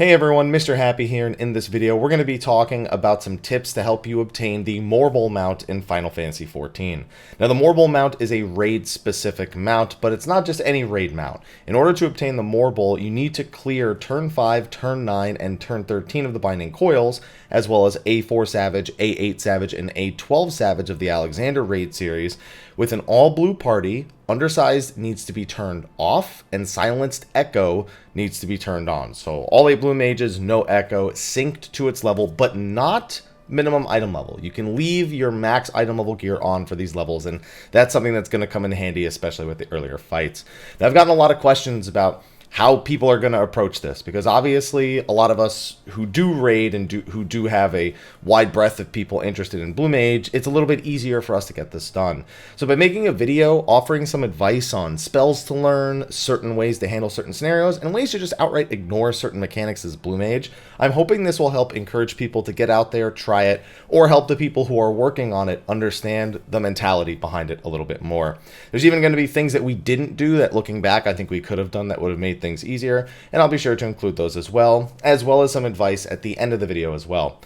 Hey everyone, Mr. Happy here, and in this video we're going to be talking about some tips to help you obtain the Morbol mount in Final Fantasy XIV. Now the Morbol mount is a raid-specific mount, but it's not just any raid mount. In order to obtain the Morbol, you need to clear turn 5, turn 9, and turn 13 of the Binding Coils, as well as A4 Savage, A8 Savage, and A12 Savage of the Alexander raid series, with an all-blue party. Undersized needs to be turned off, and Silenced Echo needs to be turned on. So all 8 blue mages, no echo, synced to its level, but not minimum item level. You can leave your max item level gear on for these levels, and that's something that's going to come in handy, especially with the earlier fights. Now, I've gotten a lot of questions about how people are going to approach this, because obviously a lot of us who do raid and who do have a wide breadth of people interested in Blue Mage, it's a little bit easier for us to get this done. So by making a video offering some advice on spells to learn, certain ways to handle certain scenarios, and ways to just outright ignore certain mechanics as Blue Mage, I'm hoping this will help encourage people to get out there, try it, or help the people who are working on it understand the mentality behind it a little bit more. There's even going to be things that we didn't do that, looking back, I think we could have done that would have made things easier, and I'll be sure to include those as well as some advice at the end of the video as well.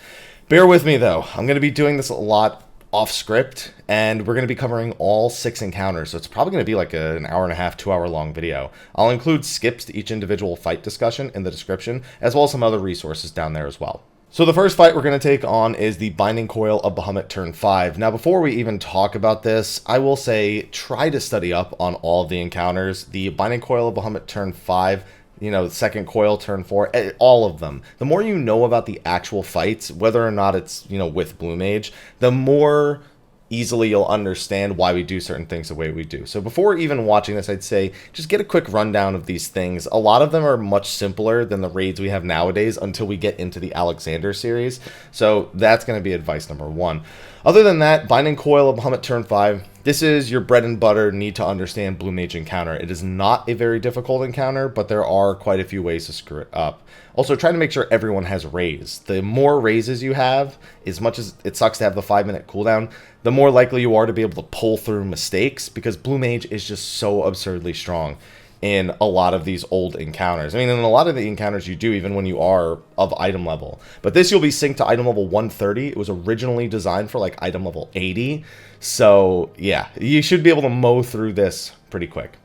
Bear with me though, I'm going to be doing this a lot off script, and we're going to be covering all 6 encounters, so it's probably going to be like an hour and a half, 2 hour long video. I'll include skips to each individual fight discussion in the description, as well as some other resources down there as well. So the first fight we're going to take on is the Binding Coil of Bahamut turn 5. Now before we even talk about this, I will say try to study up on all of the encounters. The Binding Coil of Bahamut turn 5, the second coil turn 4, all of them. The more you know about the actual fights, whether or not it's, with Blue Mage, the more easily you'll understand why we do certain things the way we do. So before even watching this, I'd say just get a quick rundown of these things. A lot of them are much simpler than the raids we have nowadays until we get into the Alexander series. So that's going to be advice number 1. Other than that, Binding Coil of Bahamut turn 5, this is your bread and butter need to understand Blue Mage encounter. It is not a very difficult encounter, but there are quite a few ways to screw it up. Also, try to make sure everyone has raise. The more raises you have, as much as it sucks to have the 5-minute cooldown, the more likely you are to be able to pull through mistakes, because Blue Mage is just so absurdly strong in a lot of these old encounters. I mean, in a lot of the encounters you do, even when you are of item level. But this you'll be synced to item level 130. It was originally designed for like item level 80. So yeah, you should be able to mow through this pretty quick.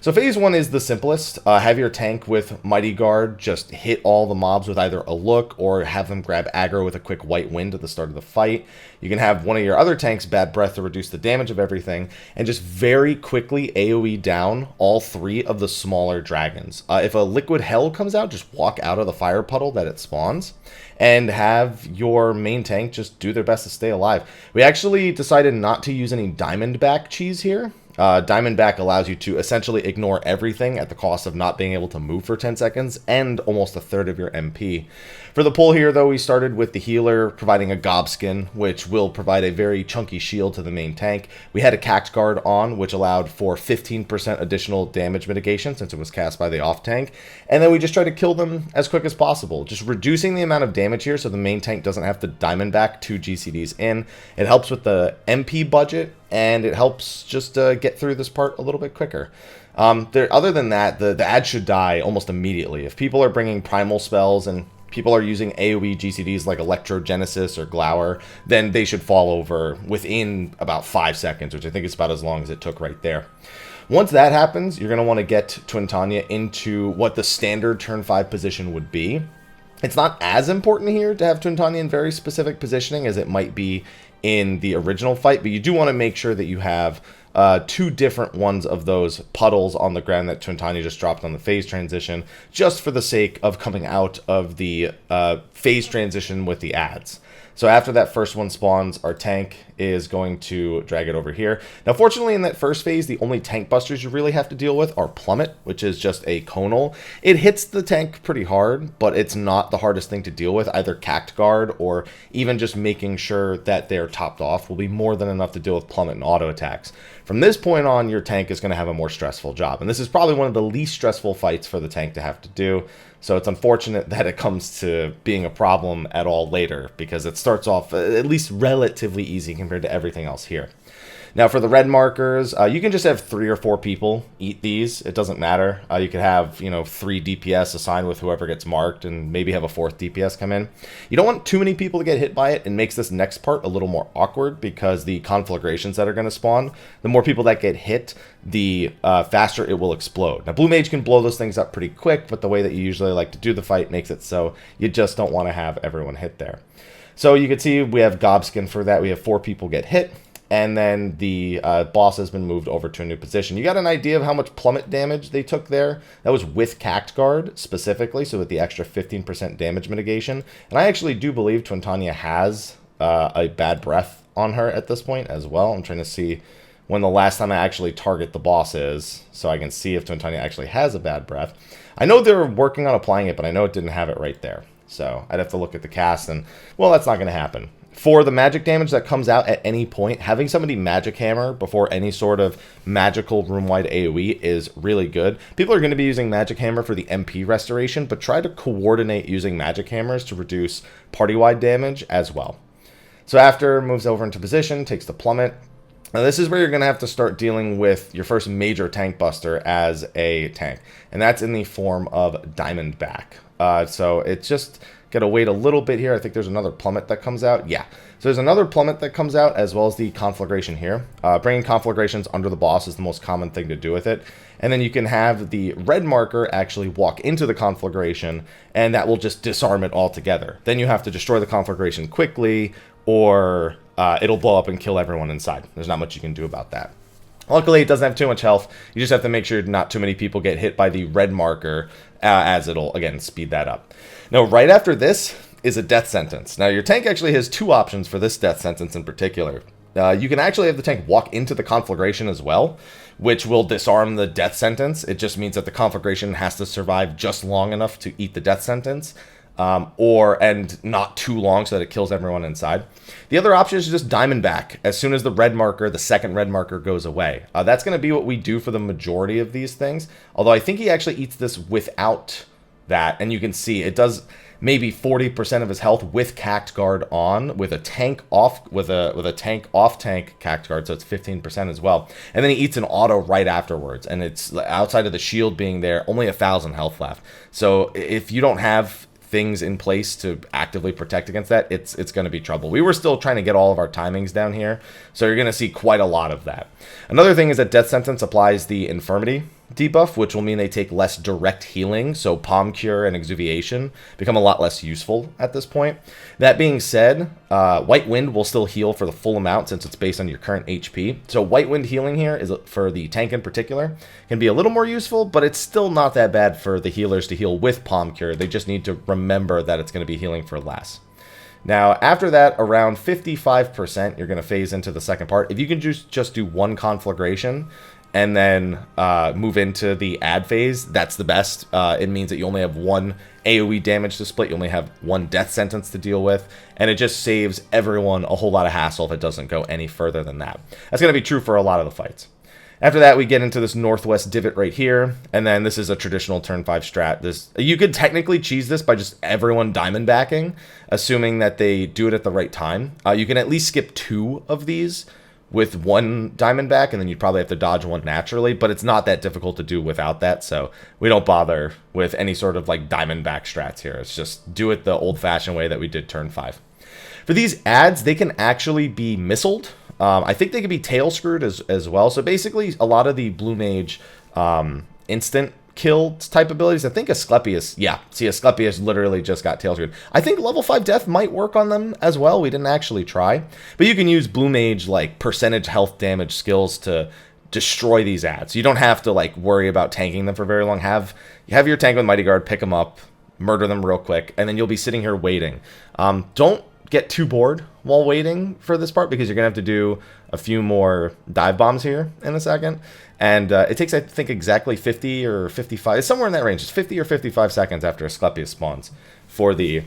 So phase 1 is the simplest. Have your tank with Mighty Guard just hit all the mobs with either a look, or have them grab aggro with a quick white wind at the start of the fight. You can have one of your other tanks Bad Breath to reduce the damage of everything, and just very quickly AoE down all 3 of the smaller dragons. If a Liquid Hell comes out, just walk out of the fire puddle that it spawns, and have your main tank just do their best to stay alive. We actually decided not to use any Diamondback cheese here. Diamondback allows you to essentially ignore everything at the cost of not being able to move for 10 seconds and almost a third of your MP. For the pull here, though, we started with the healer providing a Gobskin, which will provide a very chunky shield to the main tank. We had a Cact Guard on, which allowed for 15% additional damage mitigation since it was cast by the off tank. And then we just tried to kill them as quick as possible, just reducing the amount of damage here so the main tank doesn't have to Diamondback 2 GCDs in. It helps with the MP budget, and it helps just get through this part a little bit quicker. Other than that, the ad should die almost immediately. If people are bringing primal spells and people are using AoE GCDs like Electrogenesis or Glower, then they should fall over within about 5 seconds, which I think is about as long as it took right there. Once that happens, you're going to want to get Twintanya into what the standard turn 5 position would be. It's not as important here to have Twintanya in very specific positioning as it might be in the original fight, but you do want to make sure that you have 2 different ones of those puddles on the ground that Twintanya just dropped on the phase transition, just for the sake of coming out of the phase transition with the ads. So after that first one spawns, our tank is going to drag it over here. Now, fortunately, in that first phase, the only tank busters you really have to deal with are Plummet, which is just a conal. It hits the tank pretty hard, but it's not the hardest thing to deal with. Either Cact Guard or even just making sure that they're topped off will be more than enough to deal with Plummet and auto attacks. From this point on, your tank is going to have a more stressful job, and this is probably one of the least stressful fights for the tank to have to do. So it's unfortunate that it comes to being a problem at all later, because it starts off at least relatively easy compared to everything else here. Now for the red markers, you can just have 3 or 4 people eat these. It doesn't matter. You could have, 3 DPS assigned with whoever gets marked and maybe have a 4th DPS come in. You don't want too many people to get hit by it. It makes this next part a little more awkward because the conflagrations that are going to spawn, the more people that get hit, the faster it will explode. Now Blue Mage can blow those things up pretty quick, but the way that you usually like to do the fight makes it so you just don't want to have everyone hit there. So you can see we have Gobskin for that. We have 4 people get hit. And then the boss has been moved over to a new position. You got an idea of how much plummet damage they took there? That was with Cact Guard specifically, so with the extra 15% damage mitigation. And I actually do believe Twintanya has a bad breath on her at this point as well. I'm trying to see when the last time I actually target the boss is, so I can see if Twintanya actually has a bad breath. I know they're working on applying it, but I know it didn't have it right there. So I'd have to look at the cast, and, well, that's not going to happen. For the magic damage that comes out at any point, having somebody magic hammer before any sort of magical room-wide AoE is really good. People are going to be using magic hammer for the MP restoration, but try to coordinate using magic hammers to reduce party-wide damage as well. So after moves over into position, takes the plummet. Now this is where you're going to have to start dealing with your first major tank buster as a tank, and that's in the form of Diamondback. So it's just got to wait a little bit here. I think there's another plummet that comes out. Yeah, so there's another plummet that comes out as well as the conflagration here. Bringing conflagrations under the boss is the most common thing to do with it. And then you can have the red marker actually walk into the conflagration, and that will just disarm it altogether. Then you have to destroy the conflagration quickly, or it'll blow up and kill everyone inside. There's not much you can do about that. Luckily, it doesn't have too much health. You just have to make sure not too many people get hit by the red marker, as it'll, again, speed that up. Now, right after this is a death sentence. Now, your tank actually has 2 options for this death sentence in particular. You can actually have the tank walk into the conflagration as well, which will disarm the death sentence. It just means that the conflagration has to survive just long enough to eat the death sentence. And not too long so that it kills everyone inside. The other option is just Diamondback as soon as the red marker, the second red marker, goes away. That's going to be what we do for the majority of these things, although I think he actually eats this without that, and you can see it does maybe 40% of his health with Cact Guard on, with a tank off, with a tank off tank Cact Guard, so it's 15% as well. And then he eats an auto right afterwards, and it's outside of the shield being there, only 1,000 health left. So if you don't have things in place to actively protect against that, it's going to be trouble. We were still trying to get all of our timings down here, so you're going to see quite a lot of that. Another thing is that Death Sentence applies the Infirmity debuff, which will mean they take less direct healing, so Palm Cure and Exuviation become a lot less useful at this point. That being said, White Wind will still heal for the full amount since it's based on your current HP. So White Wind healing here, is for the tank in particular, can be a little more useful, but it's still not that bad for the healers to heal with Palm Cure. They just need to remember that it's going to be healing for less. Now, after that, around 55%, you're going to phase into the second part. If you can just do one conflagration and then move into the add phase, that's the best. It means that you only have 1 AoE damage to split, you only have 1 death sentence to deal with, and it just saves everyone a whole lot of hassle if it doesn't go any further than that. That's going to be true for a lot of the fights. After that, we get into this northwest divot right here, and then this is a traditional turn 5 strat. You could technically cheese this by just everyone diamond backing, assuming that they do it at the right time. You can at least skip 2 of these with 1 diamond back, and then you'd probably have to dodge 1 naturally, but it's not that difficult to do without that, so we don't bother with any sort of like diamond back strats here. It's just do it the old-fashioned way that we did turn 5. For these adds, they can actually be missiled. I think they can be tail screwed as well. So basically, a lot of the Blue Mage instant kill type abilities, I think Asclepius, yeah, see, Asclepius literally just got tail screwed. I think level 5 death might work on them as well. We didn't actually try, but you can use Blue Mage like percentage health damage skills to destroy these adds. You don't have to like worry about tanking them for very long. Have your tank with Mighty Guard, pick them up, murder them real quick, and then you'll be sitting here waiting. Don't get too bored while waiting for this part, because you're gonna have to do a few more dive bombs here in a second, and it takes, I think, exactly 50 or 55, it's somewhere in that range. It's 50 or 55 seconds after Asclepius spawns for the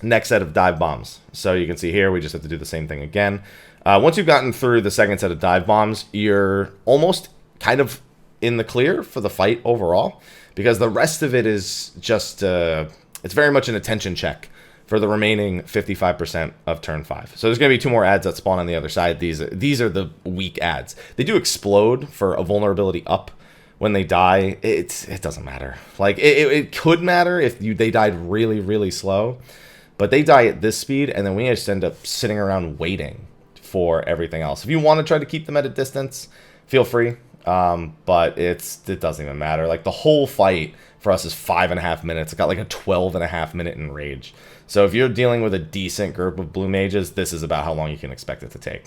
next set of dive bombs. So you can see here we just have to do the same thing again. Once you've gotten through the second set of dive bombs, you're almost kind of in the clear for the fight overall, because the rest of it is just it's very much an attention check for the remaining 55% of turn 5. So there's going to be 2 more ads that spawn on the other side. These are the weak ads. They do explode for a vulnerability up when they die. It doesn't matter. Like, it could matter if they died really, really slow. But they die at this speed, and then we just end up sitting around waiting for everything else. If you want to try to keep them at a distance, feel free. But it doesn't even matter. Like, the whole fight for us is 5.5 minutes. It got like a 12.5 minute enrage. So if you're dealing with a decent group of blue mages, this is about how long you can expect it to take.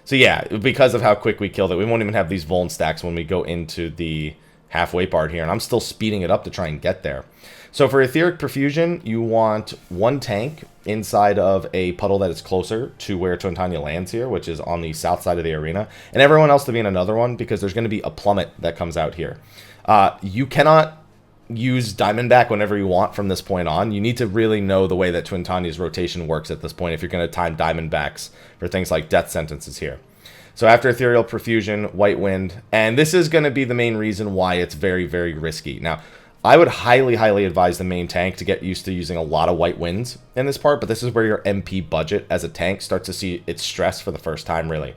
So yeah, because of how quick we killed it, we won't even have these vuln stacks when we go into the halfway part here, and I'm still speeding it up to try and get there. So for Etheric Perfusion, you want 1 tank inside of a puddle that is closer to where Twintanya lands here, which is on the south side of the arena, and everyone else to be in another one, because there's going to be a plummet that comes out here. You cannot use Diamondback whenever you want from this point on. You need to really know the way that Twintanya's rotation works at this point if you're going to time Diamondbacks for things like death sentences here. So after Ethereal Perfusion, White Wind, and this is going to be the main reason why it's very, very risky. Now, I would highly, highly advise the main tank to get used to using a lot of White Winds in this part, but this is where your MP budget as a tank starts to see its stress for the first time, really.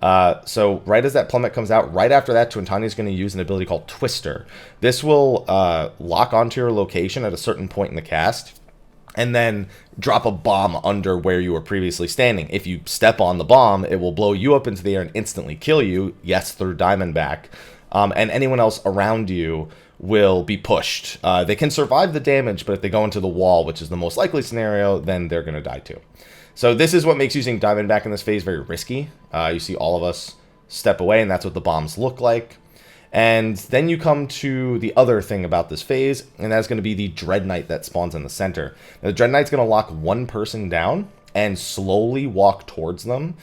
So right as that plummet comes out, right after that, Twintanya is going to use an ability called Twister. This will lock onto your location at a certain point in the cast, and then drop a bomb under where you were previously standing. If you step on the bomb, it will blow you up into the air and instantly kill you, yes, through Diamondback, and anyone else around you will be pushed. They can survive the damage, but if they go into the wall, which is the most likely scenario, then they're going to die too. So this is what makes using Diamondback in this phase very risky. You see all of us step away, and that's what the bombs look like. And then you come to the other thing about this phase, and that's going to be the Dread Knight that spawns in the center. Now, the Dread Knight's going to lock 1 person down and slowly walk towards them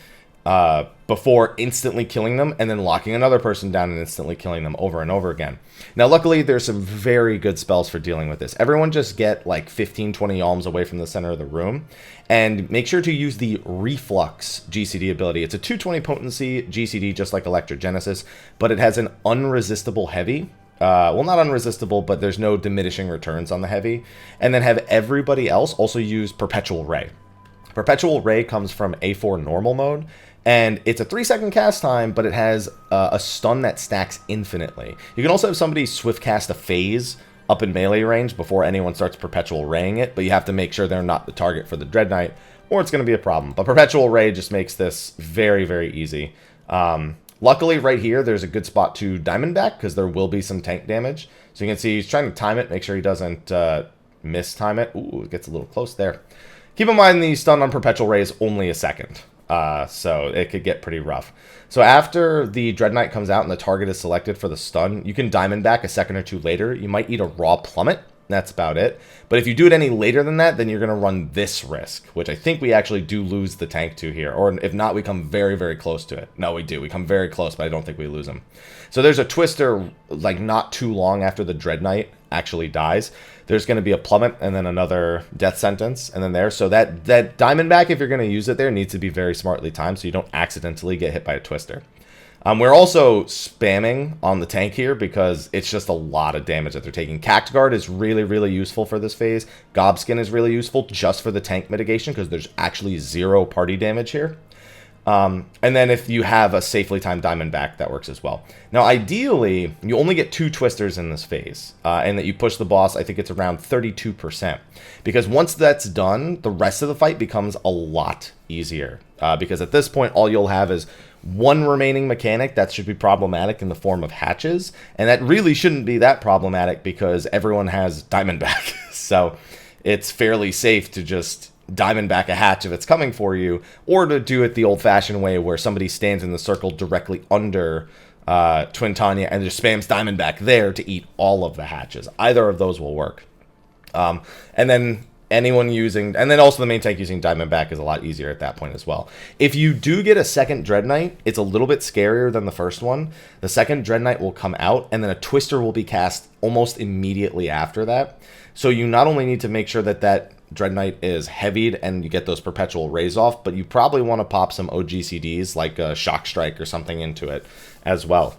before instantly killing them, and then locking another person down and instantly killing them over and over again. Now, luckily, there's some very good spells for dealing with this. Everyone just get like 15-20 alms away from the center of the room, and make sure to use the Reflux GCD ability. It's a 220 potency GCD, just like Electrogenesis, but it has an unresistible heavy. Well, not unresistible, but there's no diminishing returns on the heavy. And then have everybody else also use Perpetual Ray. Perpetual Ray comes from A4 normal mode, and it's a 3-second cast time, but it has a stun that stacks infinitely. You can also have somebody swift cast a phase up in melee range before anyone starts Perpetual Raying it, but you have to make sure they're not the target for the Dread Knight, or it's going to be a problem. But Perpetual Ray just makes this very, very easy. Luckily, right here, there's a good spot to Diamondback, because there will be some tank damage. So you can see he's trying to time it, make sure he doesn't mistime it. Ooh, it gets a little close there. Keep in mind the stun on Perpetual Ray is only a second, so it could get pretty rough. So after the Dread Knight comes out and the target is selected for the stun, you can Diamondback a second or 2 later. You might eat a raw plummet. That's about it. But if you do it any later than that, then you're going to run this risk, which I think we actually do lose the tank to here. Or if not, we come very, very close to it. No, we do. We come very close, but I don't think we lose him. So there's a Twister, like, not too long after the Dread Knight actually dies. There's going to be a plummet and then another death sentence, and then there. So that Diamondback, if you're going to use it there, needs to be very smartly timed so you don't accidentally get hit by a Twister. We're also spamming on the tank here because it's just a lot of damage that they're taking. Cact Guard is really, really useful for this phase. Gobskin is really useful just for the tank mitigation because there's actually 0 party damage here. And then if you have a safely timed Diamondback, that works as well. Now, ideally, you only get 2 Twisters in this phase, and that you push the boss, I think it's around 32%. Because once that's done, the rest of the fight becomes a lot easier. Because at this point, all you'll have is 1 remaining mechanic that should be problematic in the form of hatches, and that really shouldn't be that problematic because everyone has Diamondback. So it's fairly safe to just Diamondback a hatch if it's coming for you, or to do it the old-fashioned way where somebody stands in the circle directly under Twintanya and just spams Diamondback there to eat all of the hatches. Either of those will work. And then anyone using, and then also the main tank using Diamondback is a lot easier at that point as well. If you do get a second Dread Knight, it's a little bit scarier than the first one. The second Dread Knight will come out, and then a Twister will be cast almost immediately after that. So you not only need to make sure that that Dread Knight is heavied and you get those Perpetual Rays off, but you probably want to pop some OGCDs like a Shock Strike or something into it as well.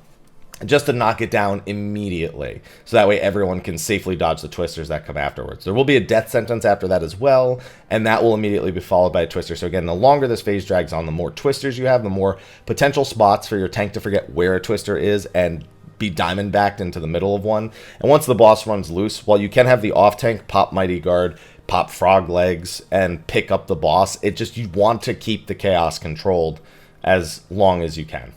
just to knock it down immediately. So that way everyone can safely dodge the twisters that come afterwards. There will be a death sentence after that as well, and that will immediately be followed by a twister. So again, the longer this phase drags on, the more twisters you have, the more potential spots for your tank to forget where a twister is and be diamond backed into the middle of one. And once the boss runs loose, while you can have the off tank pop Mighty Guard, pop frog legs, and pick up the boss, you want to keep the chaos controlled as long as you can.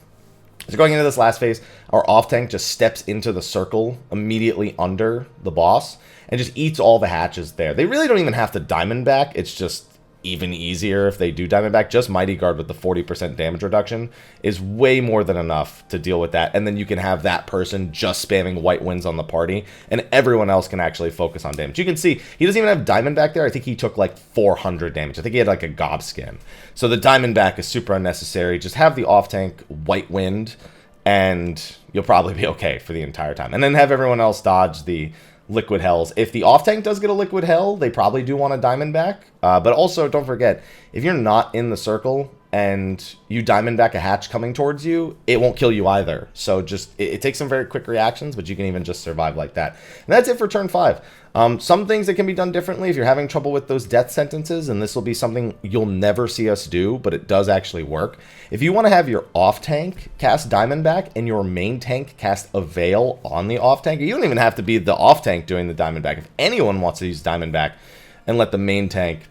So going into this last phase, our off tank just steps into the circle immediately under the boss and just eats all the hatches there. They really don't even have to diamond back. It's just even easier if they do diamond back. Just Mighty Guard with the 40% damage reduction is way more than enough to deal with that. And then you can have that person just spamming white winds on the party, and everyone else can actually focus on damage. You can see he doesn't even have diamond back there. I think he took like 400 damage. I think he had like a gob skin. So the diamond back is super unnecessary. Just have the off tank white wind and you'll probably be okay for the entire time. And then have everyone else dodge the liquid hells. If the off tank does get a liquid hell, they probably do want a diamond back. But also don't forget, if you're not in the circle and you diamond back a hatch coming towards you, it won't kill you either. So just it takes some very quick reactions, but you can even just survive like that. And that's it for turn 5. Some things that can be done differently if you're having trouble with those death sentences, and this will be something you'll never see us do, but it does actually work. If you want to have your off tank cast diamond back and your main tank cast a veil on the off tank, you don't even have to be the off tank doing the diamond back. If anyone wants to use diamond back and let the main tank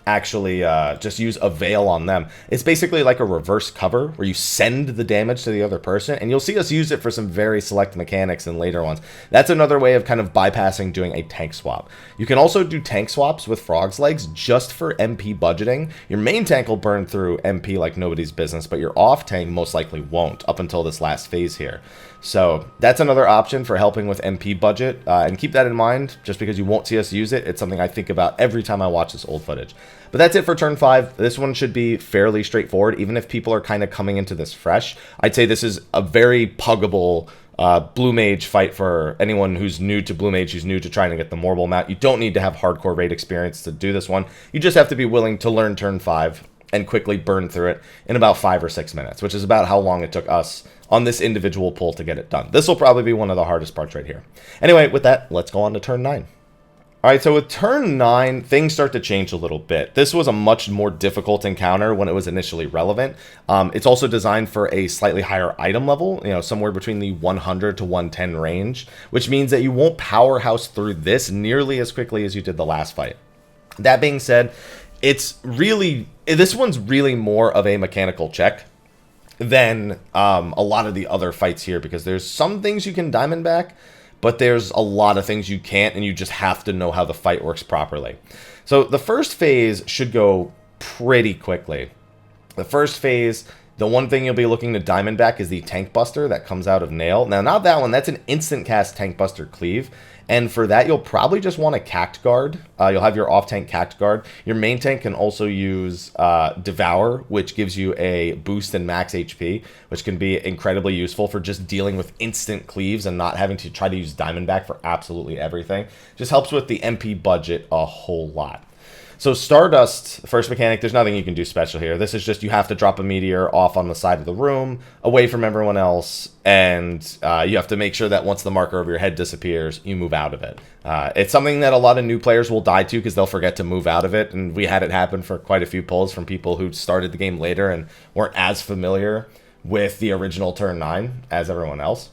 actually just use a veil on them, it's basically like a reverse cover where you send the damage to the other person, and you'll see us use it for some very select mechanics in later ones. That's another way of kind of bypassing doing a tank swap. You can also do tank swaps with Frog's Legs just for MP budgeting. Your main tank will burn through MP like nobody's business, but your off tank most likely won't up until this last phase here. So that's another option for helping with MP budget, and keep that in mind. Just because you won't see us use it, it's something I think about every time I watch this old footage. But that's it for turn 5. This one should be fairly straightforward, even if people are kind of coming into this fresh. I'd say this is a very puggable Blue Mage fight for anyone who's new to Blue Mage, who's new to trying to get the Morbol mount. You don't need to have hardcore raid experience to do this one. You just have to be willing to learn turn 5 and quickly burn through it in about 5 or 6 minutes, which is about how long it took us on this individual pull to get it done. This will probably be one of the hardest parts right here. Anyway, with that, let's go on to turn 9. All right, so with turn 9, things start to change a little bit. This was a much more difficult encounter when it was initially relevant. It's also designed for a slightly higher item level, somewhere between the 100 to 110 range, which means that you won't powerhouse through this nearly as quickly as you did the last fight. That being said, this one's really more of a mechanical check than a lot of the other fights here, because there's some things you can diamond back, but there's a lot of things you can't, and you just have to know how the fight works properly. So the first phase should go pretty quickly. The first phase, the one thing you'll be looking to diamond back is the Tank Buster that comes out of Nail. Now, not that one. That's an instant cast Tank Buster Cleave. And for that, you'll probably just want a Cact Guard. You'll have your off-tank Cact Guard. Your main tank can also use Devour, which gives you a boost in max HP, which can be incredibly useful for just dealing with instant cleaves and not having to try to use Diamond back for absolutely everything. Just helps with the MP budget a whole lot. So Stardust, first mechanic, there's nothing you can do special here. This is just you have to drop a meteor off on the side of the room, away from everyone else, and you have to make sure that once the marker over your head disappears, you move out of it. It's something that a lot of new players will die to because they'll forget to move out of it, and we had it happen for quite a few pulls from people who started the game later and weren't as familiar with the original turn 9 as everyone else.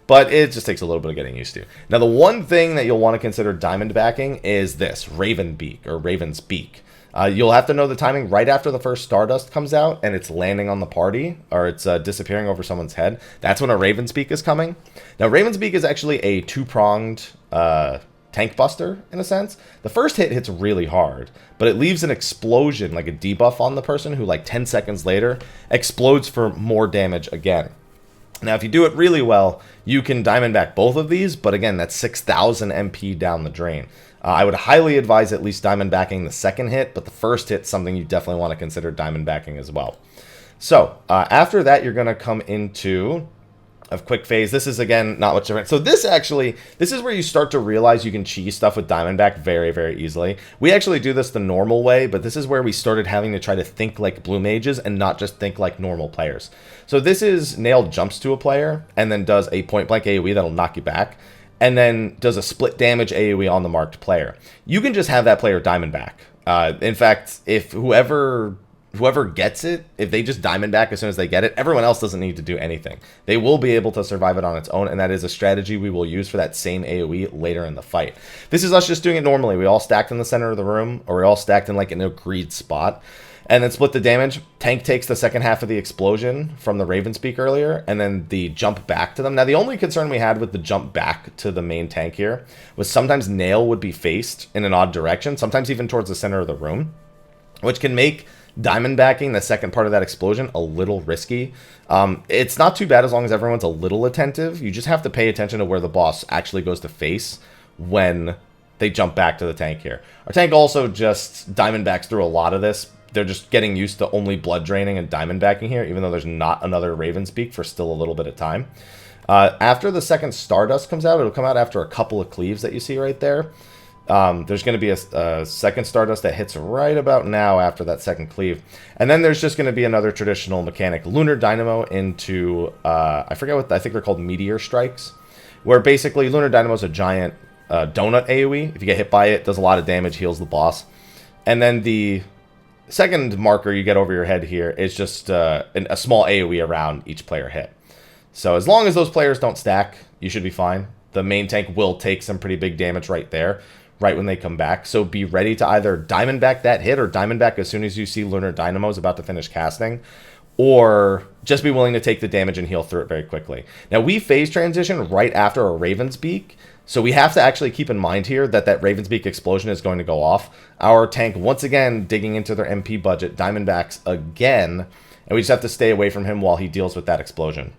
But it just takes a little bit of getting used to. Now, the one thing that you'll want to consider diamond backing is this, Raven Beak, or Raven's Beak. You'll have to know the timing right after the first Stardust comes out and it's landing on the party, or it's disappearing over someone's head. That's when a Raven's Beak is coming. Now, Raven's Beak is actually a two-pronged tank buster, in a sense. The first hit hits really hard, but it leaves an explosion, like a debuff on the person, who like 10 seconds later explodes for more damage again. Now, if you do it really well, you can diamond back both of these, but again, that's 6,000 MP down the drain. I would highly advise at least diamond backing the second hit, but the first hit's something you definitely want to consider diamond backing as well. So, after that, you're going to come into of quick phase. This is, again, not much different. So this is where you start to realize you can cheese stuff with Diamondback very, very easily. We actually do this the normal way, but this is where we started having to try to think like blue mages and not just think like normal players. So this is Nail jumps to a player and then does a point blank AoE that'll knock you back, and then does a split damage AoE on the marked player. You can just have that player Diamondback. In fact, if whoever gets it, if they just Diamondback as soon as they get it, everyone else doesn't need to do anything. They will be able to survive it on its own, and that is a strategy we will use for that same AoE later in the fight. This is us just doing it normally. We all stacked in the center of the room, or we all stacked in like an agreed spot, and then split the damage. Tank takes the second half of the explosion from the Raven Speak earlier, and then the jump back to them. Now, the only concern we had with the jump back to the main tank here was sometimes Nail would be faced in an odd direction, sometimes even towards the center of the room, which can make Diamondbacking the second part of that explosion a little risky. It's not too bad as long as everyone's a little attentive. You just have to pay attention to where the boss actually goes to face when they jump back to the tank here. Our tank also just Diamondbacks through a lot of this. They're just getting used to only blood draining and Diamondbacking here, even though there's not another Raven Speak for still a little bit of time. After the second Stardust comes out, it'll come out after a couple of cleaves that you see right there. There's going to be a second Stardust that hits right about now after that second cleave. And then there's just going to be another traditional mechanic, Lunar Dynamo into, I forget what, I think they're called Meteor Strikes, where basically Lunar Dynamo is a giant donut AoE. If you get hit by it, does a lot of damage, heals the boss. And then the second marker you get over your head here is just a small AoE around each player hit. So as long as those players don't stack, you should be fine. The main tank will take some pretty big damage right there, right when they come back. So be ready to either Diamondback that hit or Diamondback as soon as you see Lunar Dynamo is about to finish casting, or just be willing to take the damage and heal through it very quickly. Now, we phase transition right after a Raven's Beak, so we have to actually keep in mind here that that Raven's Beak explosion is going to go off. Our tank, once again, digging into their MP budget, Diamondbacks again, and we just have to stay away from him while he deals with that explosion.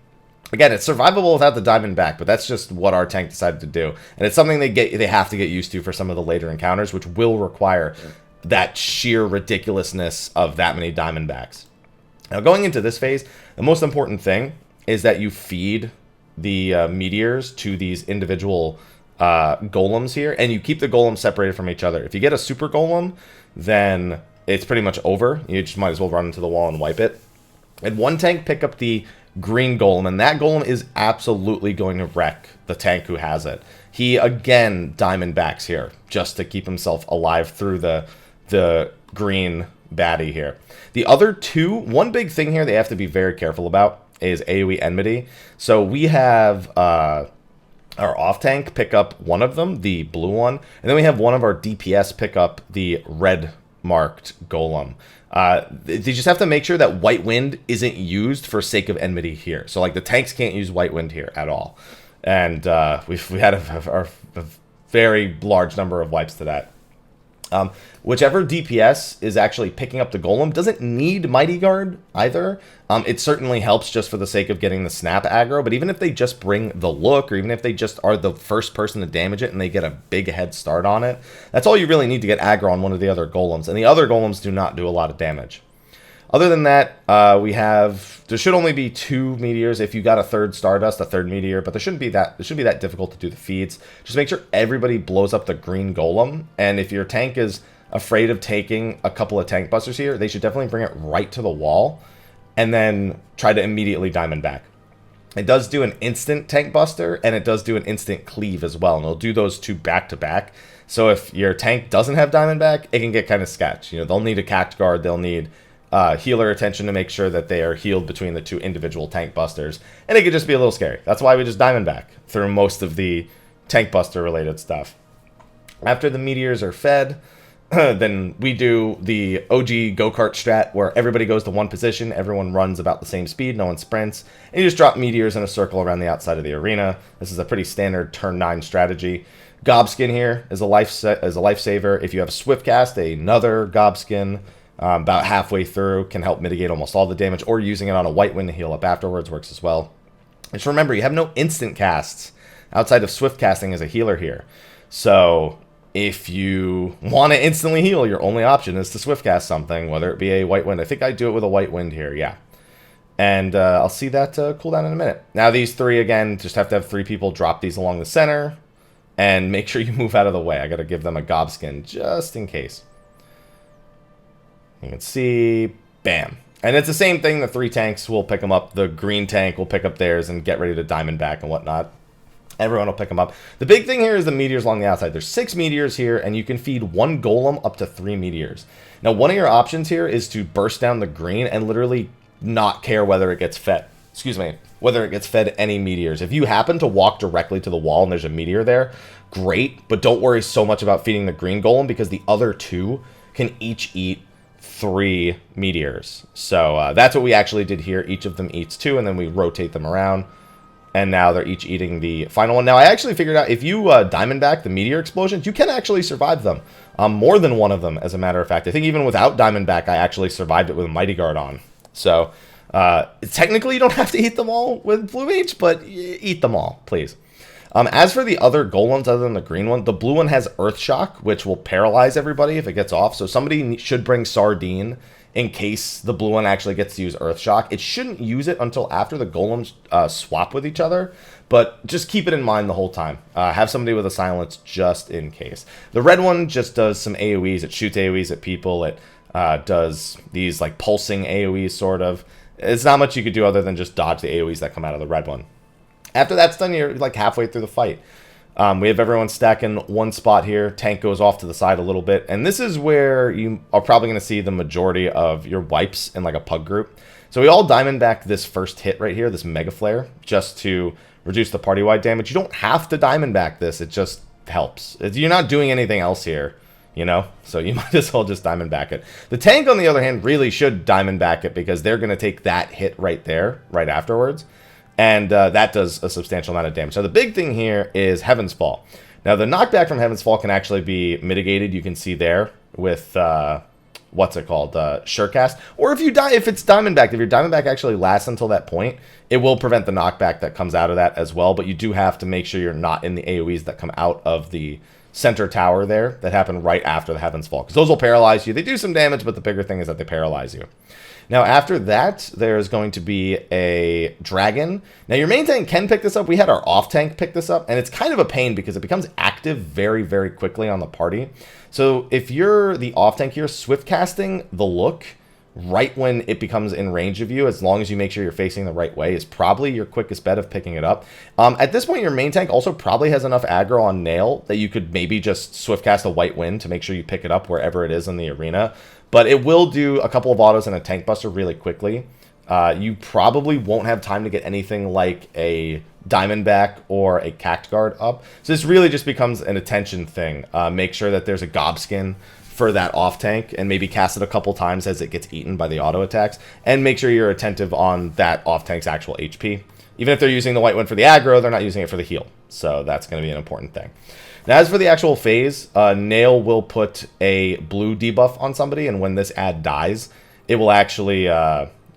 Again, it's survivable without the Diamondback, but that's just what our tank decided to do. And it's something they have to get used to for some of the later encounters, which will require that sheer ridiculousness of that many Diamondbacks. Now, going into this phase, the most important thing is that you feed the meteors to these individual golems here, and you keep the golems separated from each other. If you get a super golem, then it's pretty much over. You just might as well run into the wall and wipe it. And one tank, pick up the green golem, and that golem is absolutely going to wreck the tank who has it. He, again, Diamondbacks here, just to keep himself alive through the green baddie here. The other two, one big thing here they have to be very careful about is AoE Enmity. So we have our off tank pick up one of them, the blue one, and then we have one of our DPS pick up the red marked golem. They just have to make sure that White Wind isn't used for sake of enmity here. So, like, the tanks can't use White Wind here at all. And we had a very large number of wipes to that. Whichever DPS is actually picking up the golem doesn't need Mighty Guard either. It certainly helps just for the sake of getting the snap aggro, but even if they just bring the look, or even if they just are the first person to damage it and they get a big head start on it, that's all you really need to get aggro on one of the other golems, and the other golems do not do a lot of damage. Other than that, there should only be 2 meteors. If you got a third Stardust, a third meteor, but it shouldn't be that difficult to do the feeds. Just make sure everybody blows up the green golem, and if your tank is afraid of taking a couple of tank busters here, they should definitely bring it right to the wall, and then try to immediately Diamondback. It does do an instant tank buster, and it does do an instant cleave as well, and it'll do those two back to back. So if your tank doesn't have Diamondback, it can get kind of sketch. You know, they'll need a Cact Guard, they'll need healer attention to make sure that they are healed between the two individual tank busters, and it could just be a little scary. That's why we just Diamondback through most of the tank buster related stuff. After the meteors are fed, then we do the OG go-kart strat where everybody goes to one position, everyone runs about the same speed, no one sprints, and you just drop meteors in a circle around the outside of the arena. This is a pretty standard turn 9 strategy. Gobskin here is a lifesaver. If you have Swiftcast, another Gobskin about halfway through can help mitigate almost all the damage, or using it on a White Wind to heal up afterwards works as well. Just remember, you have no instant casts outside of Swift casting as a healer here. So if you want to instantly heal, your only option is to Swift cast something, whether it be a White Wind. I think I do it with a White Wind here, yeah. And I'll see that cooldown in a minute. Now these three, again, just have to have 3 people drop these along the center. And make sure you move out of the way. I got to give them a gobskin just in case. You can see, bam. And it's the same thing. The 3 tanks will pick them up. The green tank will pick up theirs and get ready to diamond back and whatnot. Everyone will pick them up. The big thing here is the meteors along the outside. There's 6 meteors here, and you can feed 1 golem up to 3 meteors. Now, one of your options here is to burst down the green and literally not care whether it gets fed. Excuse me. Whether it gets fed any meteors. If you happen to walk directly to the wall and there's a meteor there, great. But don't worry so much about feeding the green golem because the other 2 can each eat 3 meteors. So that's what we actually did here. Each of them eats 2, and then we rotate them around. And now they're each eating the final one. Now, I actually figured out if you diamond back the meteor explosions, you can actually survive them. More than one of them, as a matter of fact. I think even without diamond back, I actually survived it with a Mighty Guard on. So, technically, you don't have to eat them all with Blue Mage, but eat them all, please. As for the other golems, other than the green one, the blue one has Earth Shock, which will paralyze everybody if it gets off. So somebody should bring Sardine in case the blue one actually gets to use Earth Shock. It shouldn't use it until after the golems swap with each other, but just keep it in mind the whole time. Have somebody with a silence just in case. The red one just does some AoEs. It shoots AoEs at people. It does these like pulsing AoEs sort of. It's not much you could do other than just dodge the AoEs that come out of the red one. After that's done, you're like halfway through the fight. We have everyone stacking one spot here. Tank goes off to the side a little bit. And this is where you are probably going to see the majority of your wipes in like a pug group. So we all diamond back this first hit right here, this Mega Flare, just to reduce the party-wide damage. You don't have to diamond back this. It just helps. You're not doing anything else here, you know? So you might as well just diamond back it. The tank, on the other hand, really should diamond back it because they're going to take that hit right there, right afterwards. And that does a substantial amount of damage. So the big thing here is Heaven's Fall. Now, the knockback from Heaven's Fall can actually be mitigated. You can see there with, what's it called? Surecast. Or if you die, if it's Diamondback, if your Diamondback actually lasts until that point, it will prevent the knockback that comes out of that as well. But you do have to make sure you're not in the AoEs that come out of the center tower there that happen right after the Heaven's Fall. Because those will paralyze you. They do some damage, but the bigger thing is that they paralyze you. Now, after that, there's going to be a dragon. Now, your main tank can pick this up. We had our off tank pick this up, and it's kind of a pain because it becomes active very, very quickly on the party. So if you're the off tank here, swift casting the look right when it becomes in range of you, as long as you make sure you're facing the right way, is probably your quickest bet of picking it up. At this point, your main tank also probably has enough aggro on Nail that you could maybe just swift cast a White Wind to make sure you pick it up wherever it is in the arena. But it will do a couple of autos and a tank buster really quickly. You probably won't have time to get anything like a Diamondback or a Cact Guard up. So this really just becomes an attention thing. Make sure that there's a Gobskin for that off tank and maybe cast it a couple times as it gets eaten by the auto attacks. And make sure you're attentive on that off tank's actual HP. Even if they're using the White Wind for the aggro, they're not using it for the heal. So that's going to be an important thing. Now, as for the actual phase, Nail will put a blue debuff on somebody, and when this ad dies, it will actually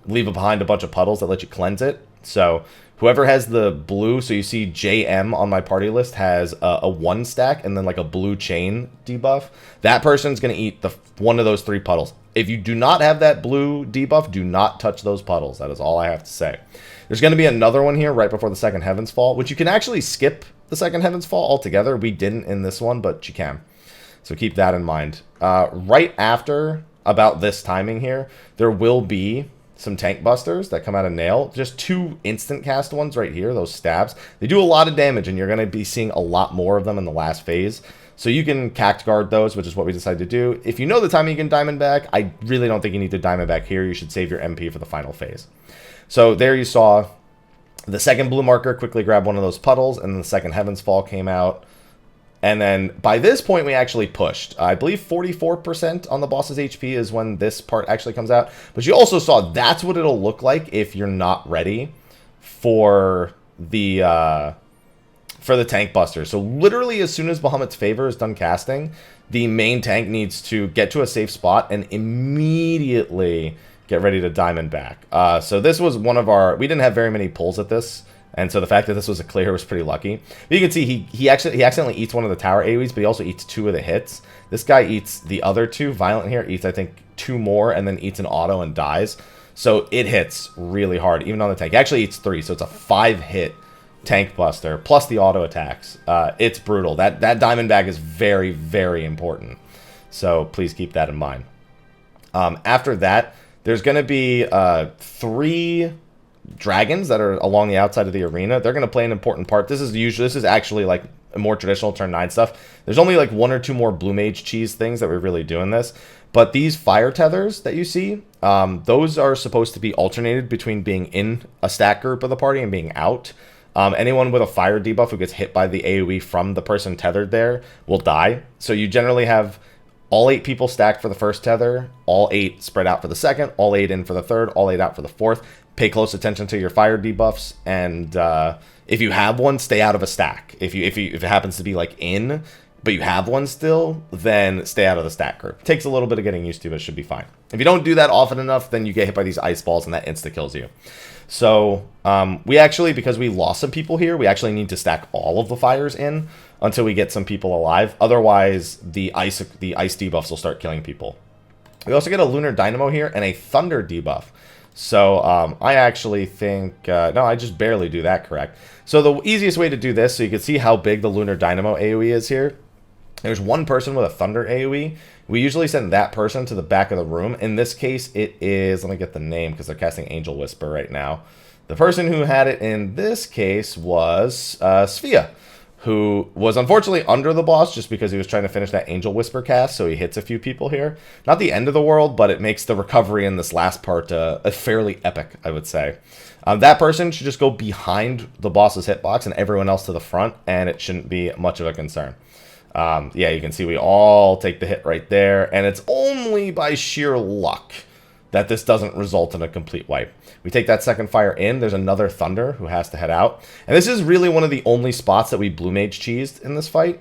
leave behind a bunch of puddles that let you cleanse it. So whoever has the blue, so you see JM on my party list has a 1 stack and then like a blue chain debuff. That person's going to eat one of those 3 puddles. If you do not have that blue debuff, do not touch those puddles. That is all I have to say. There's going to be another one here right before the second Heaven's Fall, which you can actually skip the second Heaven's Fall altogether. We didn't in this one, but you can. So keep that in mind. Right after, about this timing here, there will be some tank busters that come out of Nail. Just 2 instant cast ones right here, those stabs. They do a lot of damage, and you're going to be seeing a lot more of them in the last phase. So you can Cact Guard those, which is what we decided to do. If you know the timing you can Diamond back, I really don't think you need to Diamond back here. You should save your MP for the final phase. So there you saw the second blue marker quickly grab one of those puddles, and then the second Heaven's Fall came out. And then by this point, we actually pushed. I believe 44% on the boss's HP is when this part actually comes out. But you also saw that's what it'll look like if you're not ready for the tank buster. So literally as soon as Bahamut's Favor is done casting, the main tank needs to get to a safe spot and immediately get ready to diamond back. So this was one of our... We didn't have very many pulls at this, and so the fact that this was a clear was pretty lucky. But you can see he accidentally eats one of the tower AoEs, but he also eats 2 of the hits. This guy eats the other 2. Violent here eats, I think, 2 more, and then eats an auto and dies. So it hits really hard, even on the tank. Actually, it's 3, so it's a 5-hit tank buster, plus the auto attacks. It's brutal. That Diamondback is very, very important. So please keep that in mind. After that, there's going to be 3 dragons that are along the outside of the arena. They're going to play an important part. This is actually like a more traditional turn 9 stuff. There's only like 1 or 2 more Blue Mage cheese things that we're really doing this. But these fire tethers that you see, those are supposed to be alternated between being in a stack group of the party and being out. Anyone with a fire debuff who gets hit by the AoE from the person tethered there will die. So you generally have all 8 people stacked for the first tether, all 8 spread out for the second, all 8 in for the third, all 8 out for the fourth. Pay close attention to your fire debuffs, and if you have one, stay out of a stack. If it happens to be like in, but you have one still, then stay out of the stack group. Takes a little bit of getting used to, but it should be fine. If you don't do that often enough, then you get hit by these ice balls, and that insta kills you. So we actually, because we lost some people here, we actually need to stack all of the fires in until we get some people alive. Otherwise, the ice debuffs will start killing people. We also get a Lunar Dynamo here and a Thunder debuff. So I actually think, no, I just barely do that correct. So the easiest way to do this, so you can see how big the Lunar Dynamo AoE is here. There's one person with a Thunder AoE. We usually send that person to the back of the room. In this case, it is, let me get the name because they're casting Angel Whisper right now. The person who had it in this case was Sphia, who was unfortunately under the boss just because he was trying to finish that Angel Whisper cast, so he hits a few people here. Not the end of the world, but it makes the recovery in this last part a fairly epic, I would say. That person should just go behind the boss's hitbox and everyone else to the front, and it shouldn't be much of a concern. Yeah, you can see we all take the hit right there, and it's only by sheer luck that this doesn't result in a complete wipe. We take that second fire in, there's another Thunder who has to head out. And this is really one of the only spots that we Blue Mage cheesed in this fight.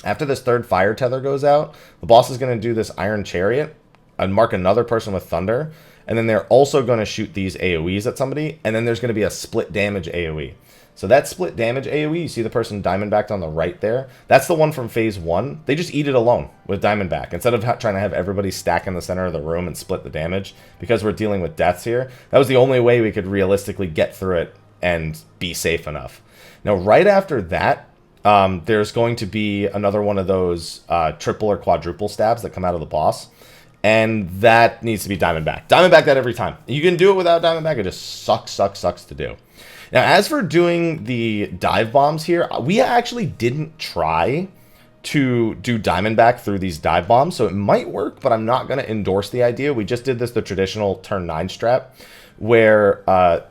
After this third fire tether goes out, the boss is going to do this Iron Chariot and mark another person with Thunder. And then they're also going to shoot these AoEs at somebody, and then there's going to be a split damage AoE. So that split damage AoE, you see the person Diamondbacked on the right there? That's the one from Phase 1. They just eat it alone with Diamondback. Instead of trying to have everybody stack in the center of the room and split the damage, because we're dealing with deaths here, that was the only way we could realistically get through it and be safe enough. Now, right after that, there's going to be another one of those triple or quadruple stabs that come out of the boss. And that needs to be Diamondback. Diamondback that every time. You can do it without Diamondback. It just sucks to do. Now, as for doing the dive bombs here, we actually didn't try to do Diamondback through these dive bombs, so it might work, but I'm not going to endorse the idea. We just did this the traditional turn 9 strat, where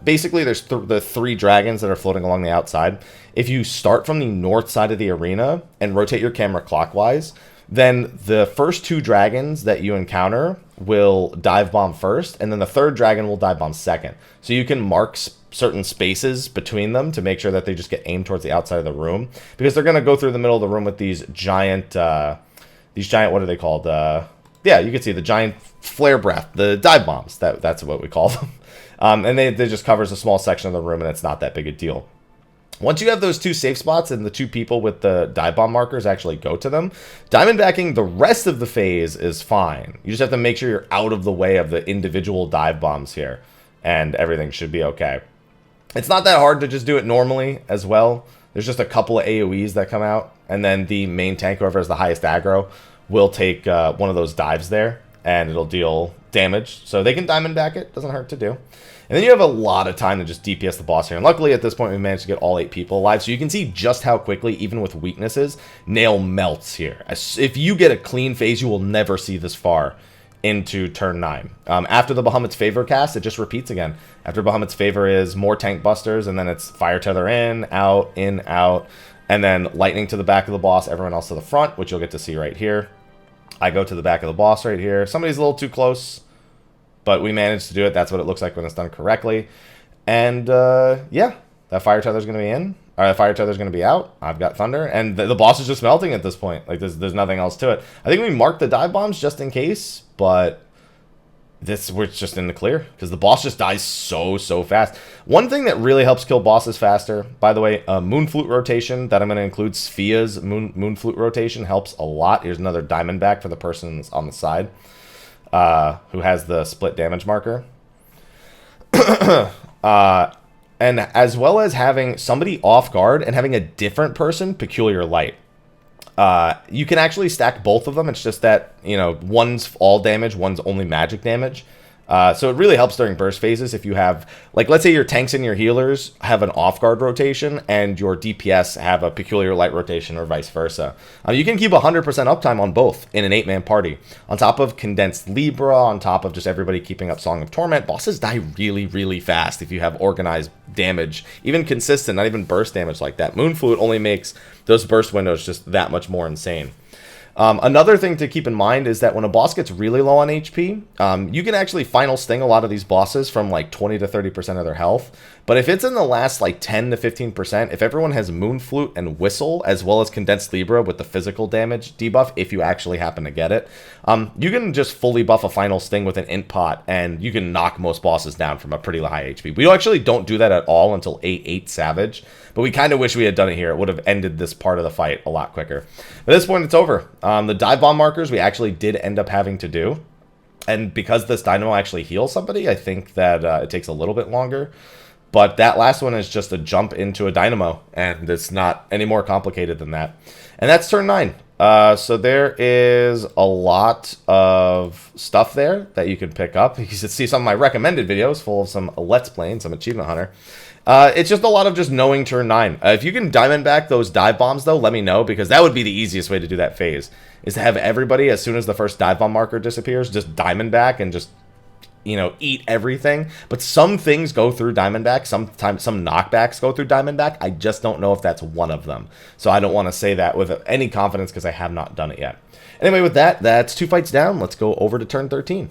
basically there's the 3 dragons that are floating along the outside. If you start from the north side of the arena and rotate your camera clockwise, then the first 2 dragons that you encounter will dive bomb first, and then the third dragon will dive bomb second. So you can mark certain spaces between them to make sure that they just get aimed towards the outside of the room, because they're going to go through the middle of the room with these giant, what are they called? Yeah, you can see the giant flare breath, the dive bombs. That's what we call them. And they just covers a small section of the room, and it's not that big a deal. Once you have those 2 safe spots and the 2 people with the dive bomb markers actually go to them, Diamondbacking the rest of the phase is fine. You just have to make sure you're out of the way of the individual dive bombs here, and everything should be okay. It's not that hard to just do it normally as well. There's just a couple of AoEs that come out, and then the main tank, whoever has the highest aggro, will take one of those dives there, and it'll deal damage. So they can Diamondback it. Doesn't hurt to do. And then you have a lot of time to just DPS the boss here. And luckily, at this point, we managed to get all 8 people alive. So you can see just how quickly, even with weaknesses, Nail melts here. If you get a clean phase, you will never see this far into turn 9. After the Bahamut's Favor cast, it just repeats again. After Bahamut's Favor is more tank busters, and then it's Fire Tether in, out, and then Lightning to the back of the boss, everyone else to the front, which you'll get to see right here. I go to the back of the boss right here. Somebody's a little too close, but we managed to do it. That's what it looks like when it's done correctly. And yeah, that Fire Tether's going to be in. Or the Fire Tether's going to be out. I've got Thunder. And the boss is just melting at this point. Like, there's nothing else to it. I think we marked the dive bombs just in case, but we're just in the clear because the boss just dies so fast. One thing that really helps kill bosses faster, by the way, Moon Flute rotation that I'm going to include, Sphia's Moon Flute rotation helps a lot. Here's another Diamondback for the person on the side who has the split damage marker. And as well as having somebody off guard and having a different person peculiar light. You can actually stack both of them. It's just that, you know, one's all damage, one's only magic damage. So it really helps during burst phases if you have, like, let's say your tanks and your healers have an off-guard rotation and your DPS have a peculiar light rotation or vice versa. You can keep 100% uptime on both in an 8-man party. On top of Condensed Libra, on top of just everybody keeping up Song of Torment, bosses die really, really fast if you have organized damage. Even consistent, not even burst damage like that. Moonflute only makes those burst windows just that much more insane. Another thing to keep in mind is that when a boss gets really low on HP, you can actually final sting a lot of these bosses from like 20 to 30% of their health. But if it's in the last like 10 to 15%, if everyone has Moonflute and Whistle, as well as Condensed Libra with the physical damage debuff, if you actually happen to get it, you can just fully buff a final sting with an int pot, and you can knock most bosses down from a pretty high HP. We actually don't do that at all until 8-8 Savage, but we kind of wish we had done it here. It would have ended this part of the fight a lot quicker. At this point, it's over. The dive bomb markers we actually did end up having to do. And because this dynamo actually heals somebody, I think that it takes a little bit longer. But that last one is just a jump into a dynamo, and it's not any more complicated than that. And that's turn 9. So there is a lot of stuff there that you can pick up. You can see some of my recommended videos full of some Let's Play and some Achievement Hunter. It's just a lot of just knowing turn 9. If you can diamond back those dive bombs, though, let me know, because that would be the easiest way to do that phase, is to have everybody, as soon as the first dive bomb marker disappears, just diamond back and just, you know, eat everything. But some things go through Diamondback. Sometimes some knockbacks go through Diamondback. I just don't know if that's one of them. So I don't want to say that with any confidence because I have not done it yet. Anyway, with that, that's 2 fights down. Let's go over to turn 13.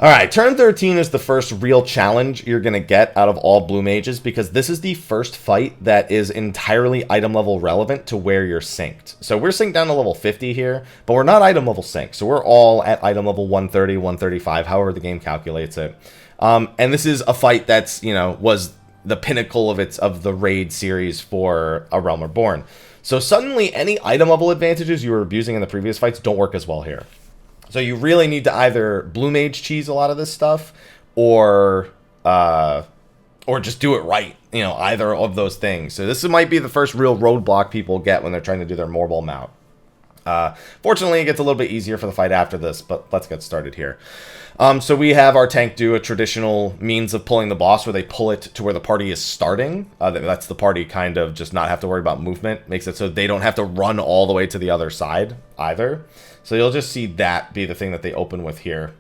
All right, turn 13 is the first real challenge you're going to get out of all blue mages, because this is the first fight that is entirely item level relevant to where you're synced. So we're synced down to level 50 here, but we're not item level synced. So we're all at item level 130, 135, however the game calculates it. And this is a fight that's, you know, was the pinnacle of the raid series for A Realm Reborn. So suddenly any item level advantages you were abusing in the previous fights don't work as well here. So you really need to either blue mage cheese a lot of this stuff, or just do it right. You know, either of those things. So this might be the first real roadblock people get when they're trying to do their Morbol mount. Fortunately, it gets a little bit easier for the fight after this, but let's get started here. So we have our tank do a traditional means of pulling the boss, where they pull it to where the party is starting. That's the party kind of just not have to worry about movement. Makes it so they don't have to run all the way to the other side either. So you'll just see that be the thing that they open with here.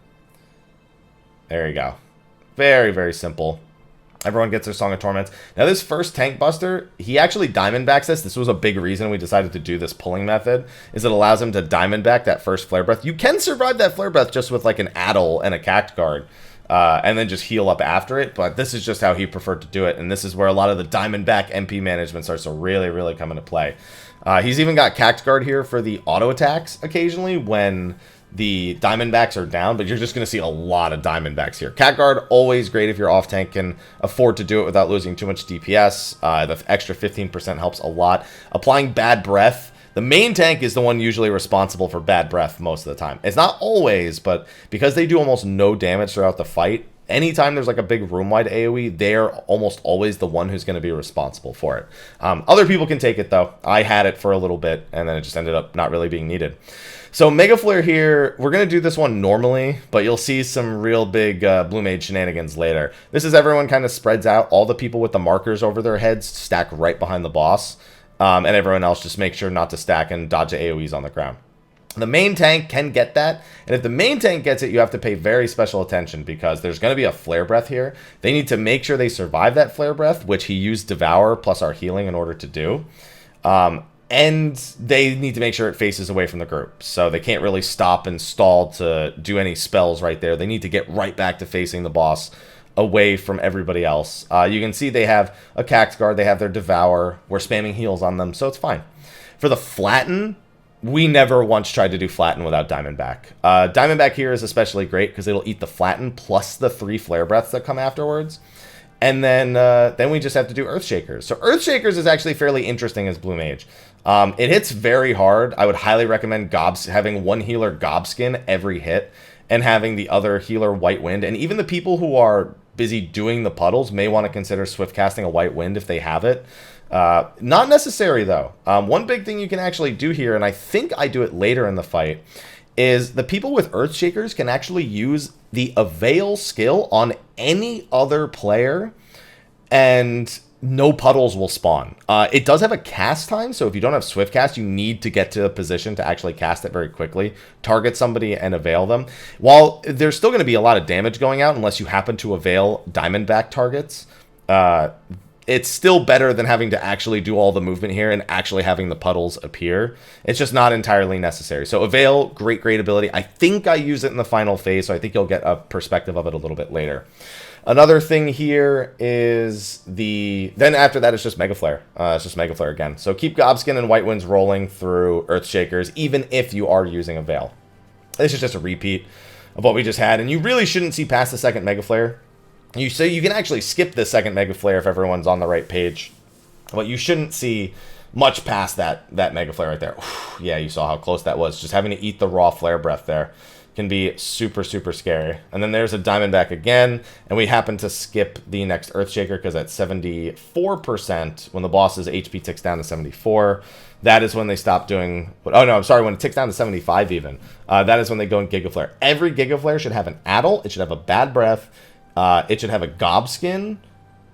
There you go. Very, very simple. Everyone gets their Song of Torments. Now this first tank buster, he actually diamondbacks this. This was a big reason we decided to do this pulling method, is it allows him to diamondback that first Flare Breath. You can survive that Flare Breath just with like an Addle and a Cact Guard, and then just heal up after it, but this is just how he preferred to do it, and this is where a lot of the diamondback MP management starts to really, really come into play. He's even got Cact Guard here for the auto attacks occasionally when the Diamondbacks are down, but you're just going to see a lot of Diamondbacks here. Cact Guard, always great if your off-tank can afford to do it without losing too much DPS. The extra 15% helps a lot. Applying Bad Breath. The main tank is the one usually responsible for Bad Breath most of the time. It's not always, but because they do almost no damage throughout the fight, anytime there's like a big room-wide AoE, they're almost always the one who's going to be responsible for it. Other people can take it, though. I had it for a little bit, and then it just ended up not really being needed. So Mega Flare here, we're going to do this one normally, but you'll see some real big Blue Mage shenanigans later. This is everyone kind of spreads out. All the people with the markers over their heads stack right behind the boss, and everyone else just make sure not to stack and dodge the AoEs on the ground. The main tank can get that, and if the main tank gets it, you have to pay very special attention, because there's going to be a Flare Breath here. They need to make sure they survive that Flare Breath, which he used Devour plus our healing in order to do. And they need to make sure it faces away from the group, so they can't really stop and stall to do any spells right there. They need to get right back to facing the boss away from everybody else. You can see they have a Cact Guard, they have their Devour, we're spamming heals on them, so it's fine. For the Flatten, we never once tried to do Flatten without Diamondback. Diamondback here is especially great because it'll eat the Flatten plus the 3 Flare Breaths that come afterwards. And then we just have to do Earthshakers. So Earthshakers is actually fairly interesting as Blue Mage. It hits very hard. I would highly recommend having one healer Gobskin every hit, and having the other healer White Wind. And even the people who are busy doing the puddles may want to consider swift casting a White Wind if they have it. Not necessary, though. One big thing you can actually do here, and I think I do it later in the fight, is the people with Earthshakers can actually use the Avail skill on any other player, and no puddles will spawn. It does have a cast time, so if you don't have Swift Cast, you need to get to a position to actually cast it very quickly, target somebody, and Avail them. While there's still going to be a lot of damage going out unless you happen to Avail Diamondback targets, it's still better than having to actually do all the movement here and actually having the puddles appear. It's just not entirely necessary. So Avail, great ability. I think I use it in the final phase, so I think you'll get a perspective of it a little bit later. Another thing here is then after that it's just Mega Flare. It's just Mega Flare again. So keep Gobskin and White Winds rolling through Earthshakers, even if you are using Avail. This is just a repeat of what we just had, and you really shouldn't see past the second Mega Flare. So you can actually skip the second Mega Flare if everyone's on the right page, but you shouldn't see much past that Mega Flare right there. Yeah, you saw how close that was. Just having to eat the raw Flare Breath there can be super scary. And then there's a Diamondback again, and we happen to skip the next Earthshaker because at 74%, when the boss's HP ticks down to 74, that is when they stop doing... Oh, no, I'm sorry, when it ticks down to 75 even, that is when they go in Giga Flare. Every Giga Flare should have an Addle, it should have a Bad Breath, it should have a Gobskin,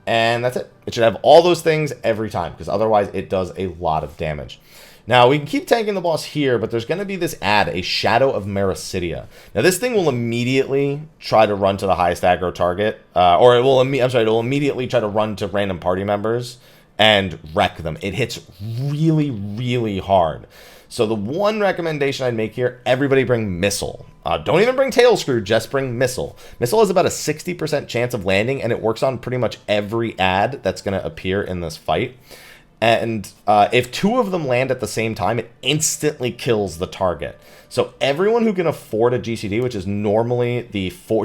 and that's it. It should have all those things every time, because otherwise it does a lot of damage. Now, we can keep tanking the boss here, but there's going to be this a Shadow of Mericidia. Now, this thing will immediately try to run to the highest aggro target, or it will immediately try to run to random party members and wreck them. It hits really hard. So the one recommendation I'd make here, everybody bring Missile. Don't even bring Tail Screw, just bring Missile. Missile has about a 60% chance of landing, and it works on pretty much every ad that's going to appear in this fight. And if two of them land at the same time, it instantly kills the target. So everyone who can afford a GCD, which is normally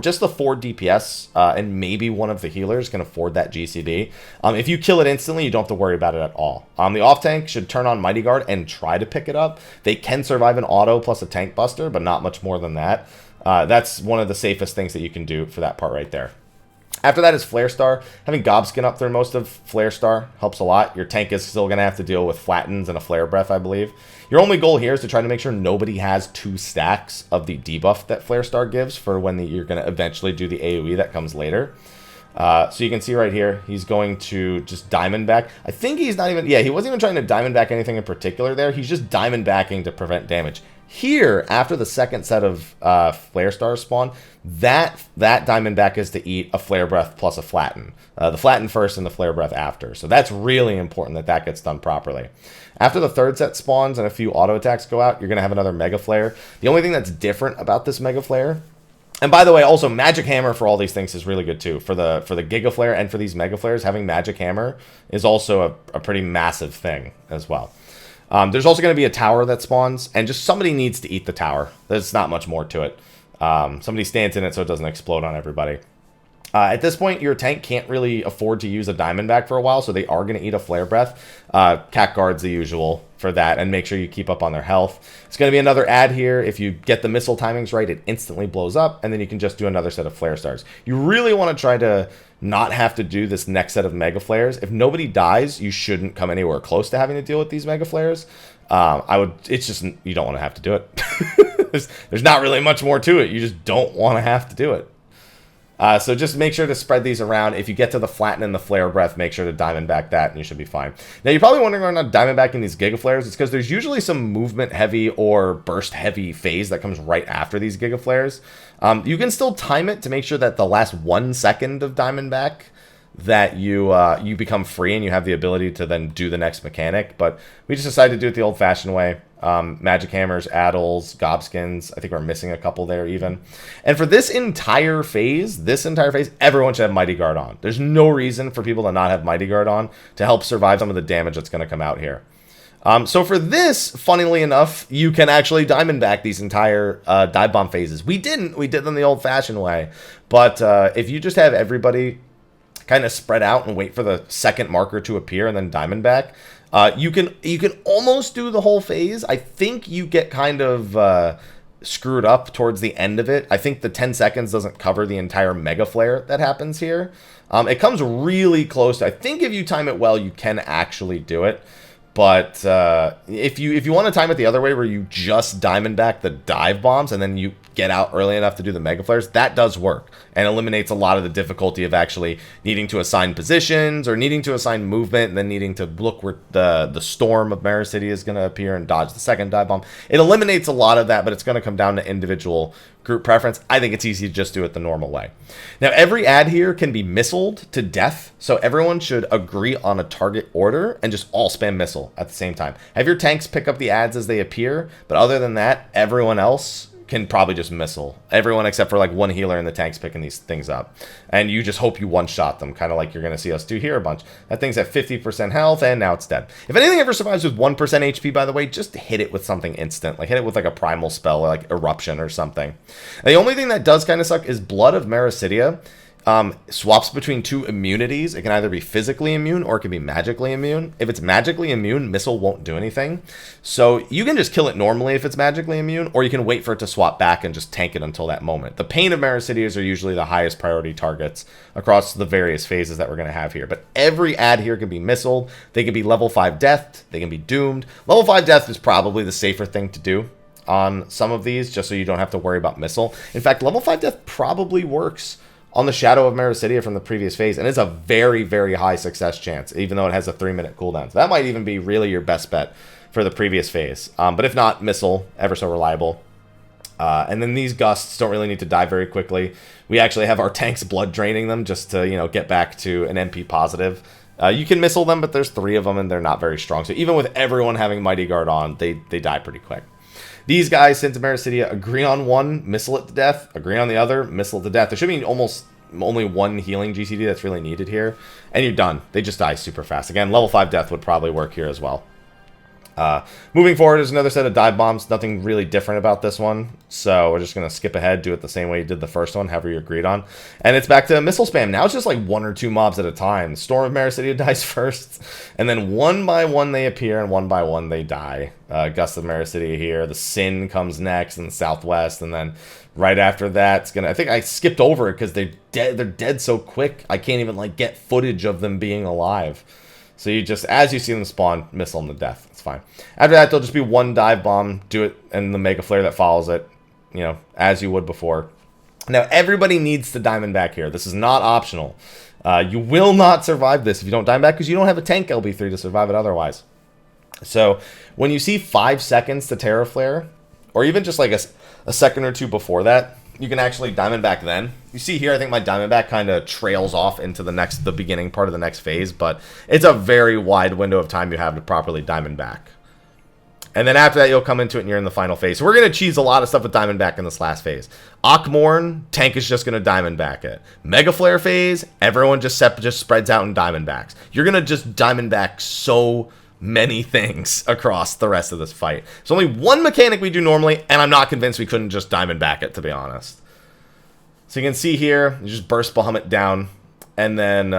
just the 4 DPS and maybe one of the healers can afford that GCD. If you kill it instantly, you don't have to worry about it at all. The off tank should turn on Mighty Guard and try to pick it up. They can survive an auto plus a tank buster, but not much more than that. That's one of the safest things that you can do for that part right there. After that is Flare Star. Having Gobskin up through most of Flare Star helps a lot. Your tank is still going to have to deal with Flattens and a Flare Breath, I believe. Your only goal here is to try to make sure nobody has 2 stacks of the debuff that Flare Star gives for when you're going to eventually do the AoE that comes later. So you can see right here, he's going to just Diamondback. I think he's not even... Yeah, he wasn't even trying to Diamondback anything in particular there. He's just Diamondbacking to prevent damage. Here, after the second set of Flare Stars spawn, that Diamondback is to eat a Flare Breath plus a Flatten. The Flatten first and the Flare Breath after. So that's really important that that gets done properly. After the third set spawns and a few auto attacks go out, you're going to have another Mega Flare. The only thing that's different about this Mega Flare... And by the way, also Magic Hammer for all these things is really good too. For the Giga Flare and for these Mega Flares, having Magic Hammer is also a pretty massive thing as well. There's also going to be a tower that spawns, and just somebody needs to eat the tower. There's not much more to it. Somebody stands in it so it doesn't explode on everybody. At this point, your tank can't really afford to use a Diamondback for a while, so they are going to eat a Flare Breath. Cat Guard's the usual for that, and make sure you keep up on their health. It's going to be another ad here. If you get the missile timings right, it instantly blows up, and then you can just do another set of Flare Stars. You really want to try to not have to do this next set of Mega Flares. If nobody dies, you shouldn't come anywhere close to having to deal with these Mega Flares. It's just, you don't want to have to do it. There's not really much more to it. You just don't want to have to do it. So just make sure to spread these around. If you get to the Flatten and the Flare Breath, make sure to Diamondback that, and you should be fine. Now, you're probably wondering why I'm not Diamondbacking these Giga Flares. It's because there's usually some movement-heavy or burst-heavy phase that comes right after these Giga Flares. You can still time it to make sure that the last 1 second of Diamondback that you become free and you have the ability to then do the next mechanic. But we just decided to do it the old-fashioned way. Magic Hammers, Addles, Gobskins. I think we're missing a couple there even. And for this entire phase, everyone should have Mighty Guard on. There's no reason for people to not have Mighty Guard on to help survive some of the damage that's going to come out here. So for this, funnily enough, you can actually Diamondback these entire dive bomb phases. We didn't. We did them the old-fashioned way. But if you just have everybody kind of spread out and wait for the second marker to appear and then Diamondback, you can almost do the whole phase. I think you get kind of screwed up towards the end of it. I think the 10 seconds doesn't cover the entire mega flare that happens here. It comes really close. I think if you time it well, you can actually do it. But if you want to time it the other way, where you just diamond back the dive bombs and then you get out early enough to do the mega flares, that does work and eliminates a lot of the difficulty of actually needing to assign positions or needing to assign movement and then needing to look where the storm of Mara City is going to appear and dodge the second dive bomb. It eliminates a lot of that, but it's going to come down to individual group preference. I think it's easy to just do it the normal way. Now, every ad here can be missiled to death, so everyone should agree on a target order and just all spam missile at the same time. Have your tanks pick up the ads as they appear, but other than that, everyone else can probably just missile. Everyone except for like one healer in the tanks picking these things up. And you just hope you one-shot them, kind of like you're going to see us do here a bunch. That thing's at 50% health, and now it's dead. If anything ever survives with 1% HP, by the way, just hit it with something instant. Like hit it with like a primal spell, like Eruption or something. And the only thing that does kind of suck is Blood of Marasidia. Swaps between two immunities. It can either be physically immune or it can be magically immune. If it's magically immune, missile won't do anything. So you can just kill it normally if it's magically immune, or you can wait for it to swap back and just tank it until that moment. The Pain of Marasidias are usually the highest priority targets across the various phases that we're going to have here. But every ad here can be missiled. They can be level 5 deathed. They can be doomed. Level 5 death is probably the safer thing to do on some of these, just so you don't have to worry about missile. In fact, level 5 death probably works on the Shadow of Marasidia from the previous phase, and it's a very, very high success chance, even though it has a 3-minute cooldown. So that might even be really your best bet for the previous phase. But if not, Missile, ever so reliable. And then these gusts don't really need to die very quickly. We actually have our tanks blood draining them just to, you know, get back to an MP positive. You can missile them, but there's 3 of them, and they're not very strong. So even with everyone having Mighty Guard on, they die pretty quick. These guys, Sins of Marasidia, agree on one, missile it to death. Agree on the other, missile it to death. There should be almost only one healing GCD that's really needed here. And you're done. They just die super fast. Again, level 5 death would probably work here as well. Moving forward is another set of dive bombs. Nothing really different about this one. So we're just going to skip ahead, do it the same way you did the first one, however you agreed on. And it's back to missile spam. Now it's just like 1 or 2 mobs at a time. Storm of Marasidia dies first. And then one by one they appear, and one by one they die. Gust of Marasidia here. The Sin comes next in the southwest. And then right after that, it's going to... I think I skipped over it because they're dead. They're dead so quick. I can't even like get footage of them being alive. So you just, as you see them spawn, missile them to death. It's fine. After that, there'll just be one dive bomb. Do it, and the Mega Flare that follows it, you know, as you would before. Now, everybody needs to diamond back here. This is not optional. You will not survive this if you don't diamond back, because you don't have a tank LB3 to survive it otherwise. So when you see 5 seconds to Terra Flare, or even just like a second or two before that, you can actually diamond back then. You see here, I think my diamond back kind of trails off into the beginning part of the next phase, but it's a very wide window of time you have to properly diamond back. And then after that, you'll come into it and you're in the final phase. So we're going to cheese a lot of stuff with diamond back in this last phase. Akmorn, tank is just going to diamond back it. Mega Flare phase, everyone just spreads out in diamond backs. You're going to just diamond back so many things across the rest of this fight. There's only one mechanic we do normally, and I'm not convinced we couldn't just diamond back it, to be honest. So you can see here, you just burst Bahamut down, and then,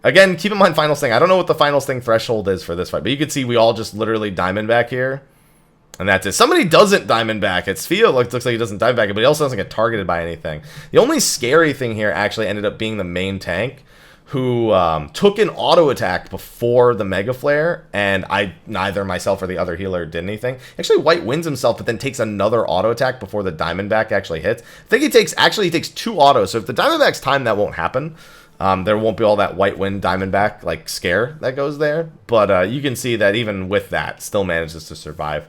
again, keep in mind Final Sting. I don't know what the Final Sting threshold is for this fight, but you can see we all just literally diamond back here, and that's it. Somebody doesn't diamond back. It's Fio looks like he doesn't diamond back it, but he also doesn't get targeted by anything. The only scary thing here actually ended up being the main tank, who took an auto attack before the Mega Flare, and neither myself or the other healer did anything. Actually, White wins himself, but then takes another auto attack before the Diamondback actually hits. I think he takes 2 autos, so if the Diamondback's time, that won't happen. There won't be all that White Wind Diamondback like scare that goes there, but you can see that even with that, still manages to survive.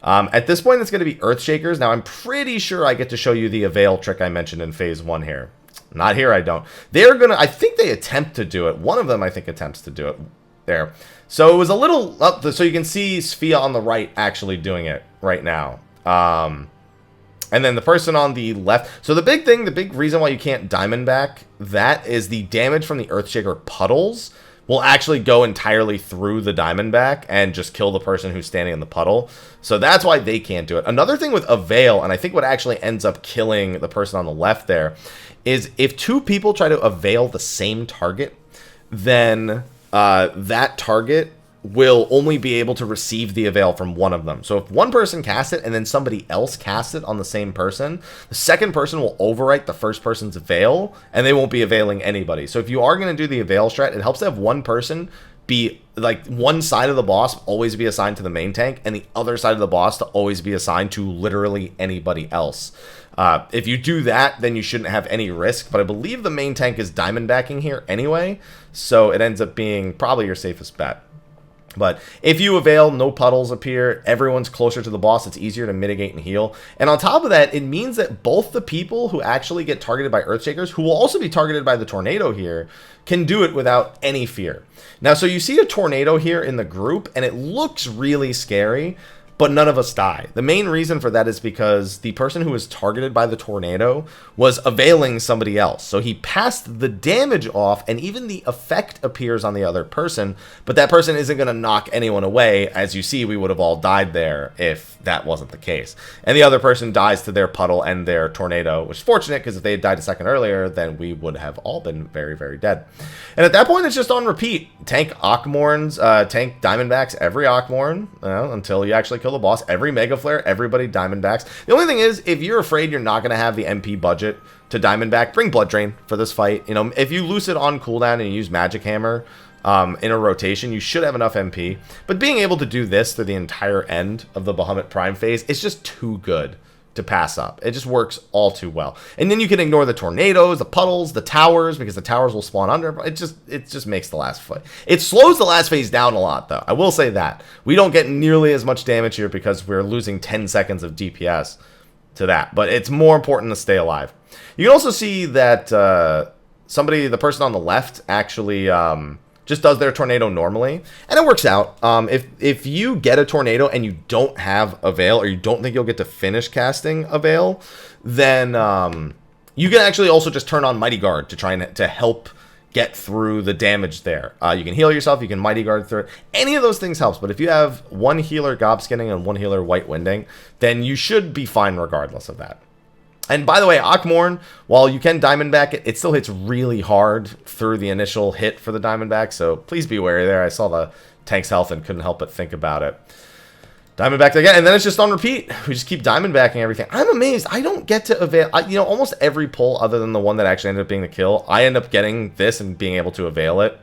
At this point, it's going to be Earthshakers. Now, I'm pretty sure I get to show you the Avail trick I mentioned in Phase 1 here. Not here, I don't. They're going to... I think they attempt to do it. One of them, I think, attempts to do it. There. So it was a little... so you can see Sphia on the right actually doing it right now. And then the person on the left... So the big reason why you can't diamond back that is the damage from the Earthshaker puddles will actually go entirely through the Diamondback and just kill the person who's standing in the puddle. So that's why they can't do it. Another thing with Avail, and I think what actually ends up killing the person on the left there, is if 2 people try to Avail the same target, then that target will only be able to receive the avail from one of them. So if one person casts it and then somebody else casts it on the same person, the second person will overwrite the first person's avail, and they won't be availing anybody. So if you are going to do the avail strat, it helps to have one person be, like, one side of the boss always be assigned to the main tank, and the other side of the boss to always be assigned to literally anybody else. If you do that, then you shouldn't have any risk, but I believe the main tank is diamondbacking here anyway, so it ends up being probably your safest bet. But if you avail, no puddles appear, everyone's closer to the boss, it's easier to mitigate and heal. And on top of that, it means that both the people who actually get targeted by Earthshakers, who will also be targeted by the tornado here, can do it without any fear. Now, so you see a tornado here in the group, and it looks really scary, but none of us die. The main reason for that is because the person who was targeted by the tornado was availing somebody else. So he passed the damage off, and even the effect appears on the other person, but that person isn't going to knock anyone away. As you see, we would have all died there if that wasn't the case. And the other person dies to their puddle and their tornado, which is fortunate, because if they had died a second earlier, then we would have all been very, very dead. And at that point, it's just on repeat. Tank Akmorns, tank Diamondbacks every Akmorn, until you actually kill the boss. Every Mega Flare, everybody Diamondbacks. The only thing is, if you're afraid you're not going to have the MP budget to Diamondback, bring Blood Drain for this fight. You know, if you loose it on cooldown and you use Magic Hammer in a rotation, you should have enough MP. But being able to do this through the entire end of the Bahamut Prime phase is just too good to pass up. It just works all too well. And then you can ignore the tornadoes, the puddles, the towers, because the towers will spawn under. It just makes the last fight. It slows the last phase down a lot, though. I will say that. We don't get nearly as much damage here because we're losing 10 seconds of DPS to that. But it's more important to stay alive. You can also see that the person on the left actually just does their tornado normally, and it works out. If you get a tornado and you don't have avail, or you don't think you'll get to finish casting avail, then you can actually also just turn on Mighty Guard to try and to help get through the damage there. You can heal yourself, you can Mighty Guard through it. Any of those things helps, but if you have one healer Gobskinning and one healer White Winding, then you should be fine regardless of that. And by the way, Akmorn, while you can Diamondback it, it still hits really hard through the initial hit for the Diamondback, so please be wary there. I saw the tank's health and couldn't help but think about it. Diamondback again, and then it's just on repeat. We just keep Diamondbacking everything. I'm amazed. I don't get to avail. You know, almost every pull other than the one that actually ended up being the kill, I end up getting this and being able to avail it.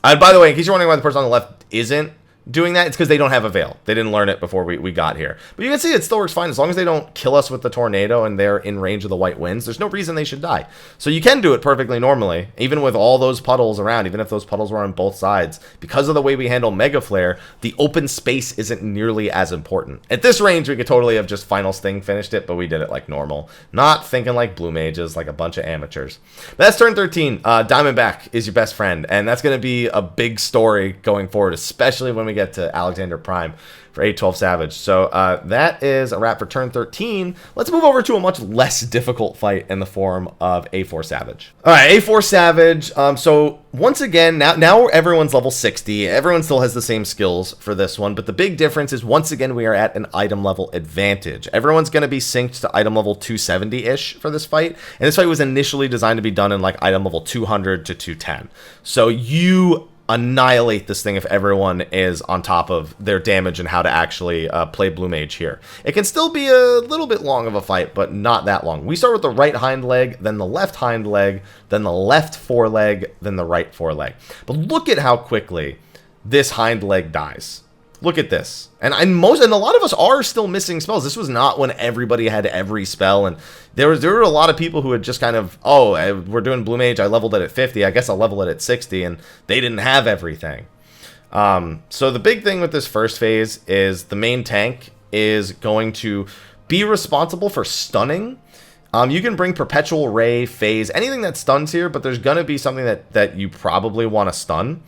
And by the way, in case you're wondering why the person on the left isn't doing that, it's because they don't have avail. They didn't learn it before we got here. But you can see it still works fine as long as they don't kill us with the tornado and they're in range of the white winds. There's no reason they should die. So you can do it perfectly normally, even with all those puddles around, even if those puddles were on both sides. Because of the way we handle Mega Flare, the open space isn't nearly as important. At this range, we could totally have just Final Sting finished it, but we did it like normal. Not thinking like blue mages, like a bunch of amateurs. But that's turn 13. Diamondback is your best friend, and that's going to be a big story going forward, especially when we get to Alexander Prime for A12 Savage. So that is a wrap for turn 13. Let's move over to a much less difficult fight in the form of A4 Savage. All right, A4 Savage. So once again, now everyone's level 60. Everyone still has the same skills for this one, but the big difference is once again we are at an item level advantage. Everyone's going to be synced to item level 270-ish for this fight, and this fight was initially designed to be done in like item level 200 to 210. So you annihilate this thing if everyone is on top of their damage and how to actually play Blue Mage here. It can still be a little bit long of a fight, but not that long. We start with the right hind leg, then the left hind leg, then the left foreleg, then the right foreleg. But look at how quickly this hind leg dies. Look at this. And a lot of us are still missing spells. This was not when everybody had every spell, and there were a lot of people who had just kind of, oh, we're doing Blue Mage, I leveled it at 50, I guess I'll level it at 60, and they didn't have everything. So the big thing with this first phase is the main tank is going to be responsible for stunning. You can bring Perpetual Ray, Phase, anything that stuns here, but there's going to be something that you probably want to stun.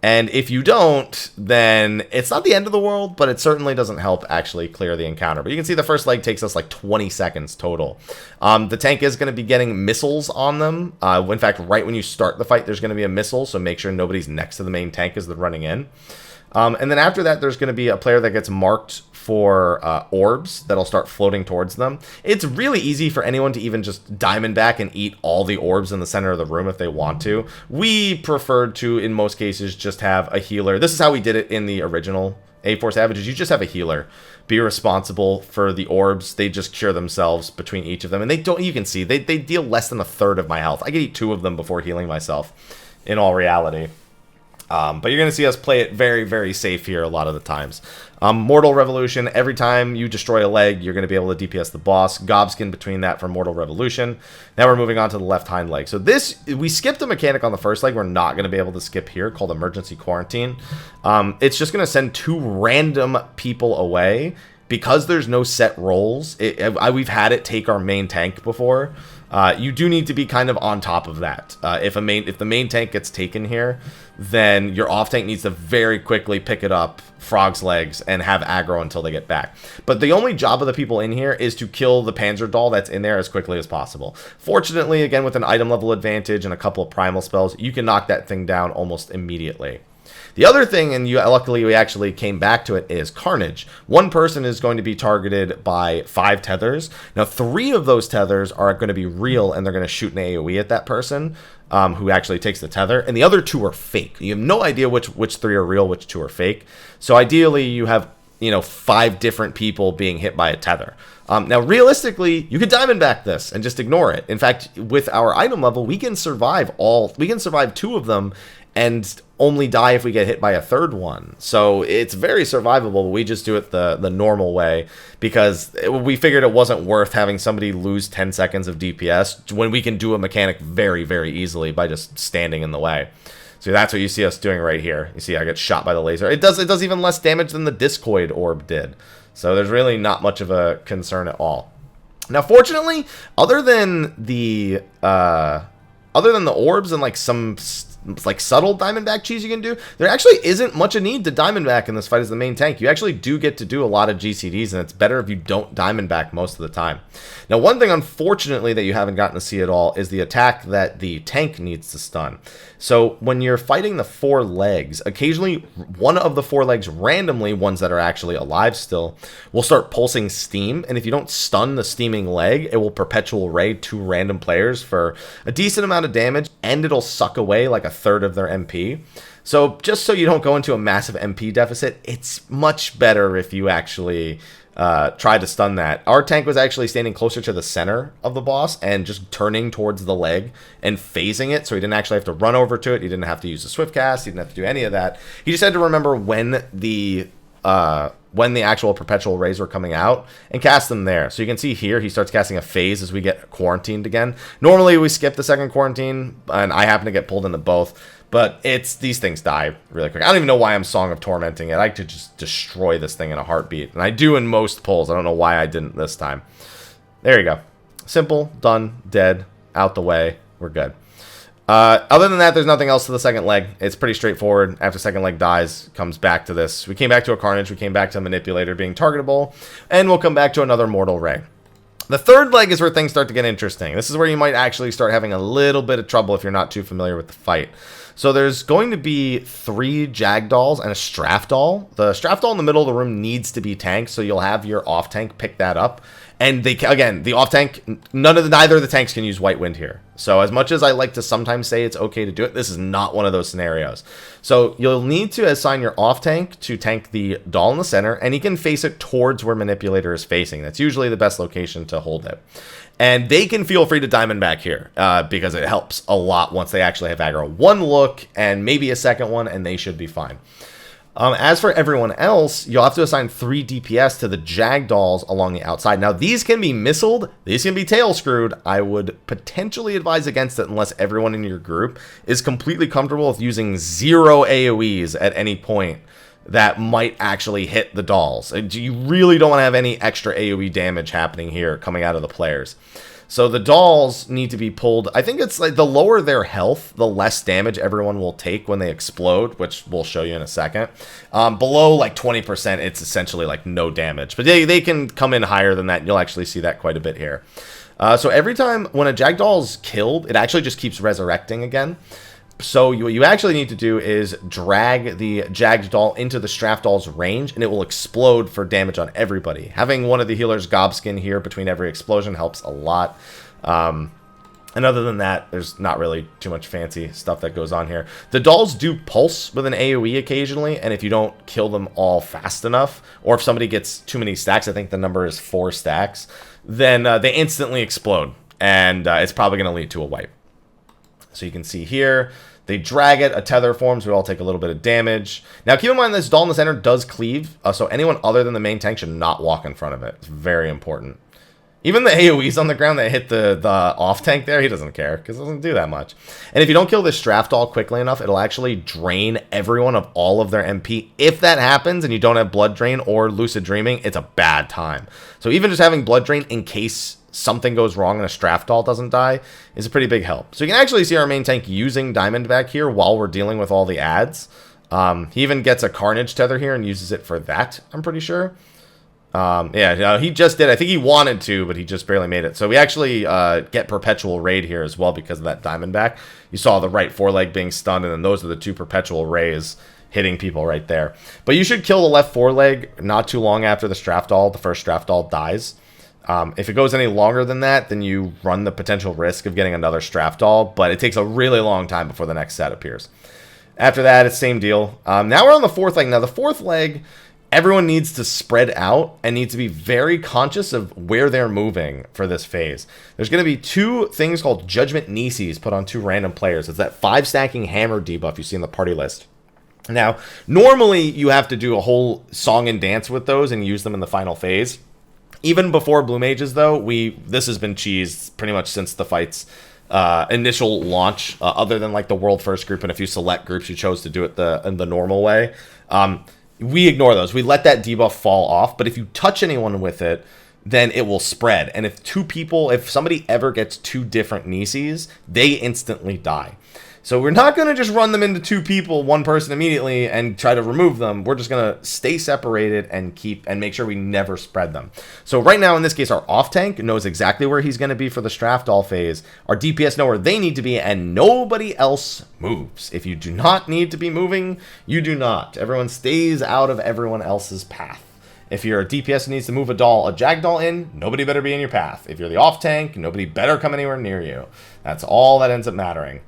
And if you don't, then it's not the end of the world, but it certainly doesn't help actually clear the encounter. But you can see the first leg takes us like 20 seconds total. The tank is going to be getting missiles on them. In fact, right when you start the fight, there's going to be a missile, so make sure nobody's next to the main tank as they're running in. And then after that, there's going to be a player that gets marked for orbs that'll start floating towards them. It's really easy for anyone to even just diamond back and eat all the orbs in the center of the room if they want to. We preferred to, in most cases, just have a healer. This is how we did it in the original A4 Savages. You just have a healer be responsible for the orbs. They just cure themselves between each of them. And they don't, you can see, they deal less than a third of my health. I could eat 2 of them before healing myself, in all reality. But you're going to see us play it very, very safe here a lot of the times. Mortal Revolution, every time you destroy a leg, you're going to be able to DPS the boss. Gobskin between that for Mortal Revolution. Now we're moving on to the left hind leg. So this, we skipped a mechanic on the first leg. We're not going to be able to skip here, called Emergency Quarantine. It's just going to send 2 random people away. Because there's no set roles, we've had it take our main tank before. You do need to be kind of on top of that. If the main tank gets taken here, then your off tank needs to very quickly pick it up, frog's legs, and have aggro until they get back. But the only job of the people in here is to kill the Panzer doll that's in there as quickly as possible. Fortunately, again, with an item level advantage and a couple of primal spells, you can knock that thing down almost immediately. The other thing, and luckily we actually came back to it, is Carnage. 1 person is going to be targeted by 5 tethers. Now, 3 of those tethers are going to be real, and they're going to shoot an AoE at that person who actually takes the tether. And the other 2 are fake. You have no idea which 3 are real, which 2 are fake. So ideally, you have 5 different people being hit by a tether. Now, realistically, you could diamond back this and just ignore it. In fact, with our item level, we can survive 2 of them and only die if we get hit by a 3rd one. So it's very survivable. We just do it the normal way because we figured it wasn't worth having somebody lose 10 seconds of DPS when we can do a mechanic very, very easily by just standing in the way. So that's what you see us doing right here. You see I get shot by the laser. It does even less damage than the Discoid orb did. So there's really not much of a concern at all. Now, fortunately, other than the orbs and like some like subtle Diamondback cheese you can do, there actually isn't much a need to Diamondback in this fight as the main tank. You actually do get to do a lot of GCDs, and it's better if you don't Diamondback most of the time. Now, one thing, unfortunately, that you haven't gotten to see at all is the attack that the tank needs to stun. So when you're fighting the 4 legs, occasionally one of the 4 legs randomly, ones that are actually alive still, will start pulsing steam, and if you don't stun the steaming leg, it will perpetual ray 2 random players for a decent amount of damage, and it'll suck away like a 1/3 of their MP. So just so you don't go into a massive MP deficit, it's much better if you actually try to stun that. Our tank was actually standing closer to the center of the boss and just turning towards the leg and phasing it, so he didn't actually have to run over to it. He didn't have to use the swift cast. He didn't have to do any of that. He just had to remember when the actual perpetual rays were coming out and cast them there. So you can see here he starts casting a phase as we get quarantined again. Normally we skip the second quarantine, and I happen to get pulled into both. But these things die really quick. I don't even know why I'm Song of Tormenting it. I could just destroy this thing in a heartbeat. And I do in most pulls. I don't know why I didn't this time. There you go. Simple, done, dead, out the way. We're good. Other than that, there's nothing else to the second leg. It's pretty straightforward. After second leg dies, comes back to this. We came back to a Carnage. We came back to a Manipulator being targetable. And we'll come back to another Mortal Ray. The third leg is where things start to get interesting. This is where you might actually start having a little bit of trouble if you're not too familiar with the fight. So there's going to be 3 Jag Dolls and a Straff Doll. The Straff Doll in the middle of the room needs to be tanked, so you'll have your off tank pick that up. And again, the off tank, neither of the tanks can use White Wind here. So as much as I like to sometimes say it's okay to do it, this is not one of those scenarios. So you'll need to assign your off tank to tank the doll in the center, and he can face it towards where Manipulator is facing. That's usually the best location to hold it. And they can feel free to Diamondback here because it helps a lot once they actually have aggro. 1 look and maybe a second one, and they should be fine. As for everyone else, you'll have to assign 3 DPS to the Jag Dolls along the outside. Now, these can be missiled. These can be tail screwed. I would potentially advise against it unless everyone in your group is completely comfortable with using 0 AoEs at any point that might actually hit the dolls. You really don't want to have any extra AoE damage happening here coming out of the players. So the dolls need to be pulled. I think it's like the lower their health, the less damage everyone will take when they explode, which we'll show you in a second. Below like 20%, it's essentially like no damage. But they can come in higher than that, and you'll actually see that quite a bit here. So every time when a Jag Doll is killed, it actually just keeps resurrecting again. So what you actually need to do is drag the Jagged Doll into the Straff Doll's range, and it will explode for damage on everybody. Having one of the healers Gobskin here between every explosion helps a lot. And other than that, there's not really too much fancy stuff that goes on here. The dolls do pulse with an AoE occasionally, and if you don't kill them all fast enough, or if somebody gets too many stacks, I think the number is 4 stacks, then they instantly explode, and it's probably going to lead to a wipe. So you can see here, they drag it, a tether forms, we all take a little bit of damage. Now keep in mind this doll in the center does cleave, so anyone other than the main tank should not walk in front of it. It's very important. Even the AoEs on the ground that hit the off tank there, he doesn't care, because it doesn't do that much. And if you don't kill this Straff Doll quickly enough, it'll actually drain everyone of all of their MP. If that happens and you don't have Blood Drain or Lucid Dreaming, it's a bad time. So even just having Blood Drain in case something goes wrong and a Straff Doll doesn't die is a pretty big help. So you can actually see our main tank using Diamondback here while we're dealing with all the ads. He even gets a Carnage Tether here and uses it for that, I'm pretty sure. Yeah, he just did. I think he wanted to, but he just barely made it. So we actually get Perpetual Raid here as well because of that Diamondback. You saw the right foreleg being stunned, and then those are the 2 Perpetual Rays hitting people right there. But you should kill the left foreleg not too long after the Straff Doll, the first Straff Doll, dies. If it goes any longer than that, then you run the potential risk of getting another Straff Doll, but it takes a really long time before the next set appears. After that, it's same deal. Now we're on the 4th leg. Now the 4th leg, everyone needs to spread out and needs to be very conscious of where they're moving for this phase. There's going to be 2 things called Judgment Nisis put on 2 random players. It's that 5 stacking hammer debuff you see in the party list. Now, normally you have to do a whole song and dance with those and use them in the final phase. Even before Blue Mages, though, this has been cheesed pretty much since the fight's initial launch, other than like the World First group and a few select groups who chose to do it in the normal way. We ignore those. We let that debuff fall off, but if you touch anyone with it, then it will spread. And if somebody ever gets 2 different Nisis, they instantly die. So we're not going to just run them into 2 people, 1 person immediately, and try to remove them. We're just going to stay separated and make sure we never spread them. So right now, in this case, our off tank knows exactly where he's going to be for the Straff Doll phase. Our DPS know where they need to be, and nobody else moves. If you do not need to be moving, you do not. Everyone stays out of everyone else's path. If you're a DPS who needs to move a Jagged Doll in, nobody better be in your path. If you're the off tank, nobody better come anywhere near you. That's all that ends up mattering.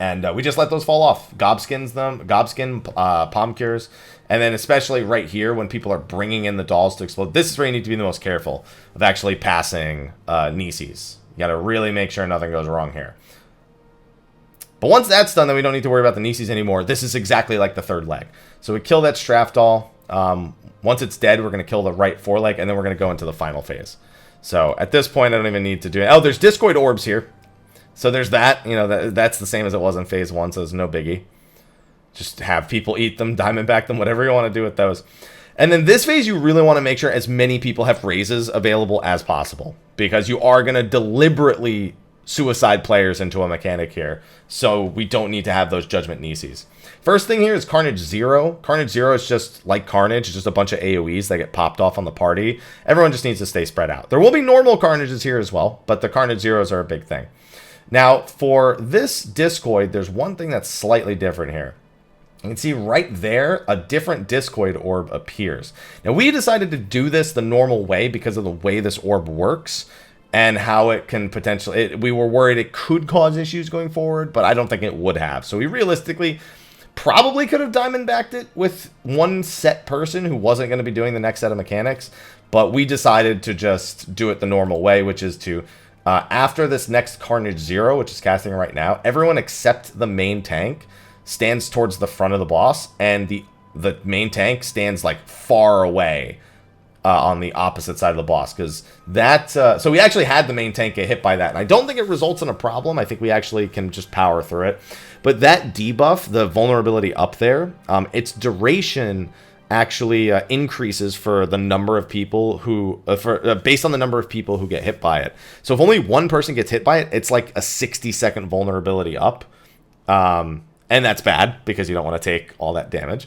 And we just let those fall off. Gobskin, Palm Cures. And then especially right here when people are bringing in the dolls to explode. This is where you need to be the most careful of actually passing Nisis. You got to really make sure nothing goes wrong here. But once that's done, then we don't need to worry about the Nisis anymore. This is exactly like the 3rd leg. So we kill that Straff Doll. Once it's dead, we're going to kill the right foreleg, and then we're going to go into the final phase. So at this point, I don't even need to do it. Oh, there's Discoid Orbs here. So there's that, that's the same as it was in phase 1, so it's no biggie. Just have people eat them, Diamondback them, whatever you want to do with those. And then this phase, you really want to make sure as many people have raises available as possible, because you are going to deliberately suicide players into a mechanic here, so we don't need to have those Judgment Nisis. First thing here is Carnage 0. Carnage 0 is just like Carnage, it's just a bunch of AoEs that get popped off on the party. Everyone just needs to stay spread out. There will be normal Carnages here as well, but the Carnage Zeros are a big thing. Now, for this Discoid, there's one thing that's slightly different here. You can see right there, a different Discoid orb appears. Now, we decided to do this the normal way because of the way this orb works and how it can potentially... we were worried it could cause issues going forward, but I don't think it would have. So we realistically probably could have Diamondbacked it with 1 set person who wasn't going to be doing the next set of mechanics, but we decided to just do it the normal way, which is to... after this next Carnage 0, which is casting right now, everyone except the main tank stands towards the front of the boss, and the main tank stands like far away on the opposite side of the boss, because that... so we actually had the main tank get hit by that, and I don't think it results in a problem. I think we actually can just power through it. But that debuff, the vulnerability up there, its duration actually increases for the number of people who, based on the number of people who get hit by it. So if only 1 person gets hit by it, it's like a 60-second vulnerability up. And that's bad, because you don't want to take all that damage.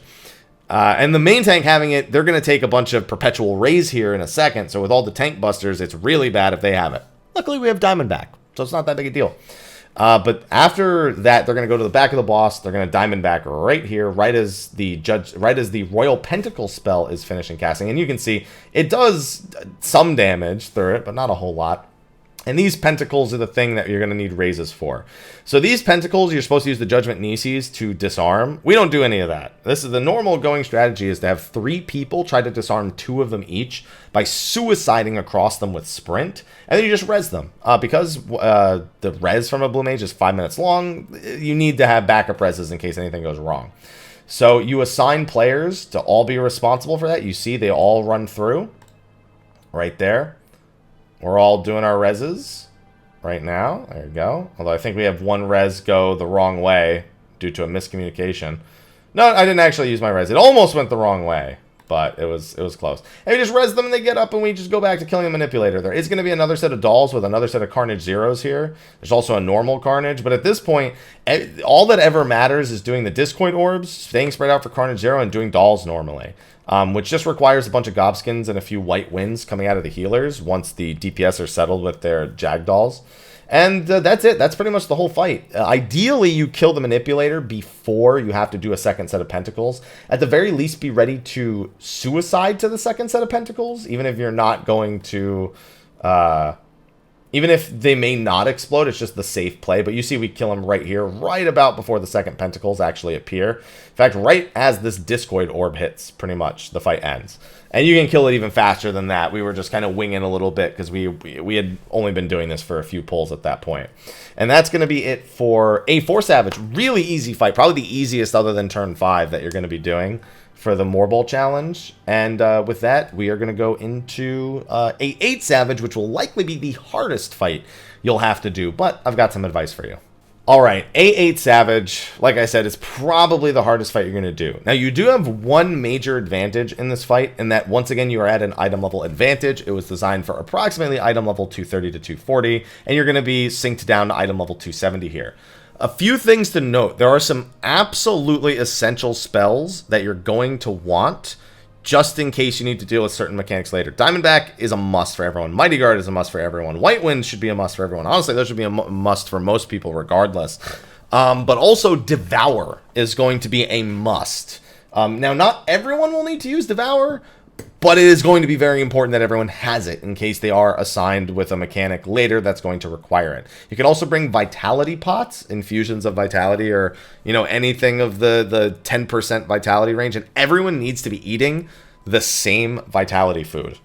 And the main tank having it, they're going to take a bunch of Perpetual Rays here in a second. So with all the tank busters, it's really bad if they have it. Luckily, we have Diamondback, so it's not that big a deal. But after that, they're going to go to the back of the boss. They're going to diamond back right here, right as the Royal Pentacle spell is finishing casting. And you can see it does some damage through it, but not a whole lot. And these pentacles are the thing that you're going to need raises for. So these pentacles, you're supposed to use the Judgment Nieces to disarm. We don't do any of that. This is the normal going strategy, is to have 3 people try to disarm 2 of them each by suiciding across them with Sprint. And then you just res them. Because the res from a Blue Mage is 5 minutes long, you need to have backup reses in case anything goes wrong. So you assign players to all be responsible for that. You see they all run through right there. We're all doing our reses right now. There you go. Although I think we have one res go the wrong way due to a miscommunication. No, I didn't actually use my res. It almost went the wrong way, but it was close. And we just res them and they get up and we just go back to killing the manipulator. There is going to be another set of dolls with another set of Carnage Zeros here. There's also a normal Carnage, but at this point, all that ever matters is doing the Discoid Orbs, staying spread out for Carnage Zero, and doing dolls normally. Which just requires a bunch of Gobskins and a few white winds coming out of the healers once the DPS are settled with their Jag dolls. And that's it. That's pretty much the whole fight. Ideally, you kill the manipulator before you have to do a second set of pentacles. At the very least, be ready to suicide to the second set of pentacles, even if you're not going to... even if they may not explode, it's just the safe play. But you see we kill him right here, right about before the second pentacles actually appear. In fact, right as this Discoid Orb hits, pretty much, the fight ends. And you can kill it even faster than that. We were just kind of winging a little bit because we had only been doing this for a few pulls at that point. And that's going to be it for A4 Savage. Really easy fight. Probably the easiest other than turn 5 that you're going to be doing for the Morbol challenge. And with that, we are going to go into A8 Savage, which will likely be the hardest fight you'll have to do. But I've got some advice for you. All right, A8 Savage, like I said, is probably the hardest fight you're going to do. Now, you do have one major advantage in this fight, in that, once again, you are at an item level advantage. It was designed for approximately item level 230 to 240, and you're going to be synced down to item level 270 here. A few things to note. There are some absolutely essential spells that you're going to want just in case you need to deal with certain mechanics later. Diamondback is a must for everyone. Mighty Guard is a must for everyone. White Wind should be a must for everyone. Honestly, those should be a must for most people regardless. But also Devour is going to be a must. Now, not everyone will need to use Devour, but it is going to be very important that everyone has it in case they are assigned with a mechanic later that's going to require it. You can also bring Vitality Pots, infusions of Vitality, or, you know, anything of the 10% Vitality range, and everyone needs to be eating the same Vitality food.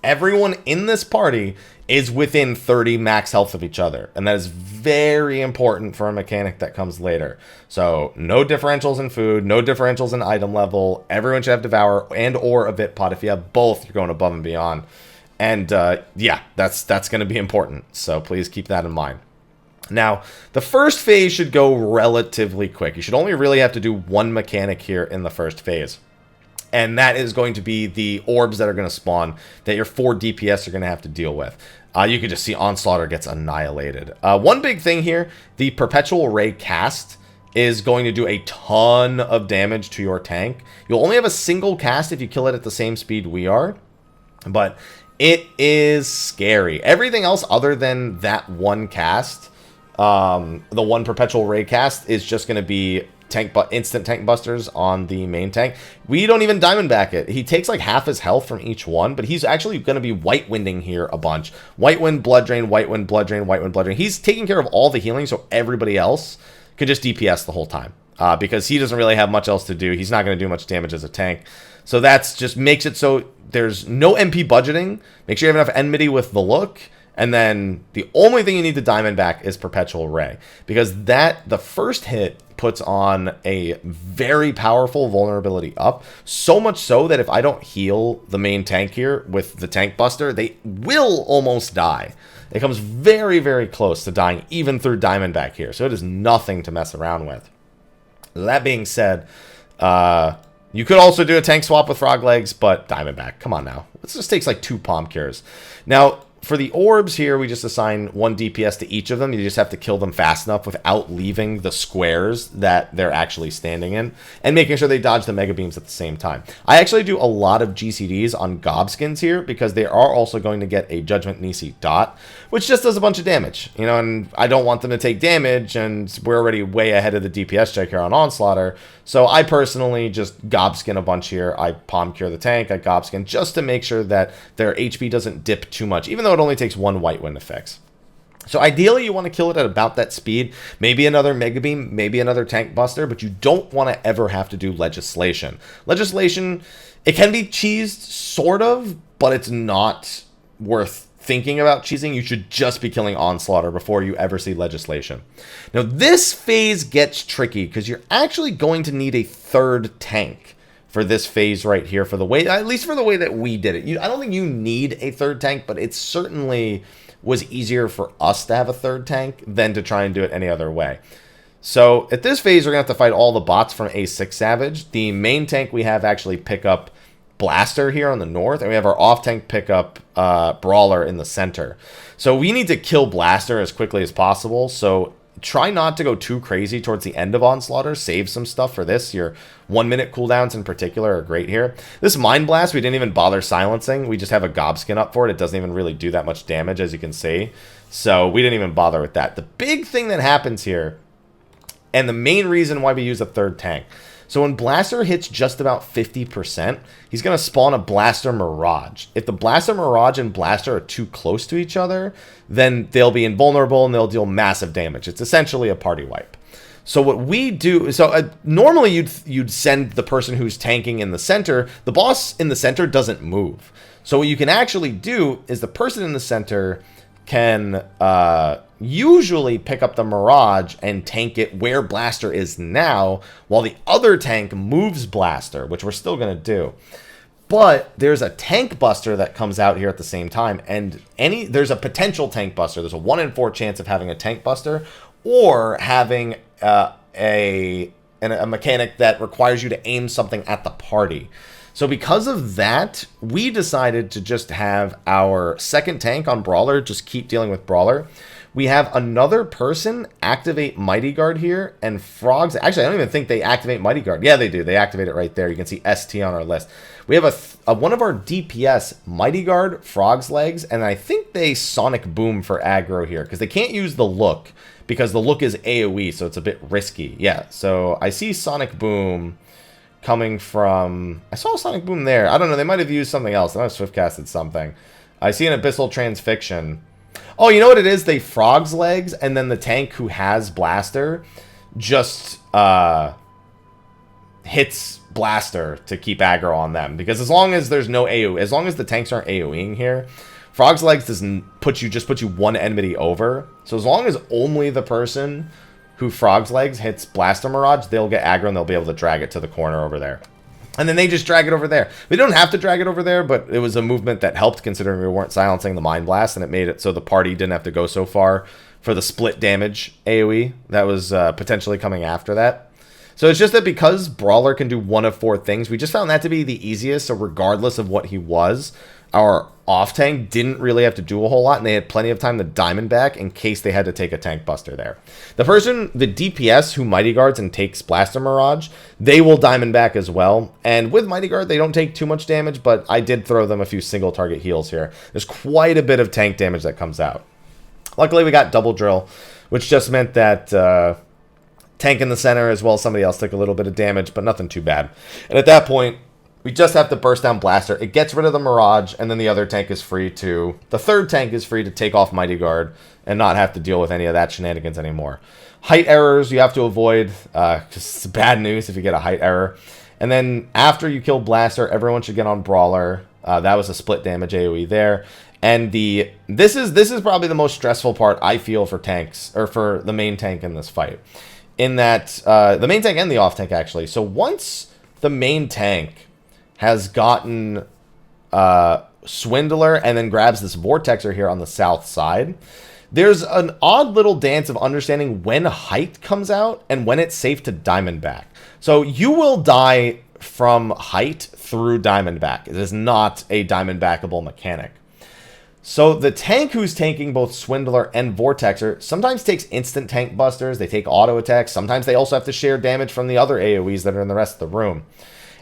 Everyone in this party is within 30 max health of each other, and that is very important for a mechanic that comes later. So no differentials in food, no differentials in item level. Everyone should have Devour and or a Vit Pot. If you have both, you're going above and beyond. And yeah, that's going to be important, so please keep that in mind. Now, the first phase should go relatively quick. You should only really have to do one mechanic here in the first phase. And that is going to be the orbs that are going to spawn that your 4 DPS are going to have to deal with. You can just see Onslaughter gets annihilated. One big thing here, the Perpetual Ray cast is going to do a ton of damage to your tank. You'll only have a single cast if you kill it at the same speed we are. But it is scary. Everything else other than that one cast, the one Perpetual Ray cast, is just going to be instant tank busters on the main tank. We don't even Diamondback it. He takes like half his health from each one, but he's actually going to be White Winding here a bunch. White Wind, Blood Drain, White Wind, Blood Drain, White Wind, Blood Drain. He's taking care of all the healing, so everybody else could just DPS the whole time. Because he doesn't really have much else to do. He's not going to do much damage as a tank. So that's just makes it so there's no MP budgeting. Make sure you have enough enmity with the look. And then the only thing you need to Diamondback is Perpetual Ray. Because the first hit puts on a very powerful vulnerability up. So much so that if I don't heal the main tank here with the Tank Buster, they will almost die. It comes very, very close to dying even through Diamondback here. So it is nothing to mess around with. That being said, you could also do a tank swap with Frog Legs, but Diamondback, come on now. This just takes like 2 Palm Cures. Now, For the orbs here, we just assign 1 DPS to each of them. You just have to kill them fast enough without leaving the squares that they're actually standing in, and making sure they dodge the Mega Beams at the same time. I actually do a lot of GCDs on Gobskins here, because they are also going to get a Judgment Nisi dot, which just does a bunch of damage, you know, and I don't want them to take damage, and we're already way ahead of the DPS check here on Onslaughter, so I personally just Gobskin a bunch here. I Palm Cure the tank, I Gobskin, just to make sure that their HP doesn't dip too much, even though it only takes 1 White Wind effects. So ideally, you want to kill it at about that speed, maybe another Mega Beam, maybe another Tank Buster, but you don't want to ever have to do Legislation. Legislation, it can be cheesed, sort of, but it's not worth thinking about cheesing. You should just be killing Onslaughter before you ever see Legislation. Now, this phase gets tricky, because you're actually going to need a 3rd tank for this phase right here, for the way, at least for the way that we did it. I don't think you need a 3rd tank, but it certainly was easier for us to have a 3rd tank than to try and do it any other way. So at this phase, we're going to have to fight all the bots from A6 Savage. The main tank we have actually pick up Blaster here on the north, and we have our off tank pick up Brawler in the center. So we need to kill Blaster as quickly as possible, so try not to go too crazy towards the end of Onslaughter. Save some stuff for this. Your 1-minute cooldowns in particular are great here. This Mind Blast, we didn't even bother silencing. We just have a Gobskin up for it. It doesn't even really do that much damage, as you can see. So we didn't even bother with that. The big thing that happens here, and the main reason why we use a 3rd tank. So when Blaster hits just about 50%, he's going to spawn a Blaster Mirage. If the Blaster Mirage and Blaster are too close to each other, then they'll be invulnerable and they'll deal massive damage. It's essentially a party wipe. So what we do, normally you'd send the person who's tanking in the center. The boss in the center doesn't move. So what you can actually do is the person in the center can usually pick up the Mirage and tank it where Blaster is now, while the other tank moves Blaster, which we're still going to do. But there's a Tank Buster that comes out here at the same time, and there's a potential Tank Buster. There's a 1 in 4 chance of having a Tank Buster, or having a mechanic that requires you to aim something at the party. So because of that, we decided to just have our 2nd tank on Brawler just keep dealing with Brawler. We have another person activate Mighty Guard here, and Frogs. Actually, I don't even think they activate Mighty Guard. Yeah, they do. They activate it right there. You can see ST on our list. We have one of our DPS, Mighty Guard, Frog's Legs, and I think they Sonic Boom for aggro here, because they can't use the Look, because the Look is AoE, so it's a bit risky. Yeah, so I see Sonic Boom coming from... I saw Sonic Boom there. I don't know. They might have used something else. They might have swift-casted something. I see an Abyssal Transfixion. Oh, you know what it is? They Frog's Legs, and then the tank who has Blaster just hits Blaster to keep aggro on them. Because as long as there's no AoE, as long as the tanks aren't AoEing here, Frog's Legs doesn't put you 1 enmity over. So as long as only the person who Frog's Legs hits Blaster Mirage, they'll get aggro and they'll be able to drag it to the corner over there. And then they just drag it over there. We don't have to drag it over there, but it was a movement that helped, considering we weren't silencing the Mind Blast, and it made it so the party didn't have to go so far for the split damage AoE that was potentially coming after that. So it's just that because Brawler can do 1 of 4 things, we just found that to be the easiest. So regardless of what he was, our off tank didn't really have to do a whole lot, and they had plenty of time to diamond back in case they had to take a Tank Buster there. The DPS who Mighty Guards and takes Blaster Mirage, they will diamond back as well. And with Mighty Guard, they don't take too much damage, but I did throw them a few single target heals here. There's quite a bit of tank damage that comes out. Luckily, we got Double Drill, which just meant that tank in the center as well as somebody else took a little bit of damage, but nothing too bad. And at that point, we just have to burst down Blaster. It gets rid of the Mirage, and then the other tank is free to... The 3rd tank is free to take off Mighty Guard and not have to deal with any of that shenanigans anymore. Height errors you have to avoid. Just bad news if you get a height error. And then after you kill Blaster, everyone should get on Brawler. That was a split damage AoE there. And this is probably the most stressful part I feel for tanks, or for the main tank in this fight. In that, the main tank and the off tank actually. So once the main tank has gotten Swindler and then grabs this Vortexer here on the south side, there's an odd little dance of understanding when height comes out and when it's safe to diamond back. So you will die from height through diamond back. It is not a diamond backable mechanic. So the tank who's tanking both Swindler and Vortexer sometimes takes instant tank busters, they take auto attacks, sometimes they also have to share damage from the other AoEs that are in the rest of the room.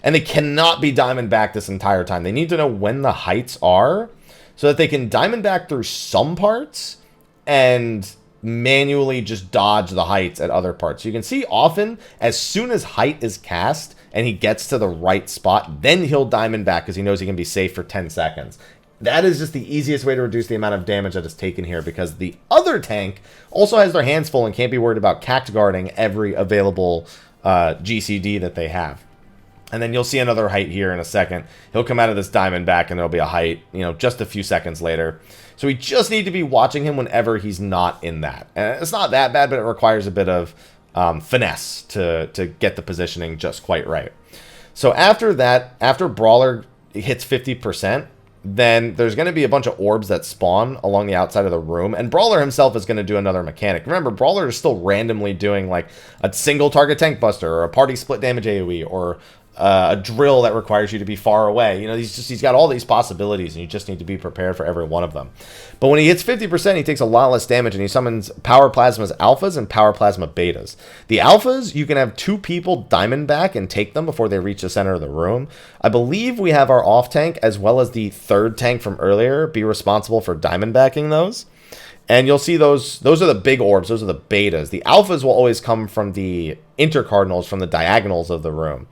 And they cannot be diamond back this entire time. They need to know when the heights are so that they can diamond back through some parts and manually just dodge the heights at other parts. So you can see often, as soon as height is cast and he gets to the right spot, then he'll diamond back because he knows he can be safe for 10 seconds. That is just the easiest way to reduce the amount of damage that is taken here, because the other tank also has their hands full and can't be worried about cact guarding every available GCD that they have. And then you'll see another height here in a second. He'll come out of this diamond back and there'll be a height, you know, just a few seconds later. So we just need to be watching him whenever he's not in that. And it's not that bad, but it requires a bit of finesse to get the positioning just quite right. So after that, after Brawler hits 50%, then there's going to be a bunch of orbs that spawn along the outside of the room, and Brawler himself is going to do another mechanic. Remember, Brawler is still randomly doing like a single target tank buster, or a party split damage AoE, or a drill that requires you to be far away. You know, he's got all these possibilities, and you just need to be prepared for every one of them. But when he hits 50%, he takes a lot less damage, and he summons Power Plasma's Alphas and Power Plasma Betas. The Alphas, you can have 2 people diamond back and take them before they reach the center of the room. I believe we have our off tank, as well as the third tank from earlier, be responsible for diamond backing those. And you'll see those are the big orbs, those are the betas. The alphas will always come from the intercardinals, from the diagonals of the room.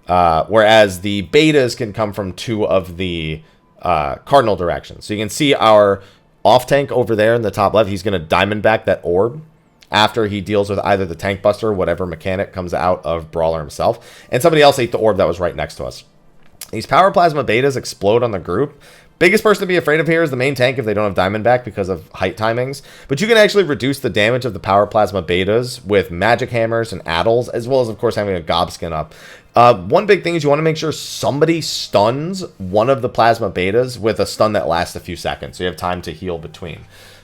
Whereas the betas can come from 2 of the cardinal directions. So you can see our off tank over there in the top left. He's going to diamond back that orb after he deals with either the tank buster or whatever mechanic comes out of Brawler himself. And somebody else ate the orb that was right next to us. These Power Plasma Betas explode on the group. Biggest person to be afraid of here is the main tank if they don't have diamond back because of height timings. But you can actually reduce the damage of the Power Plasma Betas with magic hammers and addles, as well as, of course, having a Gobskin up. One big thing is you want to make sure somebody stuns one of the Plasma Betas with a stun that lasts a few seconds, so you have time to heal between.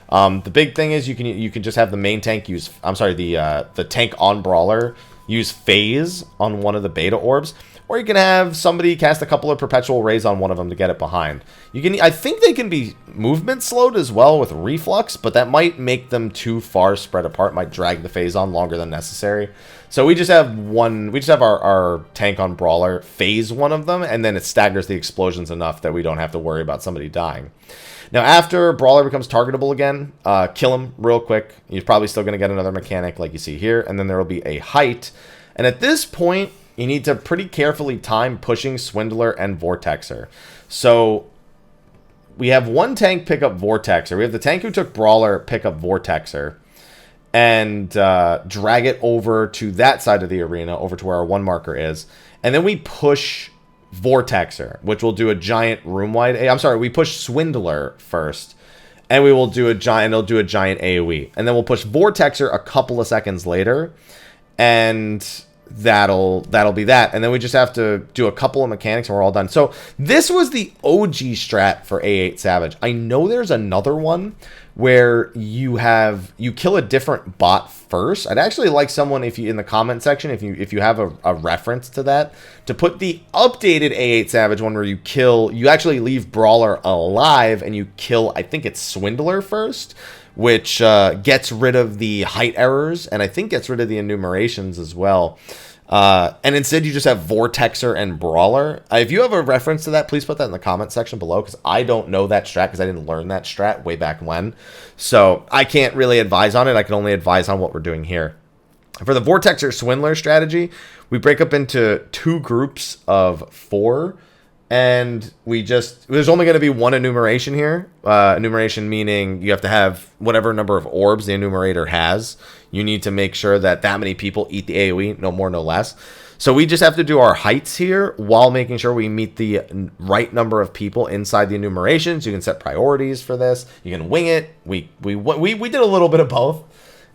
The big thing is you can just have the main tank use, the tank on Brawler use phase on one of the beta orbs. Or you can have somebody cast a couple of perpetual rays on one of them to get it behind. I think they can be movement slowed as well with reflux, but that might make them too far spread apart, might drag the phase on longer than necessary. So we just have our tank on Brawler phase one of them, and then it staggers the explosions enough that we don't have to worry about somebody dying. Now, after Brawler becomes targetable again, kill him real quick. He's probably still going to get another mechanic like you see here, and then there will be a height. And at this point, you need to pretty carefully time pushing Swindler and Vortexer. So we have one tank pick up Vortexer. We have the tank who took Brawler pick up Vortexer and drag it over to that side of the arena, over to where our 1 marker is. And then we push Vortexer, which will do a giant room-wide... we push Swindler first. And we will do a giant... It'll do a giant AoE. And then we'll push Vortexer a couple of seconds later. And... That'll be that, and then we just have to do a couple of mechanics and we're all done. So this was the OG strat for A8 Savage. I know there's another one where you kill a different bot first. I'd actually like someone, if you in the comment section, if you have a reference to that, to put the updated A8 Savage one where you actually leave Brawler alive and you kill, I think it's Swindler first, which gets rid of the height errors, and I think gets rid of the enumerations as well. And instead, you just have Vortexer and Brawler. If you have a reference to that, please put that in the comment section below, because I don't know that strat, because I didn't learn that strat way back when. So I can't really advise on it. I can only advise on what we're doing here. For the Vortexer Swindler strategy, we break up into 2 groups of 4. And there's only going to be one enumeration here. Enumeration meaning you have to have whatever number of orbs the enumerator has. You need to make sure that many people eat the AoE, no more, no less. So we just have to do our heights here while making sure we meet the right number of people inside the enumerations. You can set priorities for this. You can wing it. We did a little bit of both.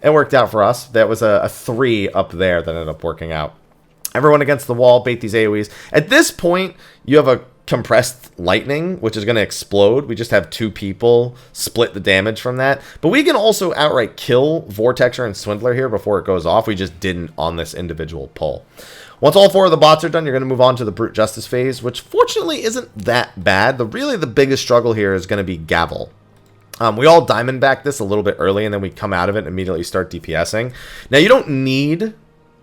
It worked out for us. That was a 3 up there that ended up working out. Everyone against the wall, bait these AoEs. At this point, you have a compressed lightning, which is going to explode. We just have 2 people split the damage from that. But we can also outright kill Vortexer and Swindler here before it goes off. We just didn't on this individual pull. Once all 4 of the bots are done, you're going to move on to the Brute Justice phase, which fortunately isn't that bad. Really the biggest struggle here is going to be Gavel. We all Diamondback this a little bit early, and then we come out of it and immediately start DPSing. Now, you don't need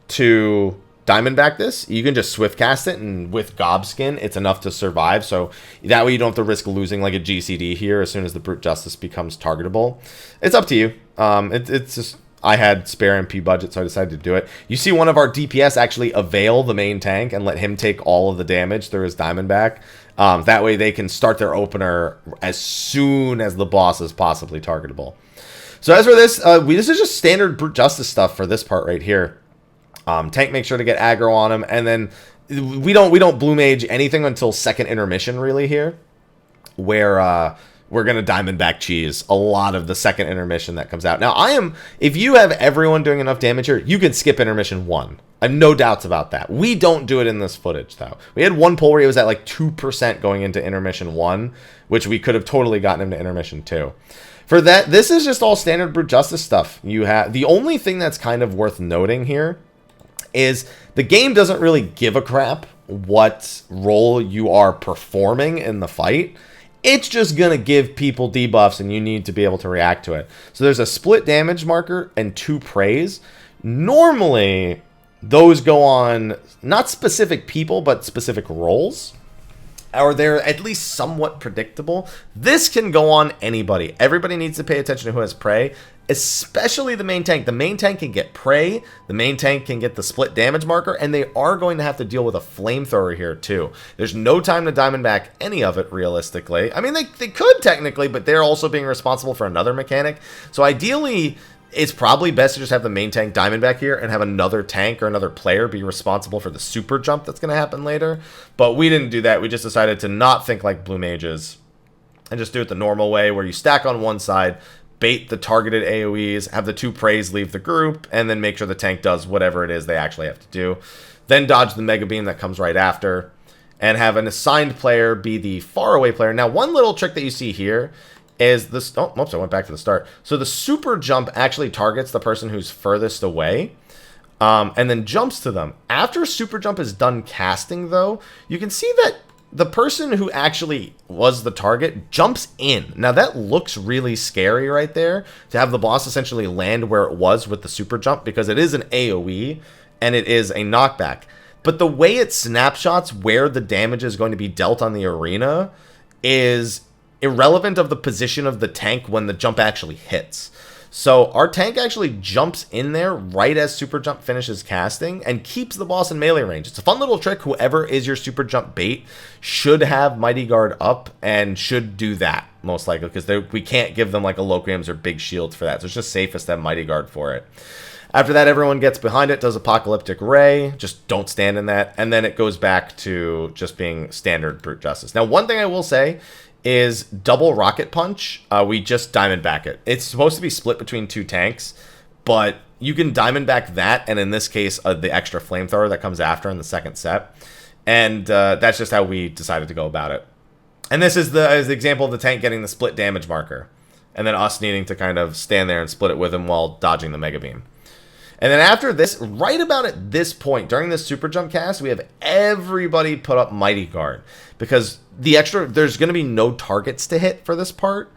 to Diamondback this. You can just Swift cast it, and with Gobskin, it's enough to survive. So that way you don't have to risk losing like a GCD here as soon as the Brute Justice becomes targetable. It's up to you. It's just... I had spare MP budget, so I decided to do it. You see one of our DPS actually avail the main tank and let him take all of the damage through his Diamondback. That way they can start their opener as soon as the boss is possibly targetable. So as for this, this is just standard Brute Justice stuff for this part right here. Tank makes sure to get aggro on him, and then we don't Blue Mage anything until second intermission really here, where we're going to Diamondback cheese a lot of the second intermission that comes out. Now, if you have everyone doing enough damage here, you can skip intermission 1. I have no doubts about that. We don't do it in this footage, though. We had one pull where it was at like 2% going into intermission 1, which we could have totally gotten into intermission 2. For that, this is just all standard Brute Justice stuff. The only thing that's kind of worth noting here is the game doesn't really give a crap what role you are performing in the fight. It's just going to give people debuffs, and you need to be able to react to it. So there's a split damage marker and 2 praise. Normally, those go on not specific people, but specific roles. Or they're at least somewhat predictable. This can go on anybody. Everybody needs to pay attention to who has prey, especially the main tank. The main tank can get prey, the main tank can get the split damage marker, and they are going to have to deal with a flamethrower here too. There's no time to Diamondback any of it, realistically. I mean, they could technically, but they're also being responsible for another mechanic. So ideally, it's probably best to just have the main tank Diamondback here and have another tank or another player be responsible for the super jump that's going to happen later. But we didn't do that. We just decided to not think like Blue Mages and just do it the normal way, where you stack on one side, bait the targeted AoEs, have the 2 praise leave the group, and then make sure the tank does whatever it is they actually have to do. Then dodge the Mega Beam that comes right after, and have an assigned player be the faraway player. Now, one little trick that you see here is this... Oh, oops, I went back to the start. So the super jump actually targets the person who's furthest away, and then jumps to them. After super jump is done casting, though, you can see that the person who actually was the target jumps in. Now, that looks really scary right there, to have the boss essentially land where it was with the super jump, because it is an AoE, and it is a knockback. But the way it snapshots where the damage is going to be dealt on the arena is irrelevant of the position of the tank when the jump actually hits. So our tank actually jumps in there right as super jump finishes casting and keeps the boss in melee range. It's a fun little trick. Whoever is your super jump bait should have Mighty Guard up and should do that, most likely, because we can't give them like a Locriums or big shields for that. So it's just safest to have Mighty Guard for it. After that, everyone gets behind it, does Apocalyptic Ray, just don't stand in that, and then it goes back to just being standard Brute Justice. Now, one thing I will say is double Rocket Punch, we just Diamondback it. It's supposed to be split between 2 tanks, but you can Diamondback that, and in this case, the extra Flamethrower that comes after in the second set. And that's just how we decided to go about it. And this is the example of the tank getting the split damage marker, and then us needing to kind of stand there and split it with him while dodging the Mega Beam. And then after this, right about at this point, during this super jump cast, we have everybody put up Mighty Guard, because there's going to be no targets to hit for this part,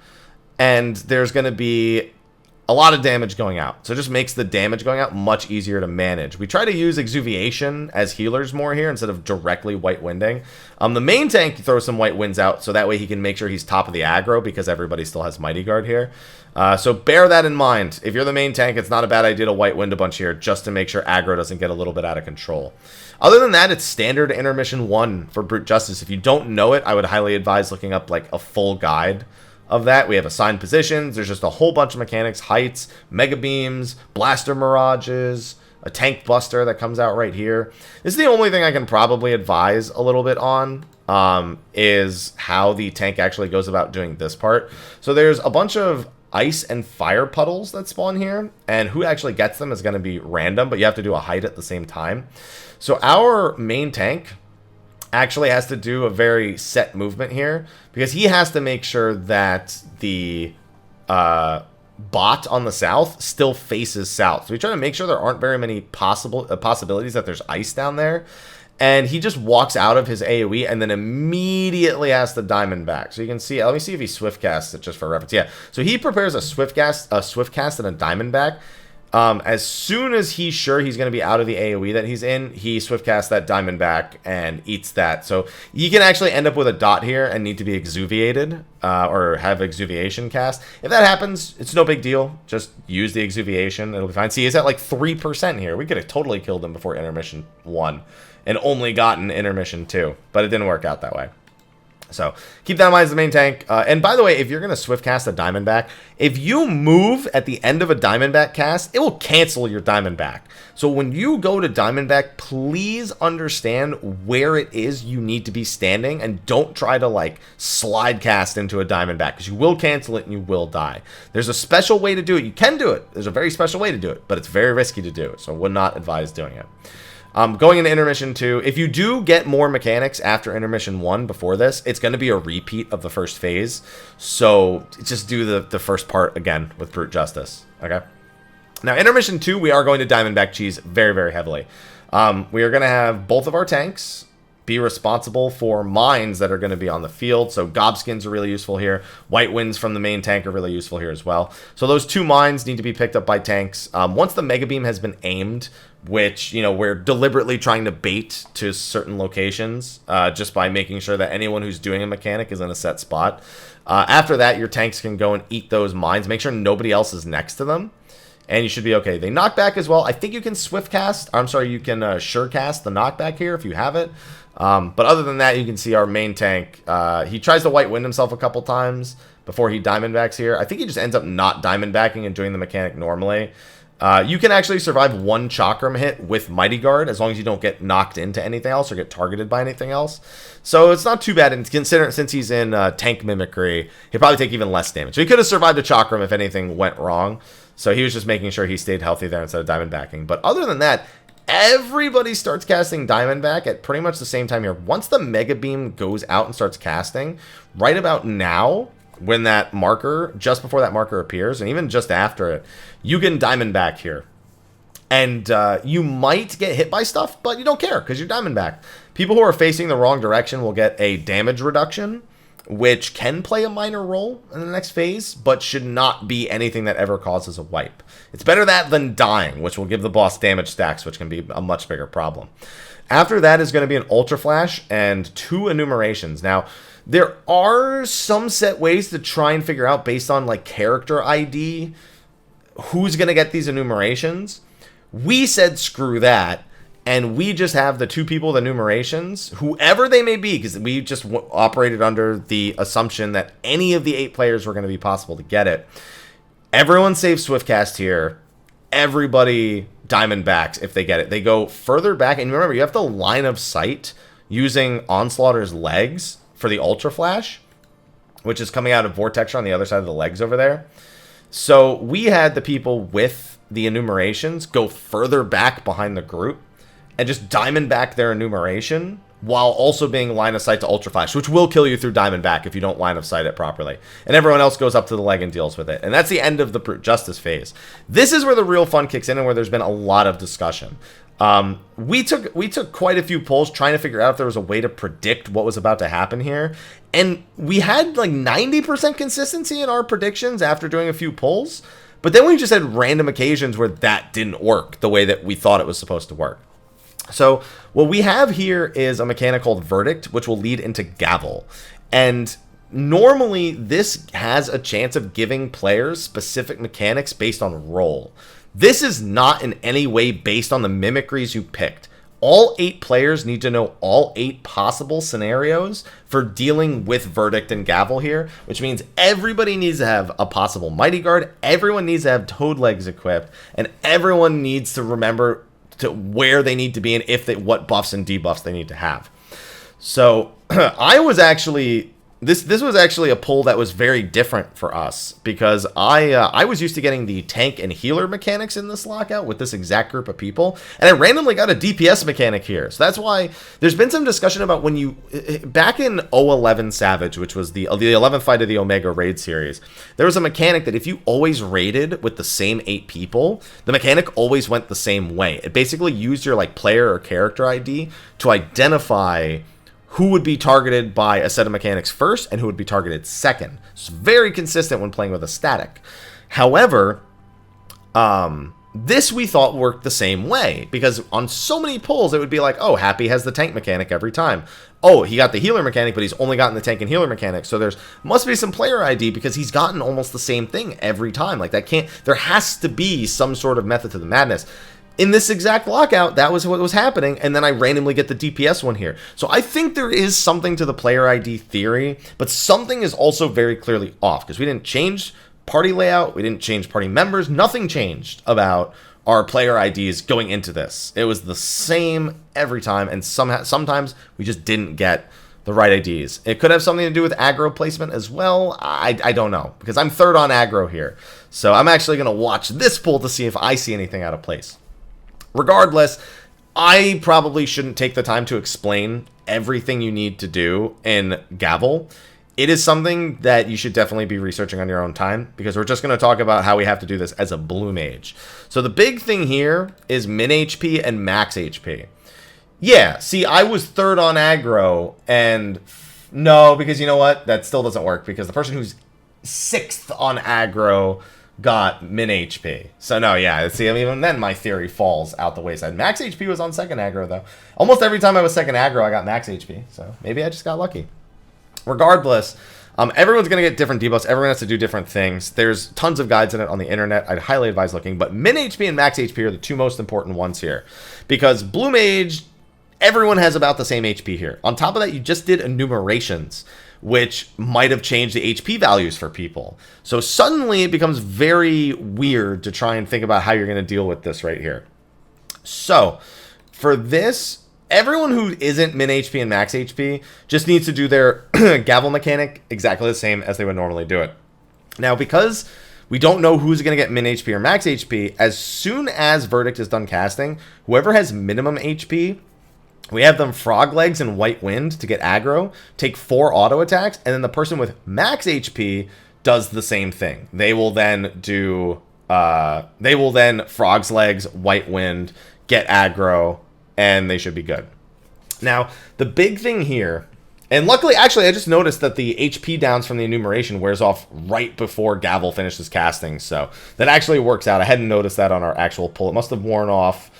and there's going to be a lot of damage going out. So it just makes the damage going out much easier to manage. We try to use Exuviation as healers more here instead of directly White Winding. The main tank throws some White Winds out, so that way he can make sure he's top of the aggro, because everybody still has Mighty Guard here. So bear that in mind. If you're the main tank, it's not a bad idea to White Wind a bunch here, just to make sure aggro doesn't get a little bit out of control. Other than that, it's standard intermission 1 for Brute Justice. If you don't know it, I would highly advise looking up like a full guide of that. We have assigned positions. There's just a whole bunch of mechanics, heights, Mega Beams, Blaster Mirages, a Tank Buster that comes out right here. This is the only thing I can probably advise a little bit on, is how the tank actually goes about doing this part. So there's a bunch of ice and fire puddles that spawn here, and who actually gets them is going to be random, but you have to do a height at the same time. So our main tank actually has to do a very set movement here, because he has to make sure that the bot on the south still faces south. So we try to make sure there aren't very many possibilities that there's ice down there. and he just walks out of his AoE and then immediately has to diamond back. So you can see, let me see if he swift casts it just for reference. Yeah, so he prepares a swift cast and a diamond back. As soon as he's sure he's going to be out of the AoE that he's in, he swift casts that diamond back and eats that. So you can actually end up with a dot here and need to be exuviated or have exuviation cast. If that happens, it's no big deal. Just use the exuviation. It'll be fine. See, he's at like 3% here. We could have totally killed him before intermission 1 and only gotten intermission 2, but it didn't work out that way. So keep that in mind as the main tank. And by the way, if you're going to swift cast a Diamondback, if you move at the end of a Diamondback cast, it will cancel your Diamondback. So when you go to Diamondback, please understand where it is you need to be standing and don't try to like slide cast into a Diamondback because you will cancel it and you will die. There's a special way to do it. You can do it. There's a very special way to do it, but it's very risky to do it. So I would not advise doing it. Going into intermission 2, if you do get more mechanics after intermission 1 before this, it's going to be a repeat of the first phase. So just do the first part again with brute justice. Okay. Now intermission 2, we are going to Diamondback cheese very, very heavily. We are going to have both of our tanks be responsible for mines that are going to be on the field. So Gobskins are really useful here. White Winds from the main tank are really useful here as well. So those 2 mines need to be picked up by tanks. Once the Mega Beam has been aimed, which, you know, we're deliberately trying to bait to certain locations just by making sure that anyone who's doing a mechanic is in a set spot. After that, your tanks can go and eat those mines. Make sure nobody else is next to them. And you should be okay. They knock back as well. I think you can swift cast. I'm sorry, you can sure cast the knockback here if you have it. But other than that, you can see our main tank. He tries to White Wind himself a couple times before he Diamondbacks here. I think he just ends up not Diamondbacking and doing the mechanic normally. You can actually survive 1 Chakram hit with Mighty Guard as long as you don't get knocked into anything else or get targeted by anything else. So it's not too bad. And consider since he's in tank mimicry, he'll probably take even less damage. So he could have survived a Chakram if anything went wrong. So he was just making sure he stayed healthy there instead of Diamondbacking. But other than that, everybody starts casting Diamondback at pretty much the same time here. Once the Mega Beam goes out and starts casting, right about now, when that marker, just before that marker appears, and even just after it, you can Diamondback here. And you might get hit by stuff, but you don't care because you're Diamondback. People who are facing the wrong direction will get a damage reduction, which can play a minor role in the next phase, but should not be anything that ever causes a wipe. It's better that than dying, which will give the boss damage stacks, which can be a much bigger problem. After that is going to be an Ultra Flash and 2 enumerations. Now, there are some set ways to try and figure out based on like character ID who's going to get these enumerations. We said screw that. And we just have the 2 people with enumerations, whoever they may be, because we just operated under the assumption that any of the 8 players were going to be possible to get it. Everyone saves Swiftcast here. Everybody Diamondbacks if they get it. They go further back. And remember, you have to line of sight using Onslaughter's legs for the Ultra Flash, which is coming out of Vortexture on the other side of the legs over there. So we had the people with the enumerations go further back behind the group and just Diamondback their enumeration while also being line of sight to Ultra Flash, which will kill you through Diamondback if you don't line of sight it properly. And everyone else goes up to the leg and deals with it. And that's the end of the Brute Justice phase. This is where the real fun kicks in and where there's been a lot of discussion. We took quite a few polls trying to figure out if there was a way to predict what was about to happen here. And we had like 90% consistency in our predictions after doing a few polls. But then we just had random occasions where that didn't work the way that we thought it was supposed to work. So what we have here is a mechanic called Verdict, which will lead into Gavel. And normally this has a chance of giving players specific mechanics based on role. This is not in any way based on the mimicries you picked. All 8 players need to know all 8 possible scenarios for dealing with Verdict and Gavel here, which means everybody needs to have a possible Mighty Guard, everyone needs to have Toad Legs equipped, and everyone needs to remember to where they need to be and what buffs and debuffs they need to have. So I was actually This was actually a pull that was very different for us because I was used to getting the tank and healer mechanics in this lockout with this exact group of people, and I randomly got a DPS mechanic here. So that's why there's been some discussion about when you back in 011 Savage, which was the 11th fight of the Omega Raid series, there was a mechanic that if you always raided with the same 8 people, the mechanic always went the same way. It basically used your like player or character ID to identify who would be targeted by a set of mechanics first and who would be targeted second. It's very consistent when playing with a static. However, this we thought worked the same way because on so many pulls it would be like, oh, Happy has the tank mechanic every time. Oh, he got the healer mechanic, but he's only gotten the tank and healer mechanic. So there's must be some player ID because he's gotten almost the same thing every time. Like that can't, there has to be some sort of method to the madness. In this exact lockout, that was what was happening, and then I randomly get the DPS one here. So I think there is something to the player ID theory, but something is also very clearly off, because we didn't change party layout, we didn't change party members, nothing changed about our player IDs going into this. It was the same every time, and sometimes we just didn't get the right IDs. It could have something to do with aggro placement as well. I don't know, because I'm third on aggro here. So I'm actually going to watch this pull to see if I see anything out of place. Regardless, I probably shouldn't take the time to explain everything you need to do in Gavel. It is something that you should definitely be researching on your own time, because we're just going to talk about how we have to do this as a blue mage. So the big thing here is min HP and max HP. Yeah, see, I was third on aggro, and no, because you know what? That still doesn't work, because the person who's 6th on aggro got min HP. So no, yeah, see, I mean, even then my theory falls out the wayside. Max HP was on second aggro, though. Almost every time I was second aggro, I got max HP. So maybe I just got lucky. Regardless, everyone's going to get different debuffs. Everyone has to do different things. There's tons of guides in it on the internet. I'd highly advise looking. But min HP and max HP are the two most important ones here. Because Blue Mage, everyone has about the same HP here. On top of that, you just did enumerations, which might have changed the HP values for people. So suddenly it becomes very weird to try and think about how you're going to deal with this right here. So for this, everyone who isn't min HP and max HP just needs to do their gavel mechanic exactly the same as they would normally do it. Now, because we don't know who's going to get min HP or max HP, as soon as Verdict is done casting, whoever has minimum HP, we have them Frog Legs and White Wind to get aggro, take 4 auto attacks, and then the person with max HP does the same thing. They will then do, Frog's Legs, White Wind, get aggro, and they should be good. Now, the big thing here, and luckily, actually, I just noticed that the HP downs from the enumeration wears off right before Gavel finishes casting, so that actually works out. I hadn't noticed that on our actual pull. It must have worn off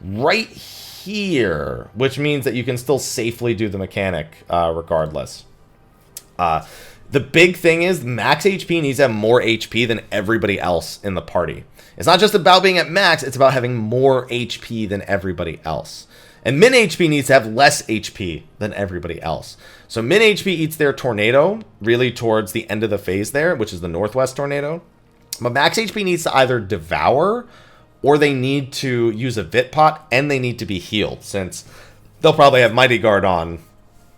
right here, which means that you can still safely do the mechanic regardless. The big thing is max HP needs to have more HP than everybody else in the party. It's not just about being at max, it's about having more HP than everybody else. And min HP needs to have less HP than everybody else. So min HP eats their tornado really towards the end of the phase there, which is the northwest tornado. But max HP needs to either devour, or they need to use a Vit Pot, and they need to be healed. Since they'll probably have Mighty Guard on,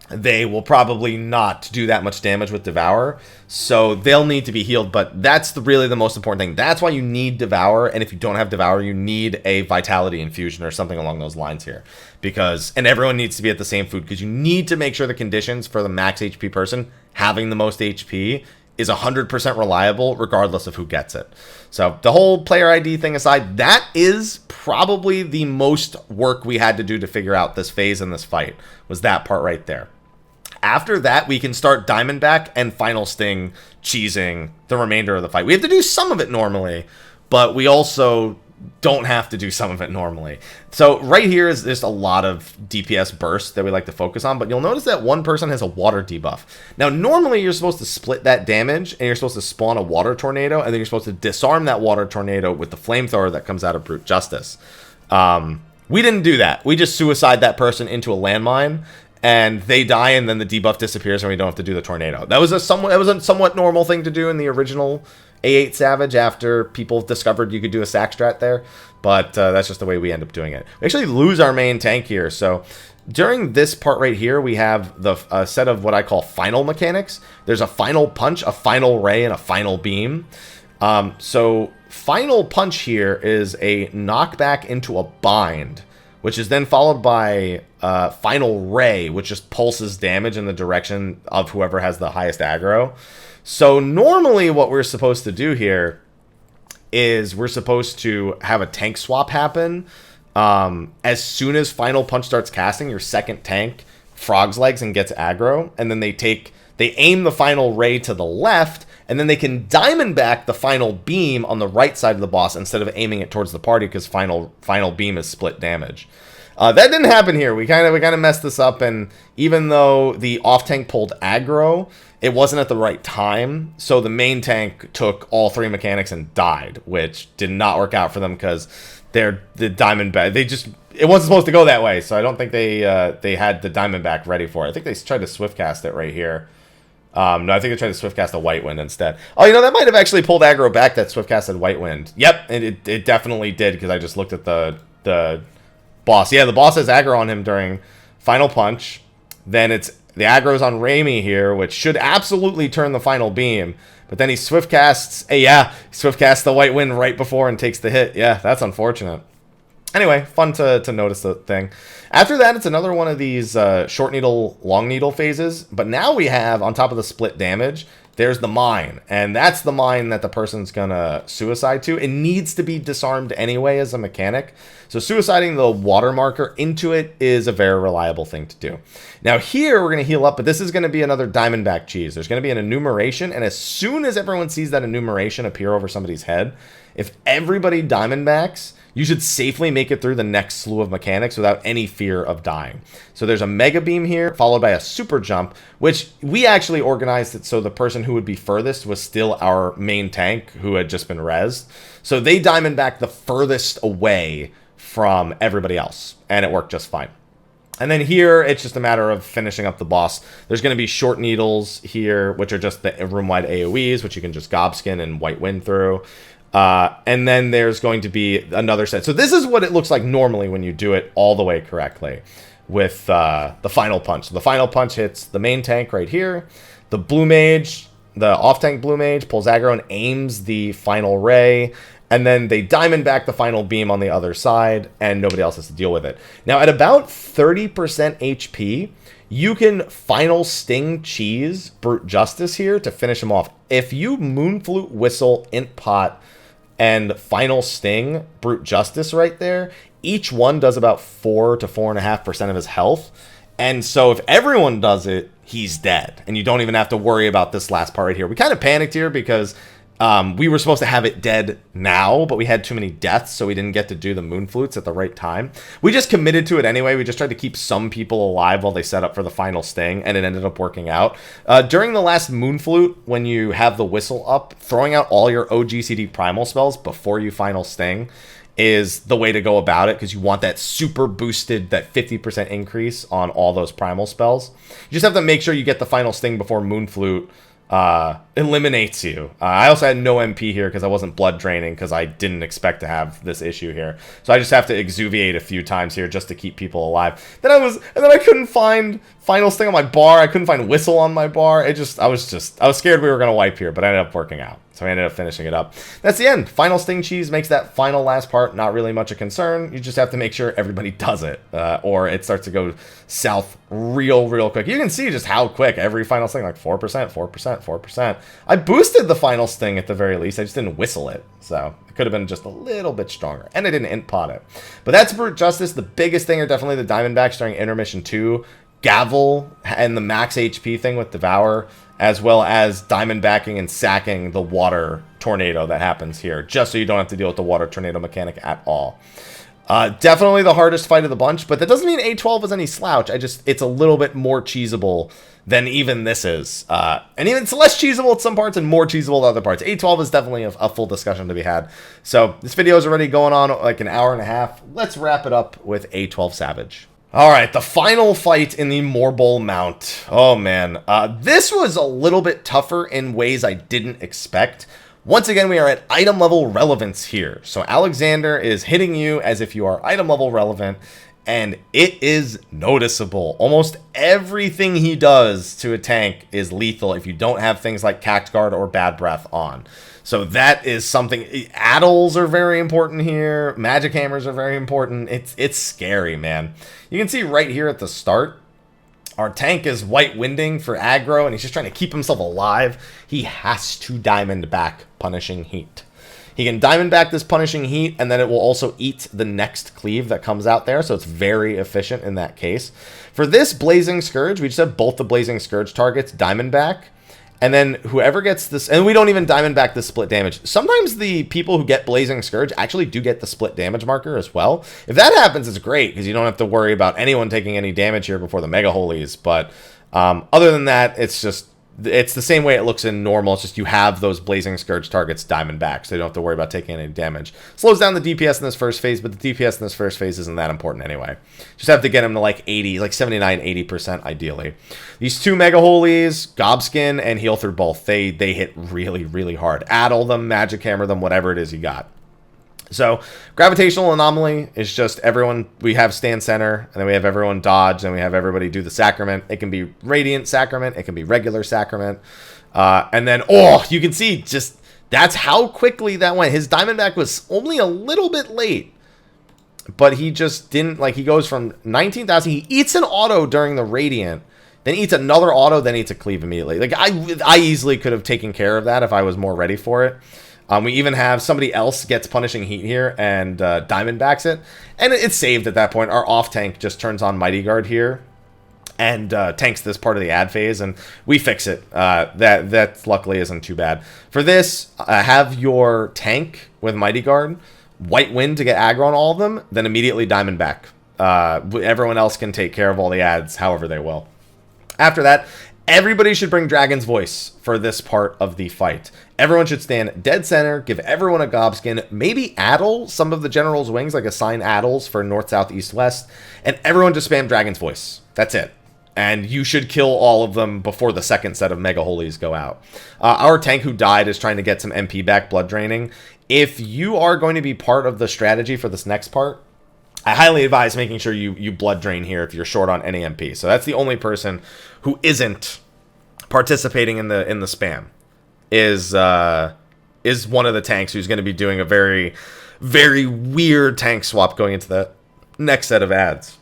they will probably not do that much damage with Devour, so they'll need to be healed, but that's really the most important thing. That's why you need Devour, and if you don't have Devour, you need a Vitality Infusion or something along those lines here. And everyone needs to be at the same food, because you need to make sure the conditions for the max HP person having the most HP is 100% reliable, regardless of who gets it. So the whole player ID thing aside, that is probably the most work we had to do to figure out this phase in this fight, was that part right there. After that, we can start Diamondback and Final Sting cheesing the remainder of the fight. We have to do some of it normally, but we also don't have to do some of it normally. So right here is just a lot of DPS bursts that we like to focus on, but you'll notice that one person has a water debuff. Now, normally you're supposed to split that damage, and you're supposed to spawn a water tornado, and then you're supposed to disarm that water tornado with the flamethrower that comes out of Brute Justice. We didn't do that. We just suicide that person into a landmine, and they die, and then the debuff disappears, and we don't have to do the tornado. That was a somewhat normal thing to do in the original A8 Savage after people discovered you could do a sack strat there, but that's just the way we end up doing it. We actually lose our main tank here, so During this part right here, we have the set of what I call final mechanics. There's a final punch, a final ray, and a final beam. So final punch here is a knockback into a bind, which is then followed by final ray, which just pulses damage in the direction of whoever has the highest aggro. So normally what we're supposed to do here is we're supposed to have a tank swap happen. As soon as final punch starts casting, your second tank frogs legs and gets aggro, and then they aim the final ray to the left, and then they can diamondback the final beam on the right side of the boss instead of aiming it towards the party, because final beam is split damage. That didn't happen here. We kind of messed this up, and even though the off tank pulled aggro, it wasn't at the right time, so the main tank took all three mechanics and died, which did not work out for them because the diamondback, it wasn't supposed to go that way, so I don't think they had the diamondback ready for it. I think they tried to swift cast it right here. No, I think they tried to swift cast a white wind instead. Oh, you know, that might have actually pulled aggro back, that swift casted white wind. Yep, it definitely did, because I just looked at the boss. Yeah, the boss has aggro on him during final punch. Then the aggro's on Raimi here, which should absolutely turn the final beam. But then he swift casts. Swift casts the white wind right before and takes the hit. Yeah, that's unfortunate. Anyway, fun to notice the thing. After that, it's another one of these short needle, long needle phases. But now we have, on top of the split damage, there's the mine. And that's the mine that the person's going to suicide to. It needs to be disarmed anyway as a mechanic. So suiciding the water marker into it is a very reliable thing to do. Now here, we're going to heal up, but this is going to be another diamondback cheese. There's going to be an enumeration, and as soon as everyone sees that enumeration appear over somebody's head, if everybody diamondbacks, you should safely make it through the next slew of mechanics without any fear of dying. So there's a mega beam here, followed by a super jump, which we actually organized it so the person who would be furthest was still our main tank who had just been rezzed. So they diamondbacked the furthest away from everybody else, and it worked just fine. And then here, it's just a matter of finishing up the boss. There's going to be short needles here, which are just the room-wide AoEs, which you can just gobskin and white wind through. And then there's going to be another set. So this is what it looks like normally when you do it all the way correctly with the final punch. So the final punch hits the main tank right here. The blue mage, the off-tank blue mage, pulls aggro and aims the final ray. And then they diamondback the final beam on the other side, and nobody else has to deal with it. Now, at about 30% HP, you can final sting cheese Brute Justice here to finish him off. If you Moonflute, Whistle, Int Pot, and final sting Brute Justice right there, each one does about 4 to 4.5% of his health. And so if everyone does it, he's dead. And you don't even have to worry about this last part right here. We kind of panicked here because we were supposed to have it dead now, but we had too many deaths, so we didn't get to do the Moonflutes at the right time. We just committed to it anyway. We just tried to keep some people alive while they set up for the final sting, and it ended up working out. During the last Moonflute, when you have the whistle up, throwing out all your OGCD primal spells before you final sting is the way to go about it, because you want that super boosted, that 50% increase on all those primal spells. You just have to make sure you get the final sting before Moonflute eliminates you. I also had no MP here because I wasn't blood draining, because I didn't expect to have this issue here. So I just have to exuviate a few times here just to keep people alive. Then I couldn't find final sting on my bar. I couldn't find whistle on my bar. I was scared we were gonna wipe here, but it ended up working out. So I ended up finishing it up. That's the end. Final sting cheese makes that final last part not really much a concern. You just have to make sure everybody does it, or it starts to go south real quick. You can see just how quick every final sting, like 4%, 4%, 4%. I boosted the final sting at the very least. I just didn't whistle it. So it could have been just a little bit stronger. And I didn't int pot it. But that's Brute Justice. The biggest thing are definitely the Diamondbacks during Intermission 2. Gavel and the max HP thing with Devour, as well as diamondbacking and sacking the water tornado that happens here, just so you don't have to deal with the water tornado mechanic at all. Definitely the hardest fight of the bunch, but that doesn't mean A12 is any slouch. It's a little bit more cheesable than even this is. And even it's less cheesable at some parts and more cheesable at other parts. A12 is definitely a full discussion to be had. So this video is already going on like an hour and a half. Let's wrap it up with A12 Savage. All right, the final fight in the Morbol mount. Oh, man. This was a little bit tougher in ways I didn't expect. Once again, we are at item level relevance here. So Alexander is hitting you as if you are item level relevant. and it is noticeable. Almost everything he does to a tank is lethal if you don't have things like Cact Guard or Bad Breath on. So that is something. Addles are very important here. Magic Hammers are very important. It's scary, man. You can see right here at the start, our tank is White Winding for aggro, and he's just trying to keep himself alive. He has to Diamond back Punishing Heat. He can Diamond back this Punishing Heat, and then it will also eat the next cleave that comes out there, so it's very efficient in that case. For this Blazing Scourge, we just have both the Blazing Scourge targets Diamond back, and then whoever gets this, and we don't even Diamond back the split damage. Sometimes the people who get Blazing Scourge actually do get the split damage marker as well. If that happens, it's great, because you don't have to worry about anyone taking any damage here before the Mega Holies. But other than that, it's the same way it looks in normal. It's just you have those Blazing Scourge targets Diamond back, so you don't have to worry about taking any damage. Slows down the DPS in this first phase, but the DPS in this first phase isn't that important anyway. Just have to get him to like 80, like 79, 80% ideally. These two Mega Holies, Gobskin and Heal Through both, they hit really, really hard. Addle them, Magic Hammer them, whatever it is you got. So, Gravitational Anomaly is just everyone, we have stand center, and then we have everyone dodge, and we have everybody do the Sacrament. It can be Radiant Sacrament, it can be regular Sacrament. And then, you can see just, that's how quickly that went. His Diamondback was only a little bit late, but he just didn't, like, he goes from 19,000, he eats an auto during the Radiant, then eats another auto, then eats a cleave immediately. Like, I easily could have taken care of that if I was more ready for it. We even have somebody else gets Punishing Heat here and Diamond backs it. And it's saved at that point. Our off tank just turns on Mighty Guard here and tanks this part of the ad phase, and we fix it. That luckily isn't too bad. For this, have your tank with Mighty Guard, White Wind to get aggro on all of them, then immediately Diamond back. Everyone else can take care of all the ads however they will. After that, everybody should bring Dragon's Voice for this part of the fight. Everyone should stand dead center, give everyone a Gobskin, maybe addle some of the General's Wings, like assign addles for north, south, east, west, and everyone just spam Dragon's Voice. That's it. And you should kill all of them before the second set of Mega Holies go out. Our tank who died is trying to get some MP back, blood draining. If you are going to be part of the strategy for this next part, I highly advise making sure you blood drain here if you're short on any MP. So that's the only person who isn't participating in the spam is one of the tanks who's going to be doing a very, very weird tank swap going into the next set of ads.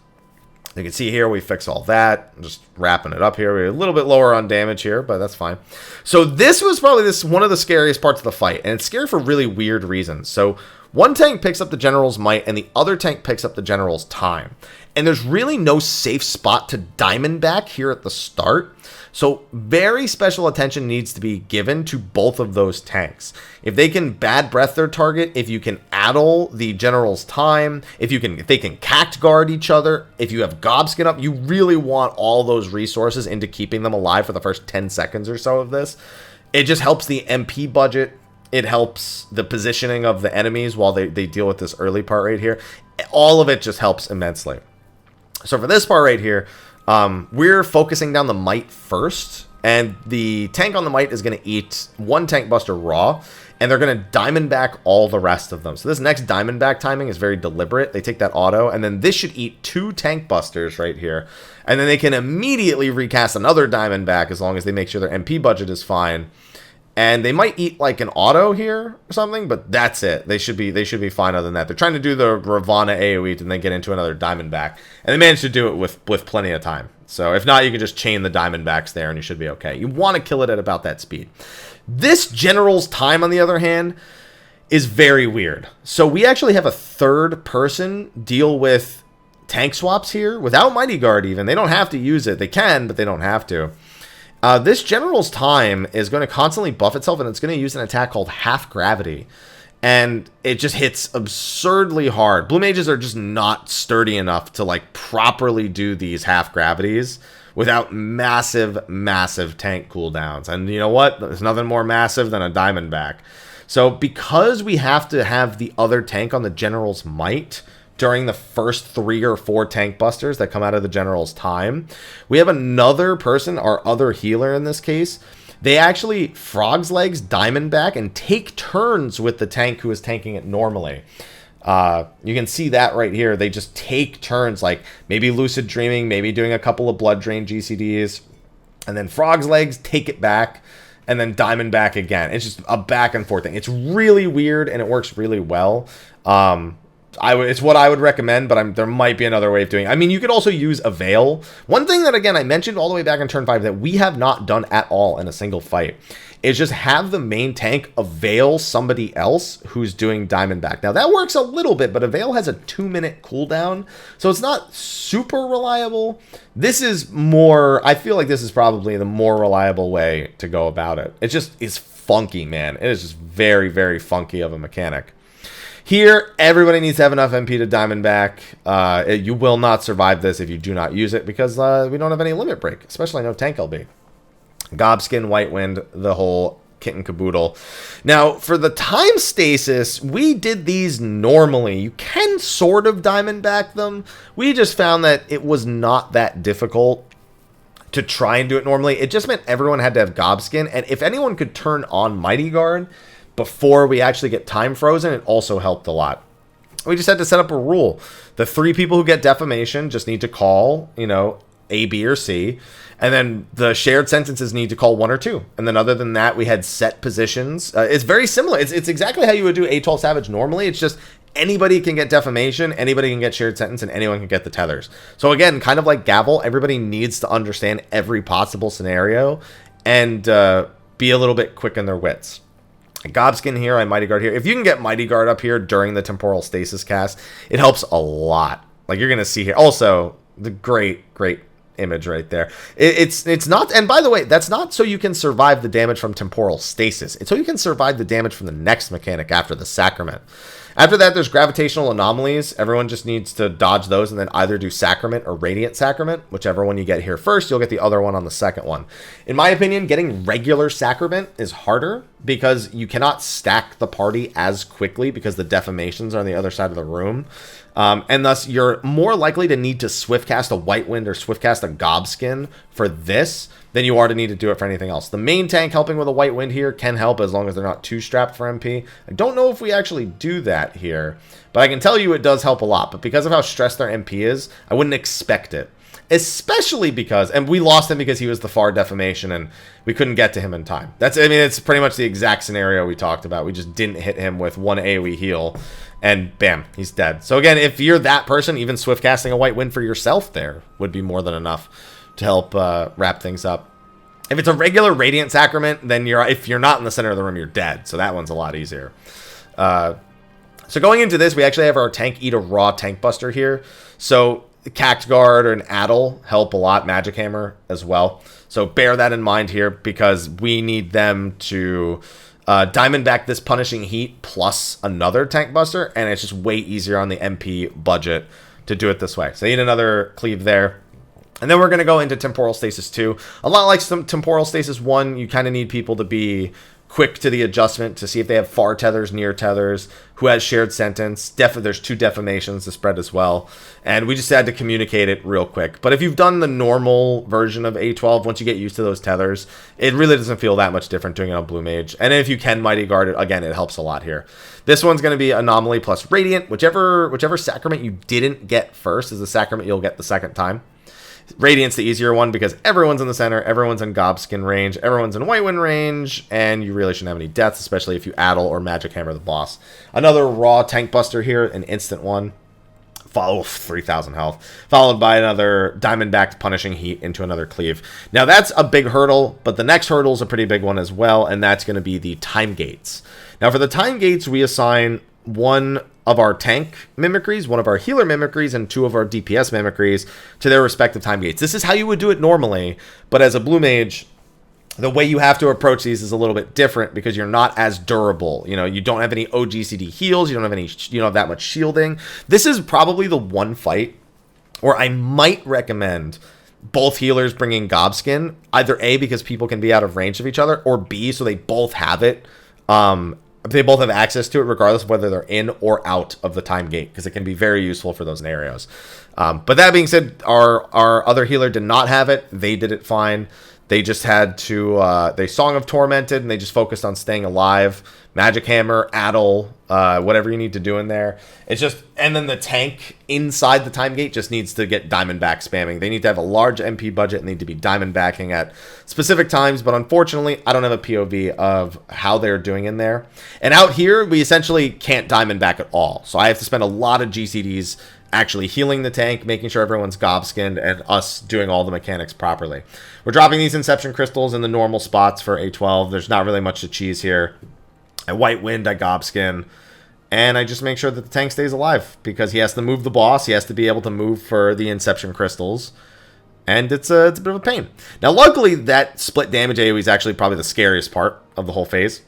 You can see here we fix all that. I'm just wrapping it up here. We're a little bit lower on damage here, but that's fine. So this was probably one of the scariest parts of the fight, and it's scary for really weird reasons. So one tank picks up the General's Might, and the other tank picks up the General's Time. And there's really no safe spot to Diamond back here at the start. So very special attention needs to be given to both of those tanks. If they can Bad Breath their target, if you can addle the General's Time, if they can Cact Guard each other, if you have Gobskin up, you really want all those resources into keeping them alive for the first 10 seconds or so of this. It just helps the MP budget. It helps the positioning of the enemies while they deal with this early part right here. All of it just helps immensely. So for this part right here, we're focusing down the Might first, and the tank on the Might is going to eat one Tank Buster raw, and they're going to Diamond back all the rest of them. So this next Diamond back timing is very deliberate. They take that auto, and then this should eat 2 Tank Busters right here, and then they can immediately recast another Diamond back as long as they make sure their MP budget is fine. And they might eat like an auto here or something, but that's it. They should be fine other than that. They're trying to do the Ravana AoE and then get into another Diamondback. And they managed to do it with plenty of time. So if not, you can just chain the Diamondbacks there and you should be okay. You want to kill it at about that speed. This General's Time, on the other hand, is very weird. So we actually have a third person deal with tank swaps here without Mighty Guard even. They don't have to use it. They can, but they don't have to. This General's Time is going to constantly buff itself, and it's going to use an attack called Half Gravity. And it just hits absurdly hard. Blue Mages are just not sturdy enough to like properly do these Half Gravities without massive, massive tank cooldowns. And you know what? There's nothing more massive than a Diamondback. So because we have to have the other tank on the General's Might during the first 3 or 4 tank busters that come out of the General's Time, we have another person, our other healer in this case. They actually Frog's Legs Diamondback and take turns with the tank who is tanking it normally. You can see that right here. They just take turns, like maybe lucid dreaming, maybe doing a couple of blood drain GCDs, and then Frog's Legs, take it back, and then Diamond back again. It's just a back and forth thing. It's really weird, and it works really well. It's what I would recommend, but there might be another way of doing it. I mean, you could also use Avail. One thing that, again, I mentioned all the way back in turn 5 that we have not done at all in a single fight is just have the main tank Avail somebody else who's doing Diamondback. Now, that works a little bit, but Avail has a 2-minute cooldown, so it's not super reliable. This is more, I feel like this is probably the more reliable way to go about it. It just is funky, man. It is just very, very funky of a mechanic. Here, everybody needs to have enough MP to Diamondback. You will not survive this if you do not use it because we don't have any limit break, especially no tank LB. Gobskin, White Wind, the whole kit and caboodle. Now, for the time stasis, we did these normally. You can sort of Diamondback them. We just found that it was not that difficult to try and do it normally. It just meant everyone had to have Gobskin, and if anyone could turn on Mighty Guard before we actually get time frozen, it also helped a lot. We just had to set up a rule. The 3 people who get defamation just need to call, you know, A, B, or C. And then the shared sentences need to call 1 or 2. And then other than that, we had set positions. It's very similar. It's exactly how you would do Atoll Savage normally. It's just anybody can get defamation, anybody can get shared sentence, and anyone can get the tethers. So again, kind of like Gavel, everybody needs to understand every possible scenario and be a little bit quick in their wits. Gobskin here, I Mighty Guard here. If you can get Mighty Guard up here during the Temporal Stasis cast, it helps a lot. Like you're going to see here. Also, the great image right there. It's not, and by the way, that's not so you can survive the damage from Temporal Stasis. It's so you can survive the damage from the next mechanic after the Sacrament. After that, there's Gravitational Anomalies. Everyone just needs to dodge those and then either do Sacrament or Radiant Sacrament. Whichever one you get here first, you'll get the other one on the second one. In my opinion, getting regular Sacrament is harder because you cannot stack the party as quickly because the defamations are on the other side of the room. And thus, you're more likely to need to Swiftcast a White Wind or Swiftcast a Gobskin for this than you are to need to do it for anything else. The main tank helping with a White Wind here can help as long as they're not too strapped for MP. I don't know if we actually do that here, but I can tell you it does help a lot. But because of how stressed their MP is, I wouldn't expect it. Especially because, and we lost him because he was the far defamation and we couldn't get to him in time. It's pretty much the exact scenario we talked about. We just didn't hit him with one AoE heal and bam, he's dead. So again, if you're that person, even swift casting a White Wind for yourself there would be more than enough to help wrap things up. If it's a regular Radiant Sacrament, then if you're not in the center of the room, you're dead. So that one's a lot easier. So going into this, we actually have our tank eat a raw tank buster here. So Cact Guard or an Addle help a lot. Magic Hammer as well. So bear that in mind here because we need them to Diamondback this Punishing Heat plus another tank buster, and it's just way easier on the MP budget to do it this way. So you need another cleave there. And then we're going to go into Temporal Stasis 2. A lot like some Temporal Stasis 1, you kind of need people to be quick to the adjustment to see if they have far tethers, near tethers, who has shared sentence. There's 2 defamations to spread as well. And we just had to communicate it real quick. But if you've done the normal version of A12, once you get used to those tethers, it really doesn't feel that much different doing it on Blue Mage. And if you can Mighty Guard it, again, it helps a lot here. This one's going to be Anomaly plus Radiant. Whichever Sacrament you didn't get first is the Sacrament you'll get the second time. Radiant's the easier one because everyone's in the center, everyone's in Gobskin range, everyone's in White Wind range, and you really shouldn't have any deaths, especially if you Addle or Magic Hammer the boss. Another raw tank buster here, an instant one. Follow 3,000 health, followed by another Diamondbacked Punishing Heat into another cleave. Now that's a big hurdle, but the next hurdle is a pretty big one as well, and that's going to be the time gates. Now for the time gates, we assign one of our tank mimicries, one of our healer mimicries, and 2 of our DPS mimicries to their respective time gates. This is how you would do it normally, but as a Blue Mage, the way you have to approach these is a little bit different because you're not as durable. You know, you don't have any OGCD heals, you don't have that much shielding. This is probably the one fight where I might recommend both healers bringing Gobskin, either A, because people can be out of range of each other, or B, so they both have it. They both have access to it regardless of whether they're in or out of the time gate because it can be very useful for those scenarios. But that being said, our other healer did not have it. They did it fine. They just had to, they Song of Tormented, and they just focused on staying alive. Magic Hammer, Addle, whatever you need to do in there. It's just, and then the tank inside the time gate just needs to get Diamondback spamming. They need to have a large MP budget and need to be Diamondbacking at specific times, but unfortunately, I don't have a POV of how they're doing in there. And out here, we essentially can't Diamondback at all. So I have to spend a lot of GCDs actually healing the tank, making sure everyone's gobskinned, and us doing all the mechanics properly. We're dropping these Inception Crystals in the normal spots for A12. There's not really much to cheese here. I White Wind, I Gobskin, and I just make sure that the tank stays alive, because he has to move the boss, he has to be able to move for the Inception Crystals, and it's a bit of a pain. Now, luckily, that split damage AoE is actually probably the scariest part of the whole phase.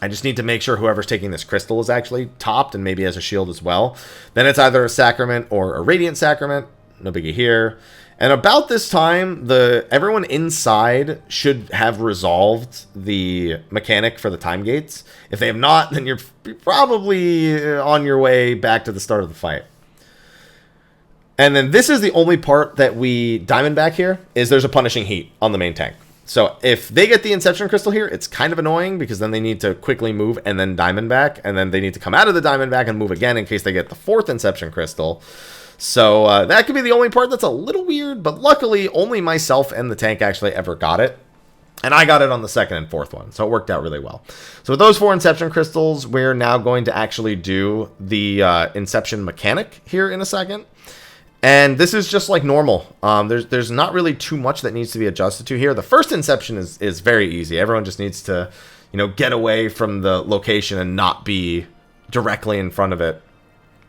I just need to make sure whoever's taking this crystal is actually topped and maybe has a shield as well. Then it's either a Sacrament or a Radiant Sacrament. No biggie here. And about this time, everyone inside should have resolved the mechanic for the time gates. If they have not, then you're probably on your way back to the start of the fight. And then this is the only part that we Diamondback here, is there's a Punishing Heat on the main tank. So if they get the Inception Crystal here, it's kind of annoying, because then they need to quickly move and then Diamondback, and then they need to come out of the Diamondback and move again in case they get the 4th Inception Crystal. So that could be the only part that's a little weird, but luckily only myself and the tank actually ever got it. And I got it on the 2nd and 4th one, so it worked out really well. So with those 4 Inception Crystals, we're now going to actually do the Inception mechanic here in a second. And this is just like normal. There's not really too much that needs to be adjusted to here. The first Inception is very easy. Everyone just needs to, get away from the location and not be directly in front of it.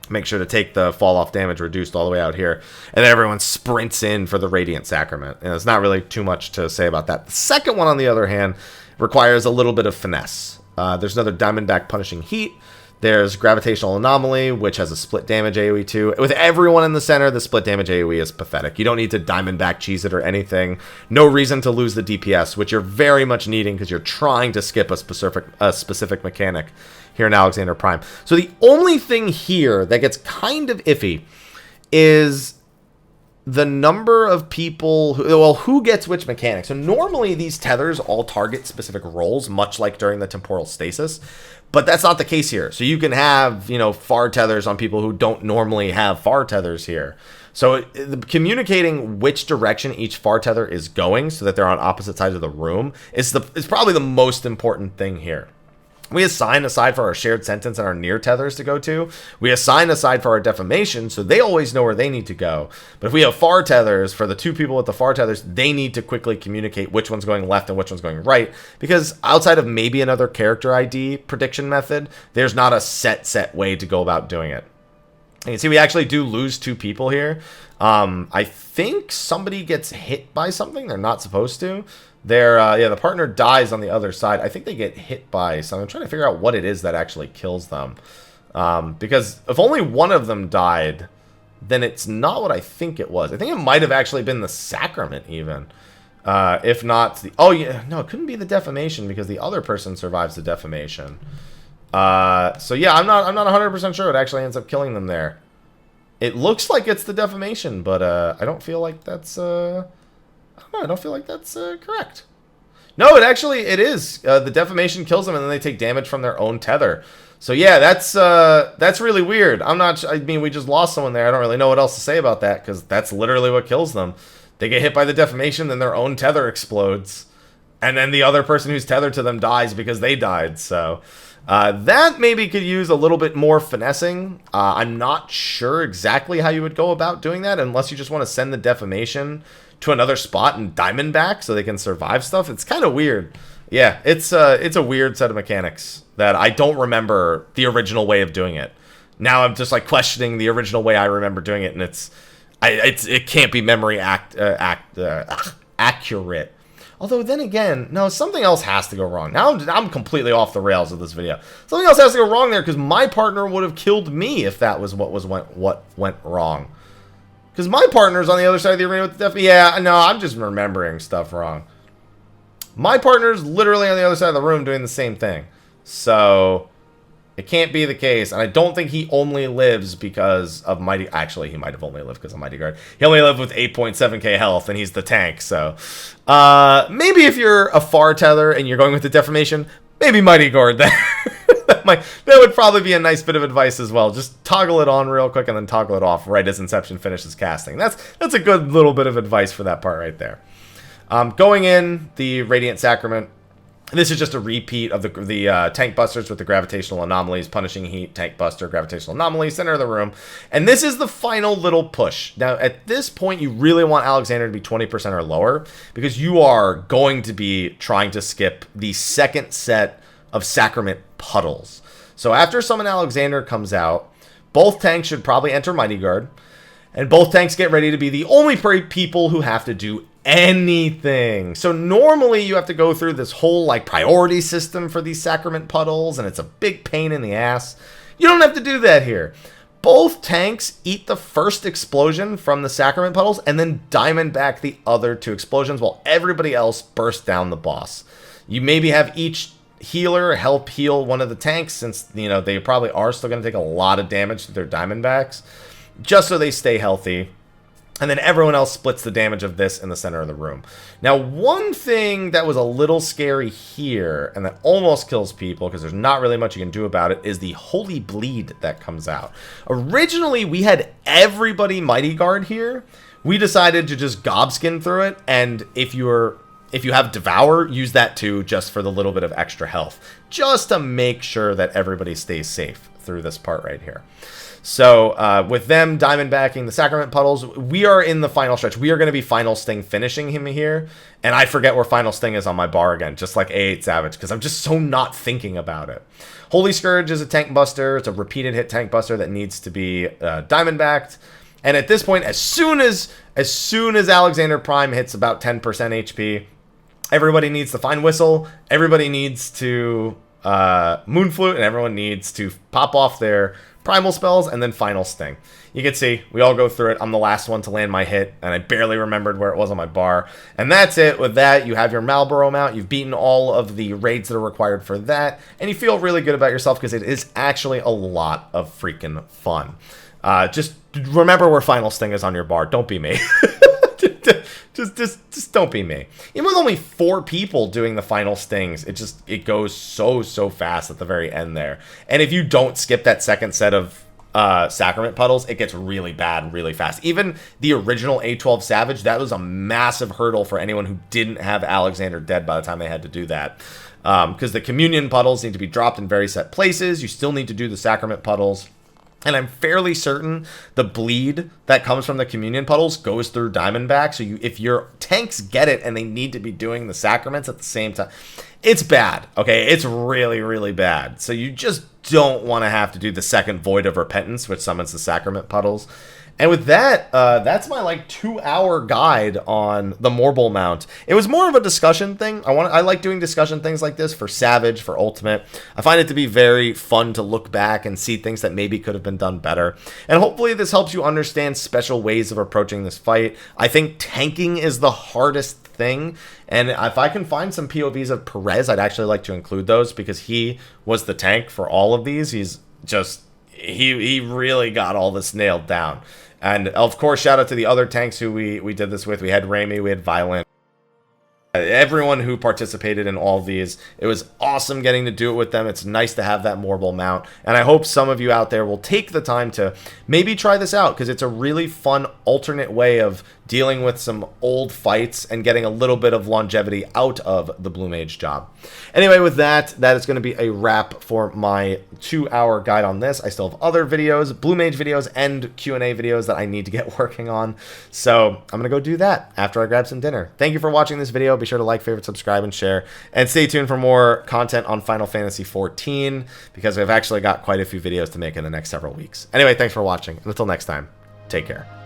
Make sure to take the fall-off damage reduced all the way out here. And then everyone sprints in for the Radiant Sacrament. And there's not really too much to say about that. The second one, on the other hand, requires a little bit of finesse. There's another Diamondback Punishing Heat. There's Gravitational Anomaly, which has a split damage AoE too. With everyone in the center, the split damage AoE is pathetic. You don't need to Diamondback cheese it or anything. No reason to lose the DPS, which you're very much needing because you're trying to skip a specific mechanic here in Alexander Prime. So the only thing here that gets kind of iffy is the number of people who gets which mechanic. So normally these tethers all target specific roles, much like during the temporal stasis, but that's not the case here. So you can have, far tethers on people who don't normally have far tethers here. So communicating which direction each far tether is going so that they're on opposite sides of the room is probably the most important thing here. We assign a side for our shared sentence and our near tethers to go to. We assign a side for our defamation, so they always know where they need to go. But if we have far tethers, for the 2 people with the far tethers, they need to quickly communicate which one's going left and which one's going right. Because outside of maybe another character ID prediction method, there's not a set way to go about doing it. You can see we actually do lose 2 people here. I think somebody gets hit by something they're not supposed to. The partner dies on the other side. I think they get hit by something. I'm trying to figure out what it is that actually kills them. Because if only one of them died, then it's not what I think it was. I think it might have actually been the Sacrament even. If not the... Oh, yeah. No, it couldn't be the defamation because the other person survives the defamation. So yeah, I'm not 100% sure it actually ends up killing them there. It looks like it's the defamation, but I don't feel like that's... I don't feel like that's correct. No, it is. The defamation kills them, and then they take damage from their own tether. So yeah, that's really weird. I mean, we just lost someone there. I don't really know what else to say about that, because that's literally what kills them. They get hit by the defamation, then their own tether explodes, and then the other person who's tethered to them dies because they died. So that maybe could use a little bit more finessing. I'm not sure exactly how you would go about doing that, unless you just want to send the defamation to another spot and Diamondback so they can survive stuff. It's kind of weird. Yeah, it's a weird set of mechanics that I don't remember the original way of doing it. Now I'm just like questioning the original way I remember doing it, and it can't be memory accurate. Although then again, no, something else has to go wrong. Now I'm completely off the rails of this video. Something else has to go wrong there, because my partner would have killed me if that was what went wrong. Because my partner's on the other side of the arena with the def... Yeah, no, I'm just remembering stuff wrong. My partner's literally on the other side of the room doing the same thing. So, It can't be the case, and I don't think he only lives because of Mighty... Actually, he might have only lived because of Mighty Guard. He only lived with 8.7k health, and he's the tank, so... maybe if you're a far tether and you're going with the deformation, maybe Mighty Guard there. That would probably be a nice bit of advice as well. Just toggle it on real quick and then toggle it off right as Inception finishes casting. That's a good little bit of advice for that part right there. Going in, the Radiant Sacrament. This is just a repeat of the tank busters with the gravitational anomalies, punishing heat, tank buster, gravitational anomaly, center of the room. And this is the final little push. Now, at this point, you really want Alexander to be 20% or lower because you are going to be trying to skip the second set of Sacrament puddles. So after Summon Alexander comes out, both tanks should probably enter Mighty Guard. And both tanks get ready to be the only people who have to do anything. So normally you have to go through this whole like priority system for these Sacrament puddles, and it's a big pain in the ass. You don't have to do that here. Both tanks eat the first explosion from the Sacrament puddles and then diamond back the other 2 explosions while everybody else bursts down the boss. You maybe have each healer help heal one of the tanks, since you know they probably are still going to take a lot of damage to their diamond backs, just so they stay healthy. And then everyone else splits the damage of this in the center of the room. Now, one thing that was a little scary here, and that almost kills people, because there's not really much you can do about it, is the Holy Bleed that comes out. Originally, we had everybody Mighty Guard here. We decided to just gobskin through it, and if you have Devour, use that too, just for the little bit of extra health. Just to make sure that everybody stays safe through this part right here. So, with them diamond backing the Sacrament puddles, we are in the final stretch. We are going to be Final Sting finishing him here. And I forget where Final Sting is on my bar again, just like A8 Savage, because I'm just so not thinking about it. Holy Scourge is a tank buster. It's a repeated hit tank buster that needs to be diamond backed. And at this point, as soon as Alexander Prime hits about 10% HP, everybody needs to Fine Whistle. Everybody needs to Moon Flute, and everyone needs to pop off their primal spells and then Final Sting. You can see we all go through it. I'm the last one to land my hit, and I barely remembered where it was on my bar. And that's it. With that, you have your Marlboro mount. You've beaten all of the raids that are required for that, and you feel really good about yourself because it is actually a lot of freaking fun. Just remember where Final Sting is on your bar. Don't be me. Just don't be me. Even with only 4 people doing the final stings, it goes so fast at the very end there. And if you don't skip that second set of Sacrament puddles, it gets really bad really fast. Even the original A12 Savage, that was a massive hurdle for anyone who didn't have Alexander dead by the time they had to do that. Because the Communion puddles need to be dropped in very set places. You still need to do the Sacrament puddles. And I'm fairly certain the bleed that comes from the Communion puddles goes through Diamondback. So if your tanks get it and they need to be doing the Sacraments at the same time, it's bad, okay? It's really, really bad. So you just don't want to have to do the second Void of Repentance, which summons the Sacrament puddles. And with that, that's my like 2-hour guide on the Morbol mount. It was more of a discussion thing. I like doing discussion things like this for Savage, for Ultimate. I find it to be very fun to look back and see things that maybe could have been done better. And hopefully this helps you understand special ways of approaching this fight. I think tanking is the hardest thing. And if I can find some POVs of Perez, I'd actually like to include those because he was the tank for all of these. He's just... He really got all this nailed down. And, of course, shout out to the other tanks who we did this with. We had Raimi, we had Violent. Everyone who participated in all of these, it was awesome getting to do it with them. It's nice to have that Morbol mount. And I hope some of you out there will take the time to maybe try this out because it's a really fun alternate way of dealing with some old fights and getting a little bit of longevity out of the Blue Mage job. Anyway, with that is going to be a wrap for my 2-hour guide on this. I still have other videos, Blue Mage videos, and Q&A videos that I need to get working on. So I'm going to go do that after I grab some dinner. Thank you for watching this video. Be sure to like, favorite, subscribe, and share. And stay tuned for more content on Final Fantasy XIV because I've actually got quite a few videos to make in the next several weeks. Anyway, thanks for watching. And until next time, take care.